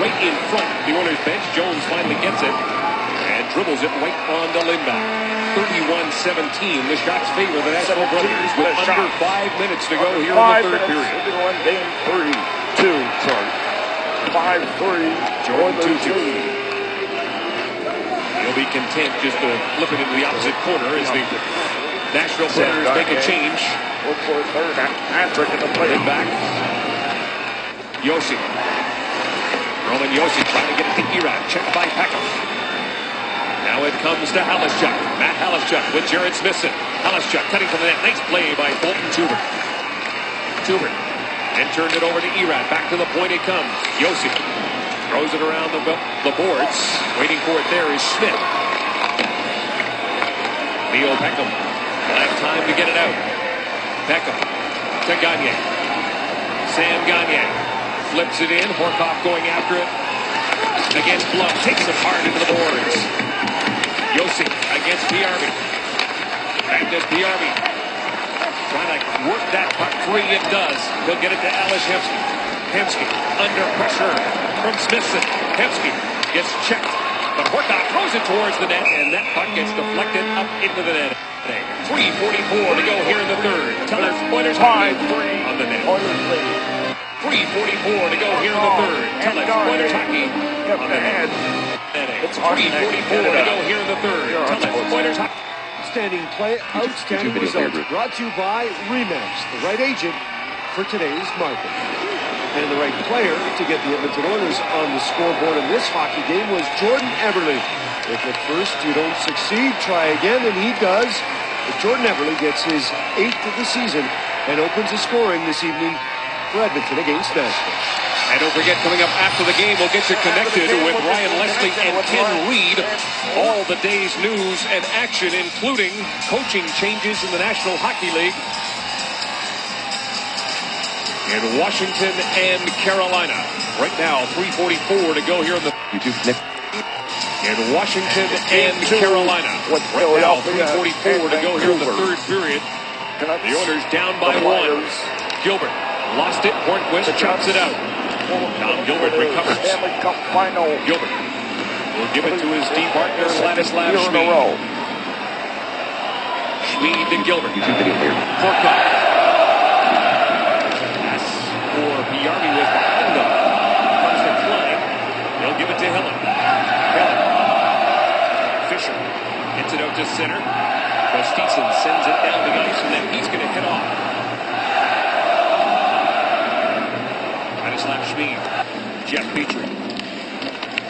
right in front of the Oilers bench. Jones finally gets it and dribbles it right on to Lindback. 31-17. The shots favor the Nashville Predators with under 5 minutes to go here in the third period. Game 5-3. Jordan Tutu. He'll be content just to flip it into the opposite corner as the Nashville Predators make a change. Look for a third. Patrick in the play. Back. Yossi. Roman Yossi trying to get it to Erat. Checked by Peckham. Now it comes to Halishchuk. Matt Halishchuk with Jared Smithson. Halishchuk cutting from the net. Nice play by Bolton Tubert. Tubert. And turned it over to Erat. Back to the point it comes. Yossi throws it around the boards. Waiting for it there is Smith. Leo Peckham will have time to get it out. Peckham to Gagner. Sam Gagner flips it in. Horcov going after it. Against Bluff. Takes it hard into the boards. Yossi against PRB. Magnus Bjarmi trying to work that puck free. It does. He'll get it to Ales Hemsky. Hemsky under pressure from Smithson. Hemsky gets checked, but Horcov throws it towards the net, and that puck gets deflected up into the net. 3:44 to go here in the third. Teller's Oilers 5-3 on the net. 3:44 to go here in the third. Teller's Oilers hockey on the net. 3:44 to go here in the third. Teller's Oilers hockey. Outstanding play, outstanding results. Brought to you by Remax, the right agent for today's market. And the right player to get the Edmonton Oilers on the scoreboard in this hockey game was Jordan Eberle. If at first you don't succeed, try again, and he does. But Jordan Eberle gets his 8th of the season and opens the scoring this evening for Edmonton against Nashville. And don't forget, coming up after the game, we'll get you connected with Ryan Leslie and Ken Reed. All the day's news and action, including coaching changes in the National Hockey League in Washington and Carolina. Right now, 3:44 to go here in the in Washington and Carolina. Right now, 3:44 to go here in the third period. The Oilers down by 1. Gilbert lost it. Hornquist chops it out. Tom Gilbert recovers. Gilbert will give it to his D partner, Ladislav Schmid. Schmid to Gilbert. Horcov. Pass for Bjarmi was behind them. Comes to Klein. They'll give it to Hillen. Fisher gets it out to center. Kostitsin sends it down the ice, and then he's going to hit off. Ladislav Schmid. Jeff Petrie.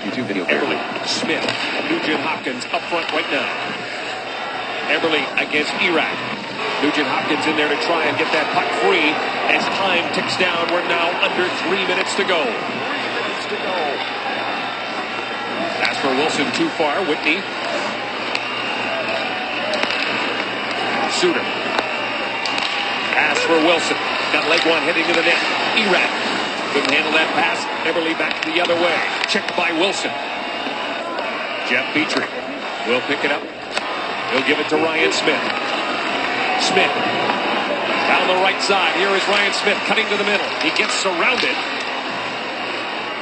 YouTube video. Eberle. Smith. Nugent Hopkins up front right now. Eberle against Iraq. Nugent Hopkins in there to try and get that puck free as time ticks down. We're now under 3 minutes to go. That's for Wilson too far. Whitney. Suter. Pass for Wilson. Got leg one heading to the net. Iraq. Couldn't handle that pass. Eberle back the other way. Checked by Wilson. Jeff Petrie will pick it up. He'll give it to Ryan Smith. Smith. Down the right side. Here is Ryan Smith cutting to the middle. He gets surrounded.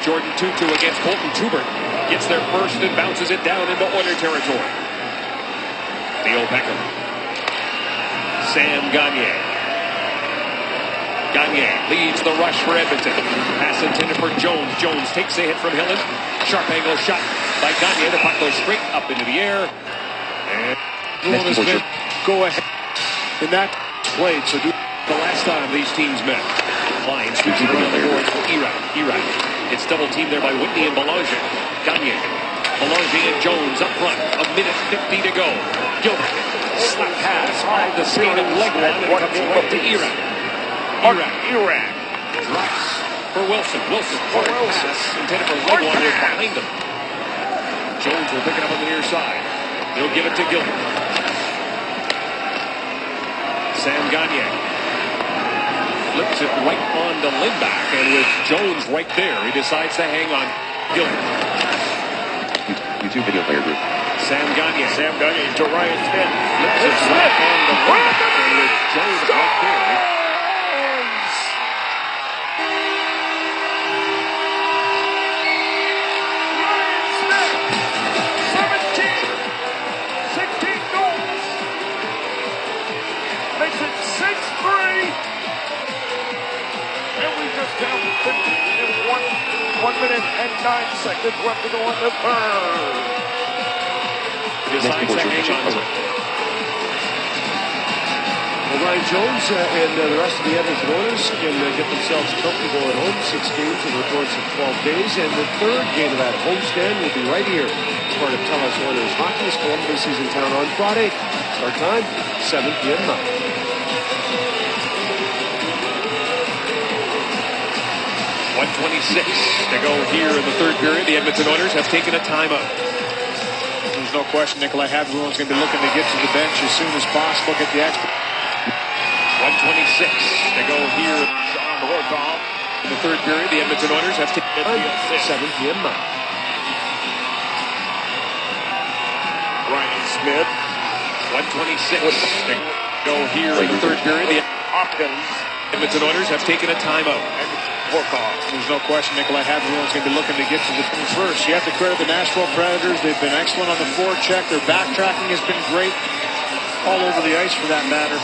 Jordan Tutu against Colton Tubert. Gets there first and bounces it down into Oiler territory. Theo Becker. Sam Gagner. Gagner leads the rush for Edmonton. Pass intended for Jones. Jones takes a hit from Hillen. Sharp angle shot by Gagner. The puck goes straight up into the air. And go ahead in that played. So do the last time these teams met. Line sweeps it around the boards for Iraq. It's double teamed there by Whitney and Belanger. Gagner. Belanger and Jones up front. 1:50 to go. Gilbert. Slap pass off the skate of leg one and comes right to Iraq. Iraq drops for Wilson. Wilson pass intended for leg one was behind him. Jones will pick it up on the near side. He'll give it to Gilbert. Sam Gagner flips it right on to Lindback, and with Jones right there, he decides to hang on Gilbert. YouTube video player group. Sam Gagner to Ryan Smith. Flips it right on to Lindback, and with Jones right there. One minute and 9 seconds left to go in the third. Decides to hang on to it. Well, Ryan Jones and the rest of the Edmonton Oilers can get themselves comfortable at home. 6 games in the course of 12 days. And the third game of that homestand will be right here. Part of Tell Us Oilers Hockey as Columbus is in town on Friday. Start time, 7 p.m. Mountain. 1:26 to go here in the third period. The Edmonton Oilers have taken a timeout. There's no question Nikolai Hadlund's going to be looking to get to the bench as soon as possible. Get the extra. 1:26 to go here. Sean Horcov in the third period. The Edmonton Oilers have taken 7 p.m. Mountain. Ryan Smith 1:26 to go here in the third period. The Edmonton Oilers have taken a timeout. There's no question Nikolai Hadley's going to be looking to get to the team first. You have to credit the Nashville Predators. They've been excellent on the forecheck. Their backtracking has been great all over the ice for that matter.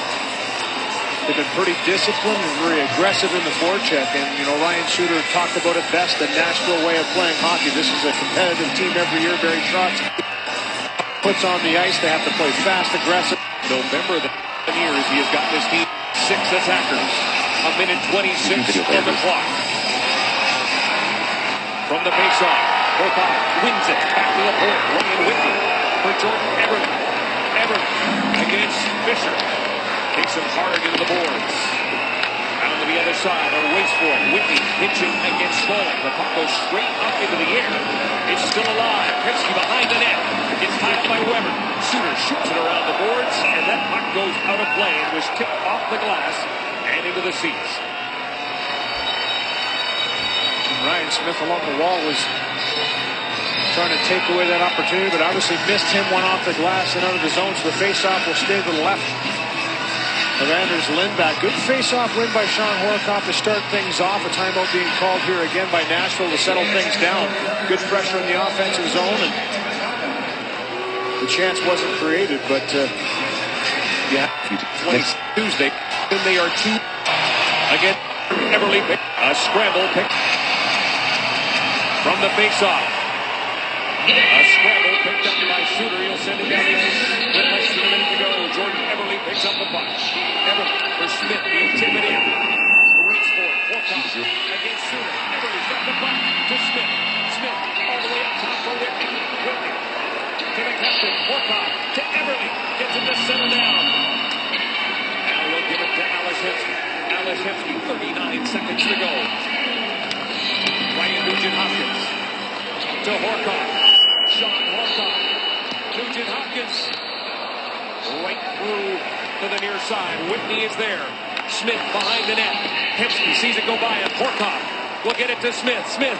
They've been pretty disciplined and very aggressive in the forecheck. And, you know, Ryan Suter talked about it best, the Nashville way of playing hockey. This is a competitive team every year, very shots. Puts on the ice, they have to play fast, aggressive. November the years, he has got this team 6 attackers. 1:26 on the clock. From the faceoff, Horcov wins it. Back to the point. Ryan Whitney for Jordan Everett. Everett against Fisher. Takes him hard into the boards. Down to the other side, or waits for it. Whitney pitching against Smalling. The puck goes straight up into the air. It's still alive. Hemsky behind the net. Gets tied up by Weber. Suter shoots it around the boards, and that puck goes out of play and was tipped off the glass and into the seats. Ryan Smith along the wall was trying to take away that opportunity, but obviously missed him one off the glass and out of the zone, so the faceoff will stay to the left of Anders Lindback. Good face-off win by Sean Horcov to start things off. A timeout being called here again by Nashville to settle things down. Good pressure in the offensive zone, and the chance wasn't created, but yeah, next Tuesday, then they are 2 again. Everly pick a scramble pick from the face-off. A scramble picked up by Suter. He'll send it down the ice with less than a minute to go. Jordan Everly picks up the puck. Everly for Smith being tipped in. Reach for it. Horcov against Suter. Everly's got the puck to Smith. Smith all the way up top for Whitney. Whitney to the captain. Horcov to Everly. Gets him to settle down. Now we'll give it to Ales Hemsky. Ales Hemsky, 39 seconds to go. Ryan Nugent-Hopkins to Horcov. Sean Horcov. Nugent-Hopkins. Right through to the near side. Whitney is there. Smith behind the net. Hemsky sees it go by and Horcov will get it to Smith. Smith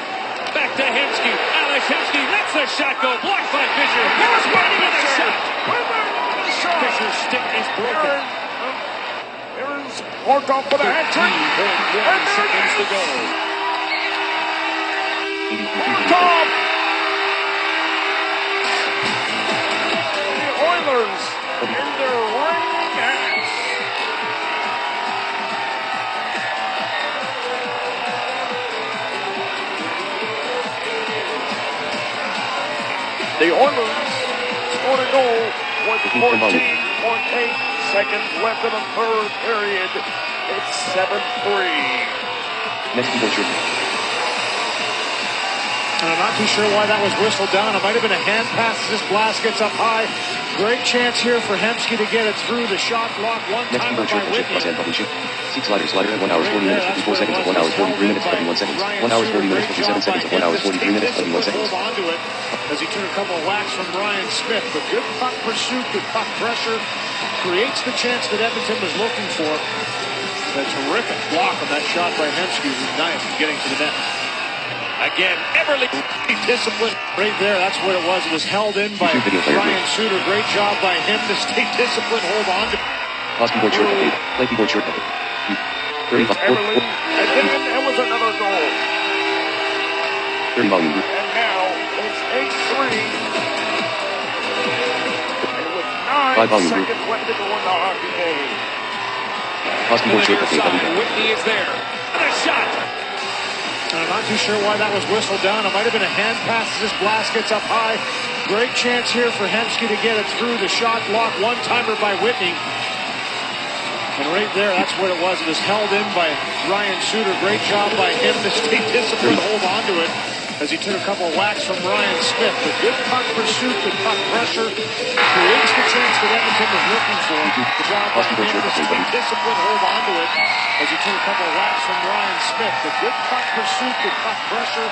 back to Hemsky. Ales Hemsky lets the shot go. Blocked by Fisher. Here's Whitney with a shot. Fisher's stick is broken. Here's Horcov for the hat trick. 13 seconds to go. Horcov! The Oilers in their reigning hats. The Oilers scored a goal with 14.8 seconds left in the third period. It's 7-3. Next people shoot. And I'm not too sure why that was whistled down. It might have been a hand pass as this blast gets up high. Great chance here for Hemsky to get it through the shot block. One-timer by Whitney. Seat slider at 1 hour 40 minutes 54 seconds at 1 hour 43 minutes 31 seconds. 1 hour 40 minutes 57 seconds at 1 hour 43 minutes 31 seconds. Hold on to it as he took a couple of whacks from Ryan Smith. But good puck pursuit, good puck pressure. Creates the chance that Edmonton was looking for. A terrific block on that shot by Hemsky. It was nice getting to the net. Again, Everly discipline right there. That's what it was. It was held in by Ryan Suter. Great job by him to stay disciplined. Hold on to. Pass keyboard short. Play keyboard short. 35. Everly, and then there was another goal. 30 volume. And now it's 8-3. And with 9 seconds left to go in the hockey game. Pass keyboard short. Whitney is there. Another shot. I'm not too sure why that was whistled down. It might have been a hand pass as this blast gets up high. Great chance here for Hemsky to get it through the shot block. One-timer by Whitney. And right there, that's what it was. It was held in by Ryan Suter. Great job by him to stay disciplined, hold on to it as he took a couple of whacks from Ryan Smith. But good puck pursuit, good puck pressure. Creates the chance that Edmonton was looking for. The job by him to stay disciplined, hold on to it as he took a couple of whacks from Ryan Smith. But good puck pursuit, good puck pressure.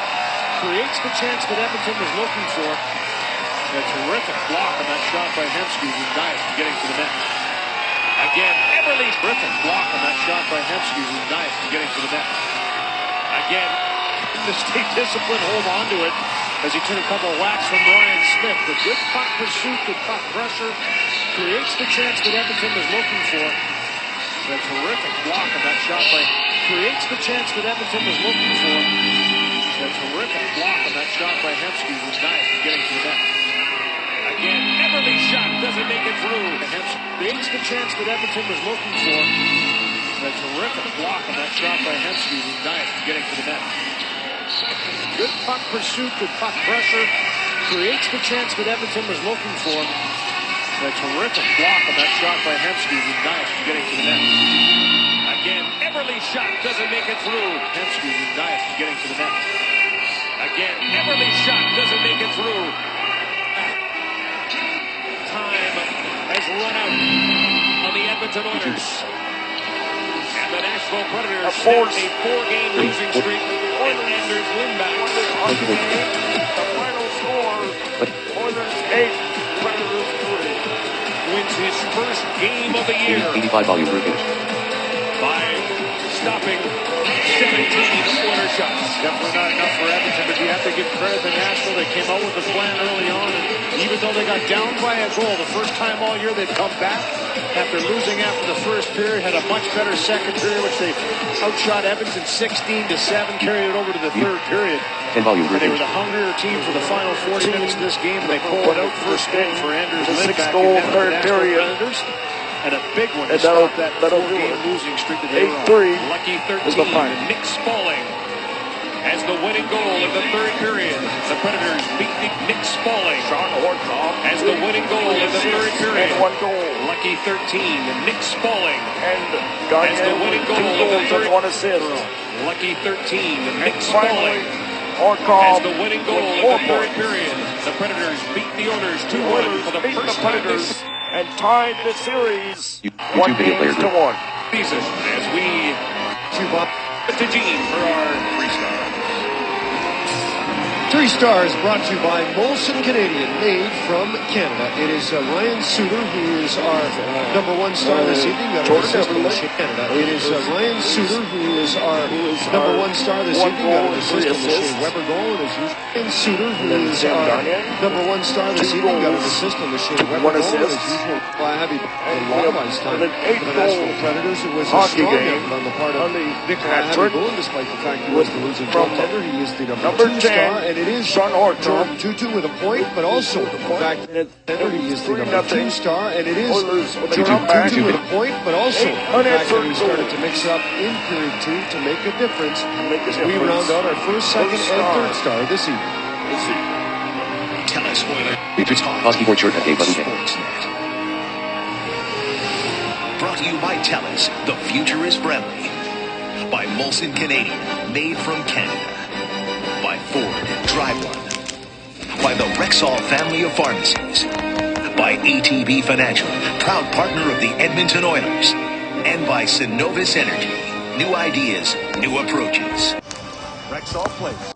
Creates the chance that Edmonton was looking for. A terrific block on that shot by Hemsky. He was nice getting to the net. Again, Everly's terrific block on that shot by Hemsky. He was nice getting to the net. Again, him to stay disciplined, hold on to it as he took a couple of whacks from Ryan Smith. The good puck pursuit, good puck pressure, creates the chance that Edmonton was looking for. A terrific block of that shot by creates the chance that Edmonton was looking for. A terrific block of that shot by Hemsky, who's nice at getting to the net. Again, Everly's shot doesn't make it through. Hemsky creates the chance that Edmonton was looking for. A terrific block of that shot by Hemsky, who's nice at getting to the net. Good puck pursuit, good puck pressure, creates the chance that Edmonton was looking for. A terrific block of that shot by Hemsky, who's nice at getting to the net. Again, Everly's shot doesn't make it through. Hemsky, who's nice at getting to the net. Again, Everly's shot doesn't make it through. Time has run out on the Edmonton Oilers. And the Nashville Predators snap a 4-game losing streak. And Anders Lindback. The final score, Oilers 8, Predators 3. Wins his first game of the year 85 volume per page. by stopping 17 Oilers shots. Definitely not enough for Edmonton, but you have to give credit to Nashville. They came out with a plan early on, and even though they got down by a goal, the first time all year they'd come back after losing after the first period, had a much better second period, which they outshot Edmonton 16-7, carried it over to the third period. 10 volume per They were page. the hungrier team for the final 40 minutes of this game, and they pulled it out first goal for Anders The Lindback. 6-goal third period. And a big one to And that'll stop that do 4-game it. losing streak that they were on. 8-3 Lucky is the 13, final. Nick Spaulding has the winning goal in the third period. The Predators beat Nick Spaulding. Sean Horcov has the winning goal in the third period. and 1 goal. Lucky 13, Nick Spaulding And has the Gagnon winning with 2 goal in the goals third. and 1 assist. Lucky 13, Nick And finally, Spaulding has Horcov the winning goal with in 4 the third points. period. The Predators beat the Oilers The 2-1 Oilers for the beat first the time Predators this and tied the series YouTube 1 video player game to 1. season as we to Gene for our 3-star. 3 stars brought to you by Molson Canadian, made from Canada. It is Ryan Suter, who is our number 1 star this evening. Got an assist on the Canada. It is Ryan Suter, who is our number 1 star this evening. Got an assist on the Shea Weber goal. It is Ryan Suter, who is our number 1 star this evening. Got an assist on the Shea Weber goal. As usual, having a lot of ice time for the Nashville Predators. It was a hockey strong game effort on the part of Nikolai Hattrick. Habegoon, despite the fact he was the losing goaltender. He is the Number number 2 10, star, and it is Sean Horcov. Jordan Tutu with a point, but also the fact that he is the number 2 star, and it is Oilers with a Jordan comeback. Tutu with a point, but also the fact that unanswered he started to mix up in period 2 to make a difference. As we round out our first, second, and third star this evening. Tell us, Oilers. Features Husky Board shirt at Dave Button. Brought to you by TELUS, the future is friendly. By Molson Canadian, made from Canada. By Ford, drive one. By the Rexall family of pharmacies. By ATB Financial, proud partner of the Edmonton Oilers. And by Synovus Energy, new ideas, new approaches. Rexall Place.